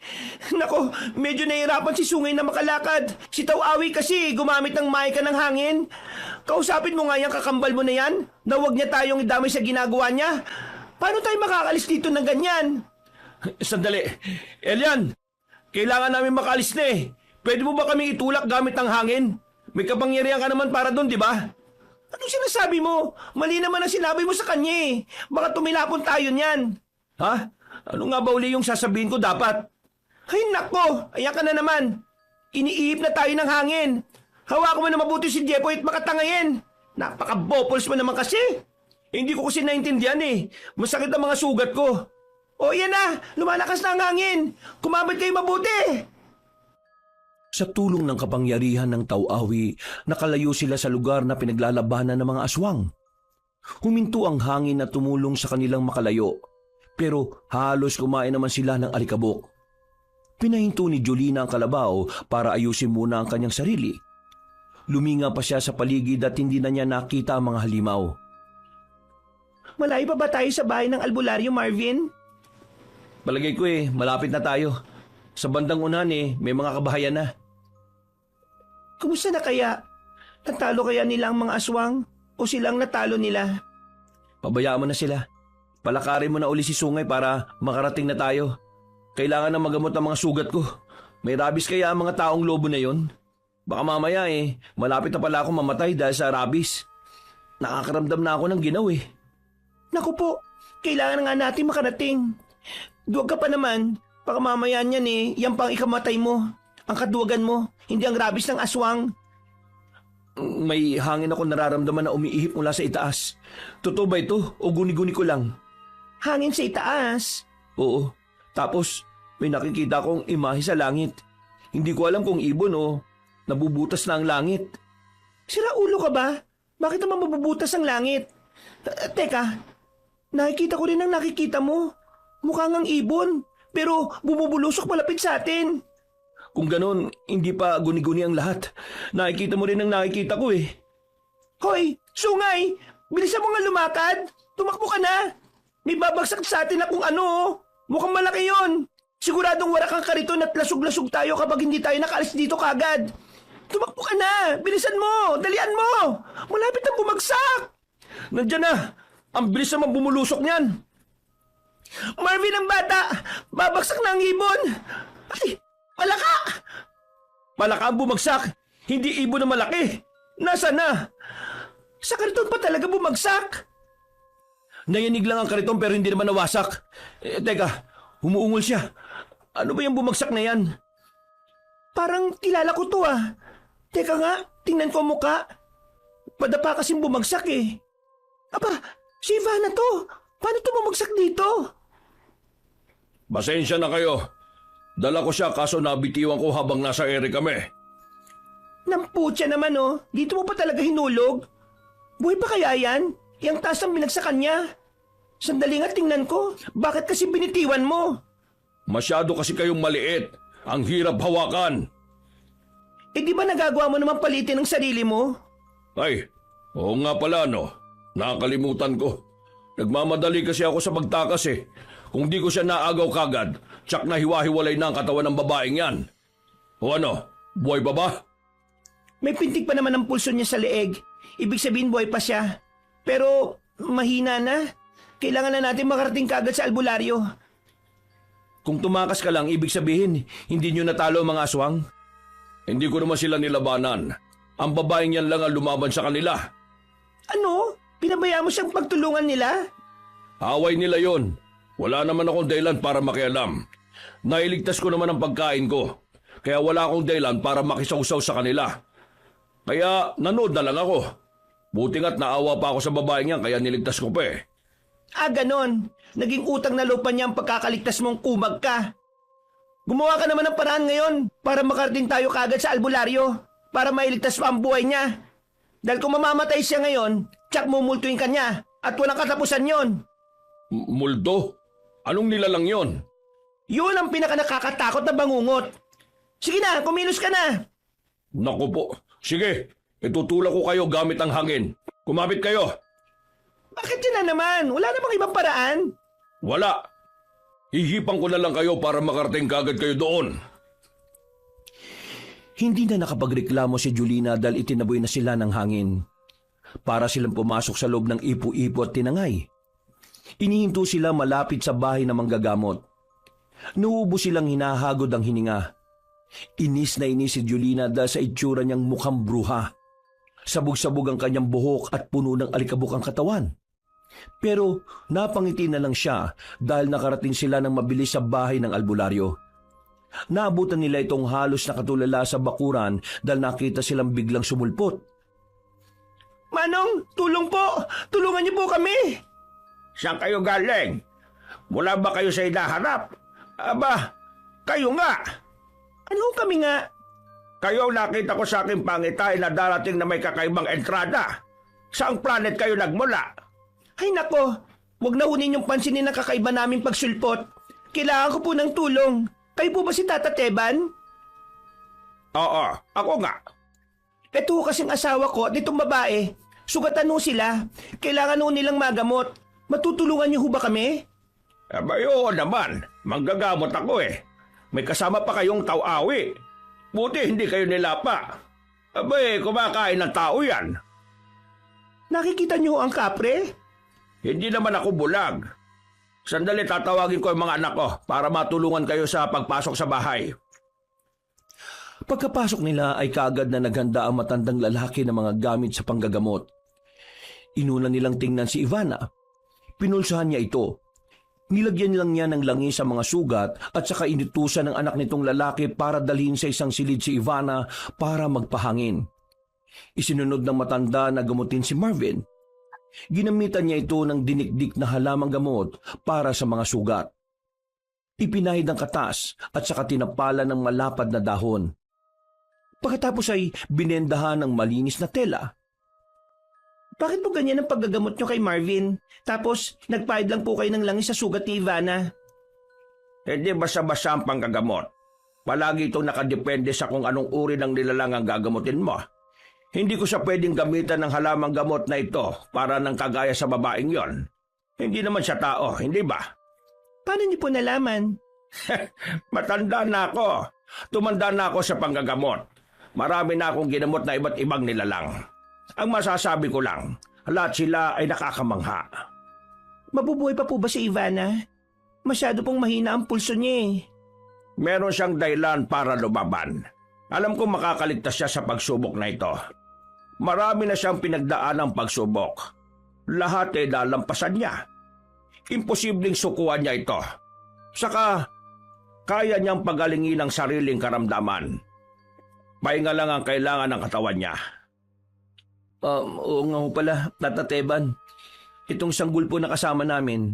A: Nako, medyo nahihirapan si Sungay na makalakad. Si Taw-awi kasi gumamit ng maika ng hangin. Kausapin mo nga yung kakambal mo na yan na huwag niya tayong idamay sa ginagawa niya. Paano tayo makakalis dito ng ganyan?
B: Sandali. Elian, kailangan namin makalis na eh. Pwede mo ba kami itulak gamit ng hangin? May kapangyarihan ka naman para doon, di ba?
A: Anong sinasabi mo? Mali naman ang sinabi mo sa kanya eh. Baka tumilapon tayo niyan.
B: Ha? Ano nga ba uli yung sasabihin ko dapat?
A: Ay nako, ayan ka na naman. Iniihip na tayo ng hangin. Hawakan mo na mabuti si Jepoy at makatangayin. Napaka-bopols mo naman kasi.
B: Hindi ko kasi naintindihan eh. Masakit ang mga sugat ko.
A: O yan na, lumalakas na ang hangin. Kumabot kayo mabuti.
C: Sa tulong ng kapangyarihan ng Taw-awi, nakalayo sila sa lugar na pinaglalabanan ng mga aswang. Huminto ang hangin na tumulong sa kanilang makalayo, pero halos kumain naman sila ng alikabok. Pinahinto ni Julina ang kalabaw para ayusin muna ang kanyang sarili. Luminga pa siya sa paligid at hindi na niya nakita ang mga halimaw.
A: Malayo pa ba tayo sa bahay ng albularyo, Marvin?
B: Palagay ko eh, malapit na tayo. Sa bandang unahan eh, may mga kabahayan na.
A: Kumusta na kaya? Natalo kaya nila ang mga aswang? O silang natalo nila?
B: Pabayaan mo na sila. Palakarin mo na uli si Sungay para makarating na tayo. Kailangan na magamot ang mga sugat ko. May rabies kaya ang mga taong lobo na yon? Baka mamaya eh, malapit na pala ako mamatay dahil sa rabies. Nakakaramdam na ako ng ginaw eh.
A: Naku po, kailangan nga natin makarating. Duwag ka pa naman. Baka mamaya niyan eh, yan pang ikamatay mo. Ang kaduwagan mo, hindi ang rabis ng aswang.
C: May hangin ako nararamdaman na umiihip mula sa itaas. Totoo ba ito o guni-guni ko lang?
A: Hangin sa itaas.
C: Oo. Tapos may nakikita akong imahe sa langit. Hindi ko alam kung ibon o nabubutas na ang langit.
A: Sira ulo ka ba? Bakit naman mabubutas ang langit? Teka, nakikita ko rin ang nakikita mo. Mukha ngang ibon, pero bumubulusok malapit sa atin.
C: Kung ganon, hindi pa guni-guni ang lahat. Nakikita mo rin ang nakikita ko eh.
A: Hoy, sungay! Bilisan mo nga lumakad! Tumakbo ka na! May babagsak sa atin na kung ano oh. Mukhang malaki yon. Siguradong wala kang kariton at lasog-lasog tayo kapag hindi tayo nakaalis dito kagad. Tumakbo ka na! Bilisan mo! Dalian mo! Malapit na bumagsak!
C: Nandiyan na! Ang bilis naman bumulusok niyan!
A: Marvin ang bata! Babagsak na ang ibon! Ay! Palaka!
C: Palaka ang bumagsak! Hindi ibon na malaki! Nasaan na?
A: Sa kariton pa talaga bumagsak!
C: Nayanig lang ang kariton pero hindi naman nawasak. Teka, humuungol siya. Ano ba yung bumagsak na yan?
A: Parang kilala ko to ah. Teka nga, tingnan ko ang muka. Padapa kasing bumagsak eh. Aba, si Ivana to. Paano to bumagsak dito?
D: Pasensya na kayo. Dala ko siya kaso nabitiwan ko habang nasa ere kami.
A: Namputya naman oh. Dito mo pa talaga hinulog. Buhay pa kaya yan? Yang taas ang binagsakan niya. Sandali nga tingnan ko. Bakit kasi binitiwan mo?
D: Masyado kasi kayong maliit. Ang hirap hawakan.
A: Eh di ba nagagawa mo naman palitin ang sarili mo?
D: Ay, oo nga pala no. Nakakalimutan ko. Nagmamadali kasi ako sa pagtakas eh. Kung di ko siya naagaw kagad, tsak na hiwa-hiwalay na ang katawan ng babaeng yan. O ano, buhay pa ba?
A: May pintig pa naman ang pulso niya sa leeg. Ibig sabihin buhay pa siya. Pero mahina na. Kailangan na natin makarating kagad sa albularyo.
C: Kung tumakas ka lang, ibig sabihin, hindi nyo natalo ang mga aswang?
D: Hindi ko naman sila nilabanan. Ang babaeng yan lang ang lumaban sa kanila.
A: Ano? Pinabayaan mo siyang pagtulungan nila?
D: Away nila yon. Wala naman akong dahilan para makialam. Nailigtas ko naman ang pagkain ko. Kaya wala akong dahilan para makisawsaw sa kanila. Kaya nanood na lang ako. Buti nga't naawa pa ako sa babaeng yan kaya niligtas ko pa eh.
A: Ah, ganon. Naging utang na loob pa niya ang pagkakaligtas mong kumag ka. Gumawa ka naman ng paraan ngayon para makarating tayo kagad sa albularyo para mailigtas pa ang buhay niya. Dahil kung mamamatay siya ngayon, tsak mumultuin ka niya at walang katapusan yon.
D: Multo? Anong nilalang yon?
A: Yun ang pinaka nakakatakot na bangungot. Sige na, kumilos ka na.
D: Naku po. Sige, itutulak ko kayo gamit ang hangin. Kumapit kayo.
A: Bakit yun na naman? Wala namang ibang paraan.
D: Wala. Hihipan ko na lang kayo para makarating kagad kayo doon.
C: Hindi na nakapagreklamo si Julina dahil itinaboy na sila ng hangin. Para silang pumasok sa loob ng ipo-ipo at tinangay. Inihinto sila malapit sa bahay ng manggagamot. Nuubo silang hinahagod ang hininga. Inis na inis si Julina dahil sa itsura niyang mukhang bruha. Sabog-sabog ang kanyang buhok at puno ng alikabok ang katawan. Pero napangiti na lang siya dahil nakarating sila ng mabilis sa bahay ng albularyo. Naabutan nila itong halos nakatulala sa bakuran dahil nakita silang biglang sumulpot.
A: Manong, tulong po! Tulungan niyo po kami!
B: Saan kayo galing? Mula ba kayo sa hinaharap? Aba, kayo nga!
A: Ano kami nga?
B: Kayo ang nakita ko sa aking pangitain na darating na may kakaibang entrada. Saang planet kayo nagmula?
A: Ay nako, wag na hunin yung pansinin ng kakaiba naming pagsulpot. Kailangan ko po ng tulong. Kayo po ba si Tata Teban?
B: Oo, ako nga.
A: Ito kasing asawa ko at itong babae. Sugatan ho sila. Kailangan ho nilang magamot. Matutulungan niyo ho ba kami?
B: Aba, oo naman. Manggagamot ako eh. May kasama pa kayong tau-awi. Buti hindi kayo nilapa. Aba kumakain ng tao yan.
A: Nakikita niyo ho ang kapre?
B: Hindi naman ako bulag. Sandali tatawagin ko ang mga anak ko para matulungan kayo sa pagpasok sa bahay.
C: Pagkapasok nila ay kaagad na naghanda ang matandang lalaki ng mga gamit sa panggagamot. Inuna nilang tingnan si Ivana. Pinulsahan niya ito. Nilagyan lang niya ng langis sa mga sugat at saka inutusan ng anak nitong lalaki para dalhin sa isang silid si Ivana para magpahangin. Isinunod ng matanda na gamutin si Marvin. Ginamitan niya ito ng dinikdik na halamang gamot para sa mga sugat. Ipinahid ang katas at saka tinapalan ng malapad na dahon. Pagkatapos ay binendahan ng malinis na tela.
A: Bakit po ganyan ang paggagamot nyo kay Marvin? Tapos, nagpahid lang po kayo ng langis sa sugat ni Ivana.
D: Hindi basta-basta ang panggagamot. Palagi itong nakadepende sa kung anong uri ng nilalang ang gagamutin mo. Hindi ko siya pwedeng gamitan ng halamang gamot na ito para ng kagaya sa babaeng yon. Hindi naman siya tao, hindi ba?
A: Paano niyo po nalaman?
D: Matanda na ako. Tumanda na ako sa panggagamot. Marami na akong ginamot na iba't ibang nilalang. Ang masasabi ko lang, lahat sila ay nakakamangha.
A: Mabubuhay pa po ba si Ivana? Masyado pong mahina ang pulso niya eh.
D: Meron siyang dahilan para lumaban. Alam kong makakaligtas siya sa pagsubok na ito. Marami na siyang pinagdaan ng pagsubok. Lahat ay lalampasan niya. Imposibleng sukuan niya ito. Saka, kaya niyang pagalingin ang sariling karamdaman. Pahinga lang ang kailangan ng katawan niya.
C: Oo nga ho pala, Tata Teban. Itong sanggol po na kasama namin,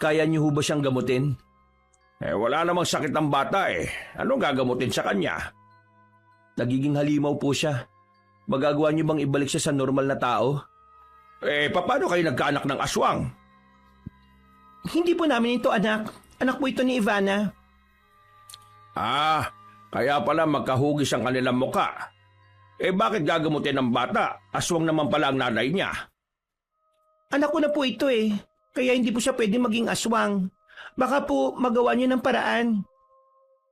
C: kaya niyo ho ba siyang gamutin?
D: Wala namang sakit ang bata eh. Anong gagamutin sa kanya?
C: Nagiging halimaw po siya. Magagawa niyo bang ibalik siya sa normal na tao?
D: Paano kayo nagkaanak ng aswang?
A: Hindi po namin ito anak. Anak po ito ni Ivana.
D: Kaya pala magkahugis ang kanilang muka. Bakit gagamutin ng bata? Aswang naman pala ang nanay niya.
A: Anak ko na po ito eh. Kaya hindi po siya pwede maging aswang. Baka po magawa niyo ng paraan.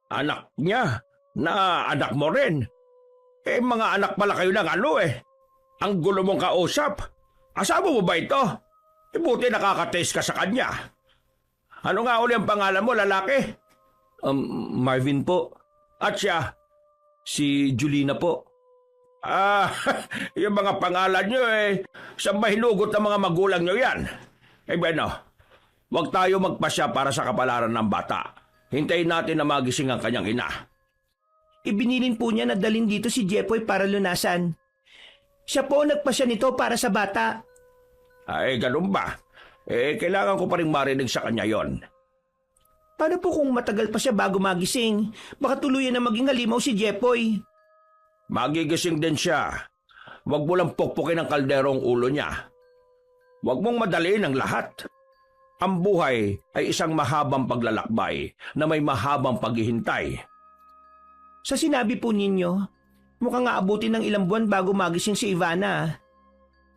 D: Anak niya? Na anak mo rin? Mga anak pala kayo ng Ang gulo mong kausap. Asawa mo ba ito? Buti nakaka-taste ka sa kanya. Ano nga uli ang pangalan mo, lalaki?
C: Marvin po.
D: At siya?
C: Si Julina po.
D: Yung mga pangalan nyo saan ba hinugot ng mga magulang nyo yan? Bueno, huwag tayo magpasya para sa kapalaran ng bata. Hintayin natin na magising ang kanyang ina.
A: Ibinilin po niya na dalhin dito si Jepoy para lunasan. Siya po nagpasya nito para sa bata.
D: Ganun ba? Kailangan ko pa rin marinig sa kanya yon.
A: Paano po kung matagal pa siya bago magising? Baka tuluyan na maging halimaw si Jepoy.
D: Magigising din siya. Huwag mo lang pukpukin ang kaldero ang ulo niya. Huwag mong madaliin ang lahat. Ang buhay ay isang mahabang paglalakbay na may mahabang paghihintay.
A: Sa sinabi po ninyo, mukhang aabutin ng ilang buwan bago magising si Ivana.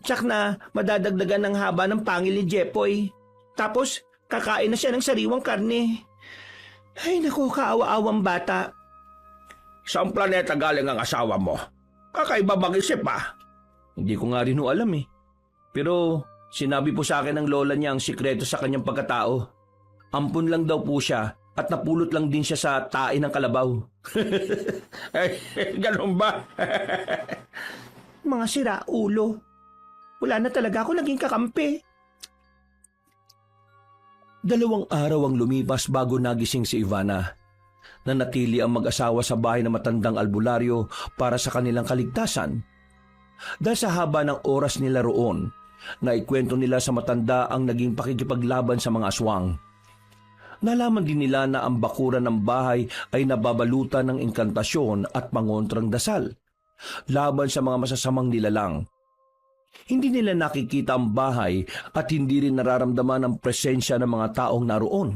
A: Tsak na madadagdagan ng haba ng pangil ni Jepoy. Tapos kakain na siya ng sariwang karne. Ay naku, kaawa-awang bata.
D: Saan planeta galing ang asawa mo? Kakaiba mag-isip
C: Hindi ko nga rin ho alam eh. Pero sinabi po sa akin ng lola niya ang sikreto sa kanyang pagkatao. Ampun lang daw po siya at napulot lang din siya sa tae ng kalabaw.
D: Ganun ba?
A: Mga siraulo. Wala na talaga ako naging kakampi.
C: 2 araw ang lumipas bago nagising si Ivana. Nanatili ang mag-asawa sa bahay ng matandang albularyo para sa kanilang kaligtasan. Dahil sa haba ng oras nila roon, naikwento nila sa matanda ang naging pakikipaglaban sa mga aswang. Nalaman din nila na ang bakuran ng bahay ay nababalutan ng inkantasyon at pangontrang dasal, laban sa mga masasamang nilalang. Hindi nila nakikita ang bahay at hindi rin nararamdaman ang presensya ng mga taong naroon.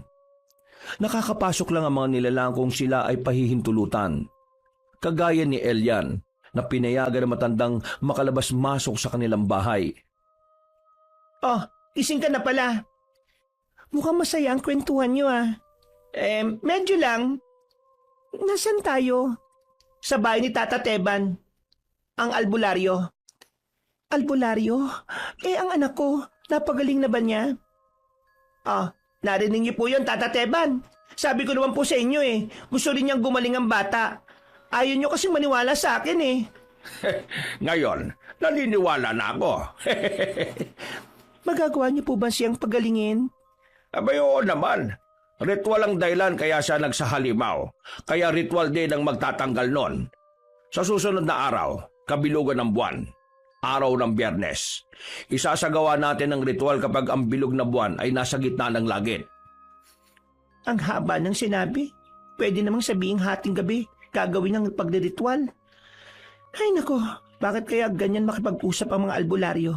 C: Nakakapasok lang ang mga nilalang kung sila ay pahihintulutan. Kagaya ni Elian na pinayagan ng matandang makalabas-masok sa kanilang bahay.
A: Oh, gising ka na pala. Mukhang masaya ang kwentuhan niyo medyo lang. Nasaan tayo? Sa bahay ni Tata Teban. Ang albularyo. Albularyo? Ang anak ko, napagaling na ba niya? Narinig niyo po yun, Tata Teban. Sabi ko naman po sa inyo gusto rin niyang gumaling ang bata. Ayaw niyo kasi maniwala sa akin
D: Ngayon, naniniwala na ako.
A: Magagawa niyo po ba siyang pagalingin?
D: Abay, oo naman. Ritual ang dahilan kaya siya nagsahalimaw. Kaya ritual din ang magtatanggal nun. Sa susunod na araw, kabilugan ng buwan, araw ng Biyernes. Isasagawa natin ang ritual kapag ang bilog na buwan ay nasa gitna ng langit.
A: Ang haba ng sinabi. Pwede namang sabihing hating gabi gagawin ang pagdiritwal. Ay nako, bakit kaya ganyan makipag-usap ang mga albularyo?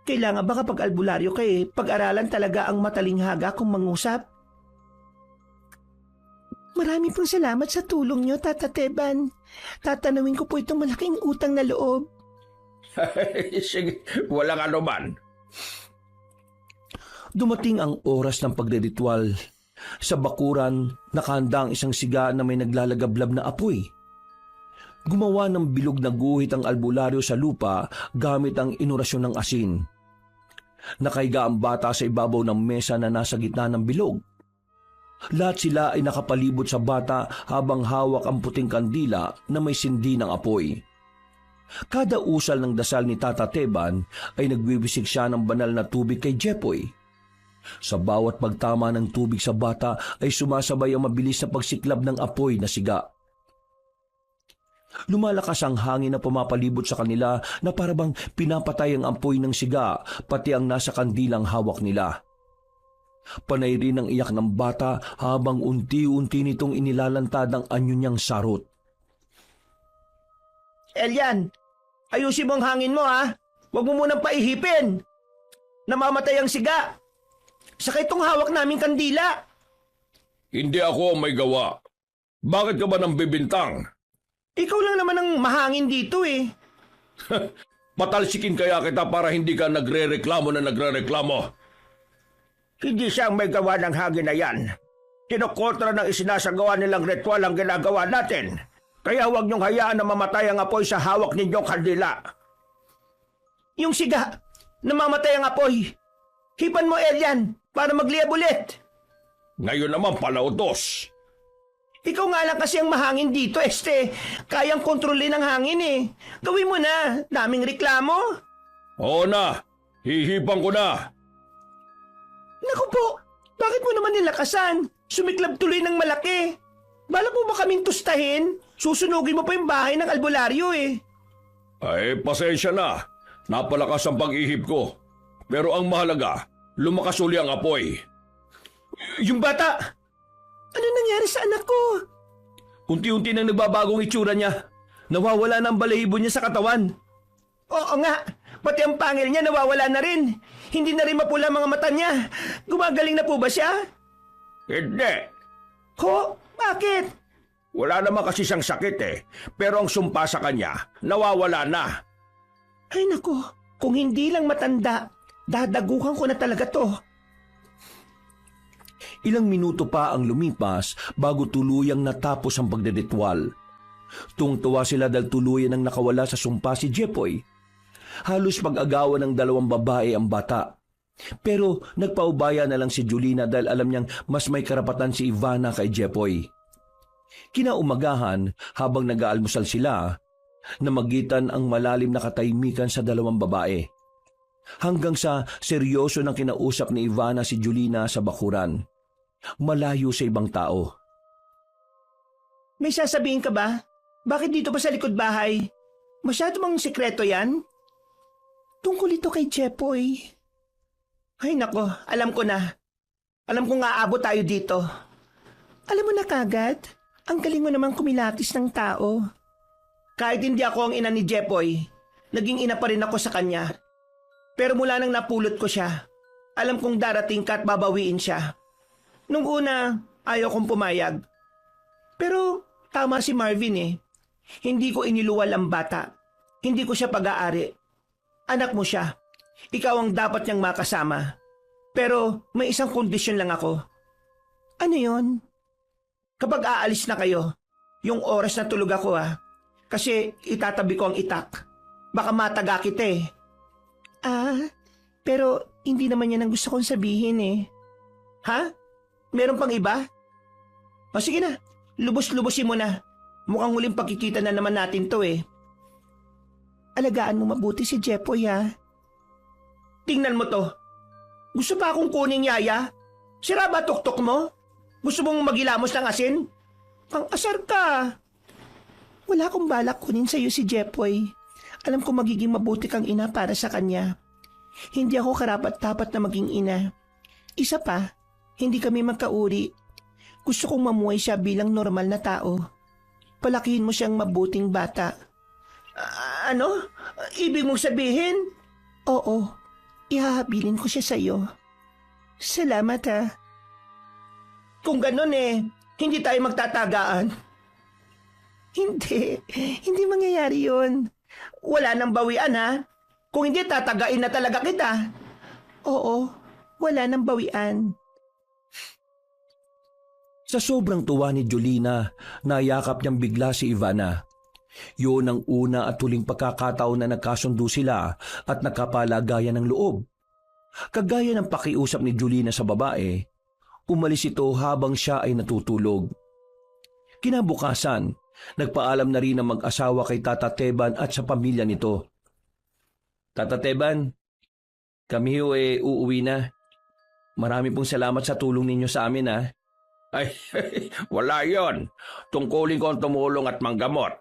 A: Kailangan ba kapag albularyo kayo, pag-aralan talaga ang matalinghaga kung mangusap? Marami pong salamat sa tulong nyo, Tata Teban. Tatanawin ko po itong malaking utang na loob.
D: Sige, walang anuman.
C: Dumating ang oras ng pagdeditwal. Sa bakuran, nakahanda ang isang siga na may naglalagablab na apoy. Gumawa ng bilog na guhit ang albularyo sa lupa gamit ang inorasyon ng asin. Nakaiga ang bata sa ibabaw ng mesa na nasa gitna ng bilog. Lahat sila ay nakapalibot sa bata habang hawak ang puting kandila na may sindi ng apoy. Kada usal ng dasal ni Tata Teban ay nagwiwisig siya ng banal na tubig kay Jepoy. Sa bawat pagtama ng tubig sa bata ay sumasabay ang mabilis na pagsiklab ng apoy na siga. Lumalakas ang hangin na pumapalibot sa kanila na parabang pinapatay ang apoy ng siga pati ang nasa kandilang hawak nila. Panay rin ang iyak ng bata habang unti-unti nitong inilalantad ang anyo niyang sarot.
A: Elian, ayusin mo ang hangin mo ha. Huwag mo munang paihipin. Namamatay ang siga. Saka itong hawak naming kandila.
D: Hindi ako ang may gawa. Bakit ka ba nang bibintang?
A: Ikaw lang naman ang mahangin dito eh.
D: Patalsikin kaya kita para hindi ka nagre-reklamo na nagre-reklamo.
A: Hindi siyang may gawa ng hangin na yan. Kinukontra ng isinasagawa nilang ritual ang ginagawa natin. Kaya huwag niyong hayaan na mamatay ang apoy sa hawak ninyong kandila. Yung siga, namamatay ang apoy. Hipan mo, Elian, para magliyab ulit.
D: Ngayon naman palautos.
A: Ikaw nga lang kasi ang mahangin dito, Kayang kontrolin ang hangin eh. Gawin mo na, daming reklamo.
D: Oo na, hihipang ko na.
A: Naku po, bakit mo naman nilakasan? Sumiklab tuloy ng malaki. Balak mo ba kaming tustahin? Susunugin mo pa yung bahay ng albularyo eh.
D: Ay, pasensya na. Napalakas ang pag-ihip ko. Pero ang mahalaga, lumakas uli ang apoy.
A: Yung bata! Ano nangyari sa anak ko?
B: Unti-unti nang nagbabagong itsura niya. Nawawala na ang balahibo niya sa katawan.
A: Oo nga, pati ang pangil niya nawawala na rin. Hindi na rin mapula mga mata niya. Gumagaling na po ba siya?
D: Hindi.
A: Ho? Bakit?
D: Wala naman kasi siyang sakit eh. Pero ang sumpa sa kanya, nawawala na.
A: Ay nako, kung hindi lang matanda, dadagukan ko na talaga to.
C: Ilang minuto pa ang lumipas bago tuluyang natapos ang pagdedetwal. Tungtuwa sila dahil tuluyan ang nakawala sa sumpa si Jepoy. Halos pag-agawan ng dalawang babae ang bata. Pero nagpaubaya na lang si Julina dahil alam niyang mas may karapatan si Ivana kay Jepoy. Kinaumagahan habang nag-aalmusal sila, namagitan ang malalim na katahimikan sa dalawang babae. Hanggang sa seryoso nang kinausap ni Ivana si Julina sa bakuran. Malayo sa ibang tao.
A: May sasabihin ka ba? Bakit dito pa sa likod bahay? Masyado bang sikreto yan? Tungkol ito kay Jepoy. Ay nako, alam ko na. Alam ko nga aabot tayo dito. Alam mo na kagad, ang galing mo namang kumilatis ng tao. Kahit hindi ako ang ina ni Jepoy, naging ina pa rin ako sa kanya. Pero mula nang napulot ko siya, alam kong darating ka at babawiin siya. Nung una, ayaw kong pumayag. Pero tama si Marvin eh. Hindi ko iniluwal ang bata. Hindi ko siya pag-aari. Anak mo siya. Ikaw ang dapat niyang makasama. Pero may isang kondisyon lang ako. Ano yon? Kapag aalis na kayo, yung oras na tulog ako kasi itatabi ko ang itak. Baka mataga kita eh. Pero hindi naman yan ang gusto kong sabihin eh. Ha? Meron pang iba? O sige na, lubos-lubosin mo na. Mukhang huling pagkikita na naman natin to eh. Alagaan mo mabuti si Jepoy Tingnan mo to. Gusto pa akong kuning yaya? Sira ba tuktok mo? Gusto mong magilamos ng asin? Pang-asar ka. Wala akong balak kunin sa'yo si Jepoy. Alam ko magiging mabuti kang ina para sa kanya. Hindi ako karapat-dapat na maging ina. Isa pa, hindi kami magkauri. Gusto kong mamuhay siya bilang normal na tao. Palakihin mo siyang mabuting bata. Ano? Ibig mong sabihin? Oo, ihahabilin ko siya sa'yo. Salamat ha. Kung ganun hindi tayo magtatagaan. Hindi mangyayari yun. Wala nang bawian ha. Kung hindi, tatagain na talaga kita. Oo, wala nang bawian.
C: Sa sobrang tuwa ni Julina, nayakap niyang bigla si Ivana. Yun ang una at huling pagkakataon na nagkasundo sila at nagkapalagayan ng loob. Kagaya ng pakiusap ni Julina sa babae, umalis ito habang siya ay natutulog. Kinabukasan, nagpaalam na rin ang mag-asawa kay Tata Teban at sa pamilya nito. Tata Teban, kami uuwi na. Marami pong salamat sa tulong ninyo sa amin ha.
D: Ay, wala yon. Tungkulin ko ang tumulong at manggamot.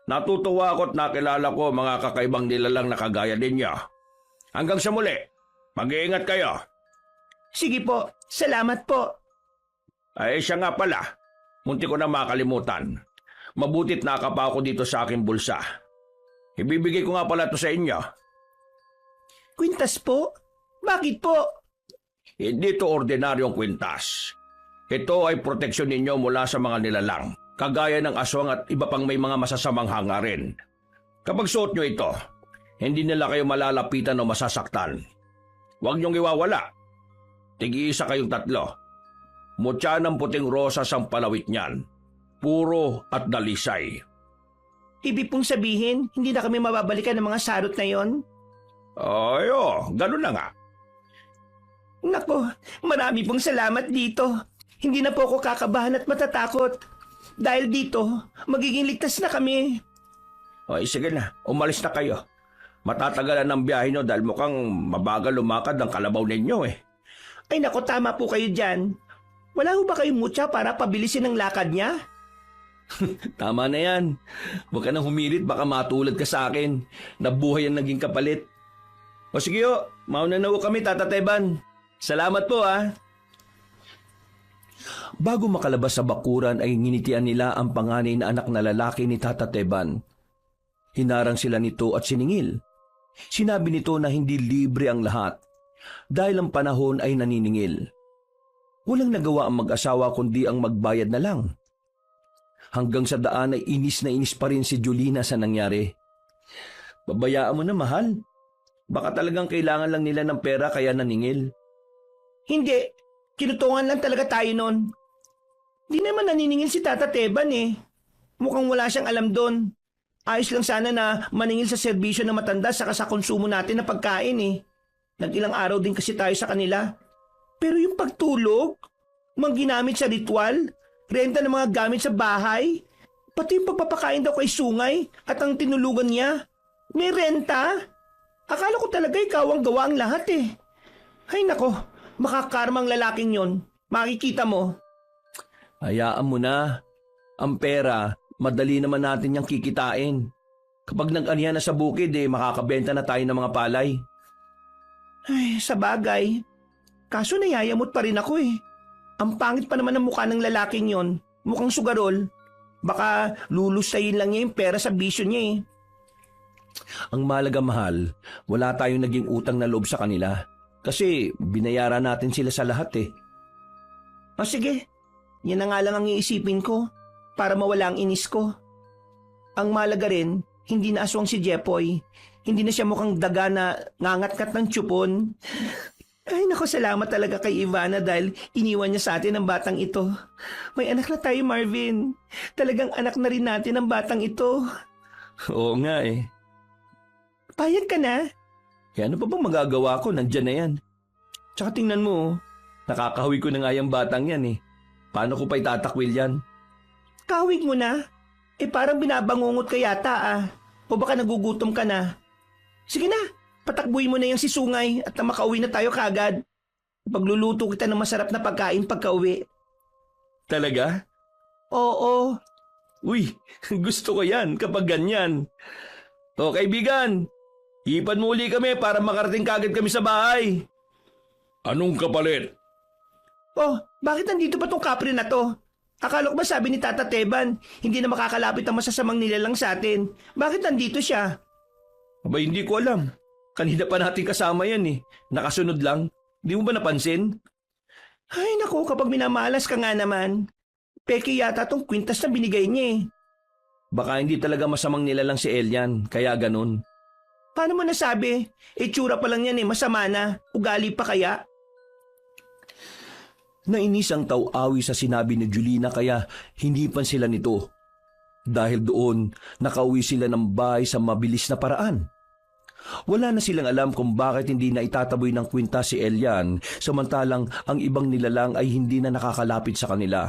D: Natutuwa ako at nakilala ko mga kakaibang nilalang na kagaya ninyo. Hanggang sa muli, mag-iingat kayo.
A: Sige po, salamat po.
D: Ay, siya nga pala. Munti ko na makalimutan. Mabutit nakapa ako dito sa aking bulsa. Ibibigay ko nga pala ito sa inyo.
A: Kwintas po? Bakit po?
D: Hindi ito ordinaryong kwintas. Ito ay proteksyon ninyo mula sa mga nilalang, kagaya ng aswang at iba pang may mga masasamang hangarin. Kapag suot nyo ito, hindi nila kayo malalapitan o masasaktan. Huwag nyong iwawala. Tig-iisa kayong 3. Mutya ng puting rosas ang palawit niyan. Puro at dalisay.
A: Ibig pong sabihin, hindi na kami mababalikan ng mga sarot na yon?
D: Ayo, ganun na nga.
A: Nako, marami pong salamat dito. Hindi na po ako kakabahan at matatakot. Dahil dito, magiging ligtas na kami.
D: Ay, sige na, umalis na kayo. Matatagalan ang biyahe nyo dahil mukhang mabagal lumakad ang kalabaw ninyo
A: Ay nako, tama po kayo dyan. Wala ho ba kayong mutya para pabilisin ang lakad niya?
C: Tama na yan. Huwag ka nang humilit, baka matulad ka sa akin. Nabuhay ang naging kapalit. O sige ho, mauna na ho kami, Tata Teban. Salamat po ha. Bago makalabas sa bakuran ay nginitian nila ang panganay na anak na lalaki ni Tata Teban. Hinarang sila nito at siningil. Sinabi nito na hindi libre ang lahat dahil ang panahon ay naniningil. Walang nagawa ang mag-asawa kundi ang magbayad na lang. Hanggang sa daan ay inis na inis pa rin si Julina sa nangyari. Babayaan mo na, mahal. Baka talagang kailangan lang nila ng pera kaya naningil.
A: Hindi, kinutungan lang talaga tayo nun. Di naman naniningil si Tata Teban Mukhang wala siyang alam doon. Ayos lang sana na maningil sa serbisyo ng matanda saka sa konsumo natin na pagkain Nag-ilang araw din kasi tayo sa kanila. Pero yung pagtulog, mga ginamit sa ritual, renta ng mga gamit sa bahay, pati yung pagpapakain daw kay Sungay at ang tinulugan niya, may renta? Akala ko talaga ikaw ang gawa ang lahat Ay nako, makakarmang lalaking yon. Makikita mo.
C: Hayaan mo na. Ang pera, madali naman natin niyang kikitain. Kapag nag-anihan na sa bukid, makakabenta na tayo ng mga palay.
A: Ay, sa bagay. Kaso nayayamot pa rin ako Ang pangit pa naman ng mukha ng lalaking yon. Mukhang sugarol. Baka lulusayin lang niya yung pera sa bisyo niya
C: Ang mahalaga, mahal, wala tayong naging utang na loob sa kanila. Kasi binayaran natin sila sa lahat
A: O sige, yan na nga lang ang iisipin ko para mawala ang inis ko. Ang mahalaga rin, hindi na aswang si Jepoy. Hindi na siya mukhang daga na ngangat-ngat ng tsupon. Ay nako, salamat talaga kay Ivana dahil iniwan niya sa atin ang batang ito. May anak na tayo, Marvin. Talagang anak na rin natin ang batang ito.
C: Oo nga
A: Payag ka na?
C: Ano pa bang magagawa ko? Nandyan na yan. Tsaka tingnan mo, nakakahawi ko na nga yung batang yan Paano ko pa itatakwil yan?
A: Kawig mo na? Parang binabangungot ka yata O baka nagugutom ka na? Sige na, patakbuhin mo na yung si Sungay at makauwi na tayo kagad. Pagluluto kita ng masarap na pagkain pagka-uwi.
C: Talaga?
A: Oo.
B: Uy, gusto ko yan kapag ganyan. O kaibigan, ipan mo uli kami para makarating kagad kami sa bahay.
D: Anong kapalit?
A: Oh, bakit nandito pa tong kapre na to? Akala ko ba sabi ni Tata Teban, hindi na makakalapit ang masasamang nilalang sa atin. Bakit nandito siya?
B: Aba, hindi ko alam. Kanina pa natin kasama yan eh. Nakasunod lang. Di mo ba napansin?
A: Ay naku, kapag minamalas ka nga naman. Peke yata tong kwintas na binigay niya eh.
B: Baka hindi talaga masamang nilalang si Elian, kaya ganun.
A: Paano mo nasabi? Itsura pa lang yan eh, masama na. Ugali pa kaya?
C: Nainis ang Tau-awi sa sinabi ni Julina kaya hindi pa sila nito. Dahil doon, nakauwi sila ng bahay sa mabilis na paraan. Wala na silang alam kung bakit hindi na itataboy ng kwintas si Elian samantalang ang ibang nilalang ay hindi na nakakalapit sa kanila.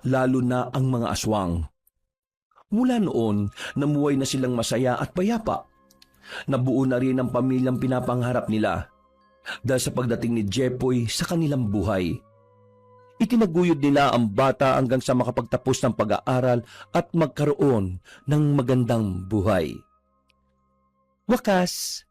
C: Lalo na ang mga aswang. Mula noon, namuhay na silang masaya at payapa. Nabuo na rin ang pamilyang pinapangarap nila dahil sa pagdating ni Jepoy sa kanilang buhay. Itinaguyod nila ang bata hanggang sa makapagtapos ng pag-aaral at magkaroon ng magandang buhay. Wakas,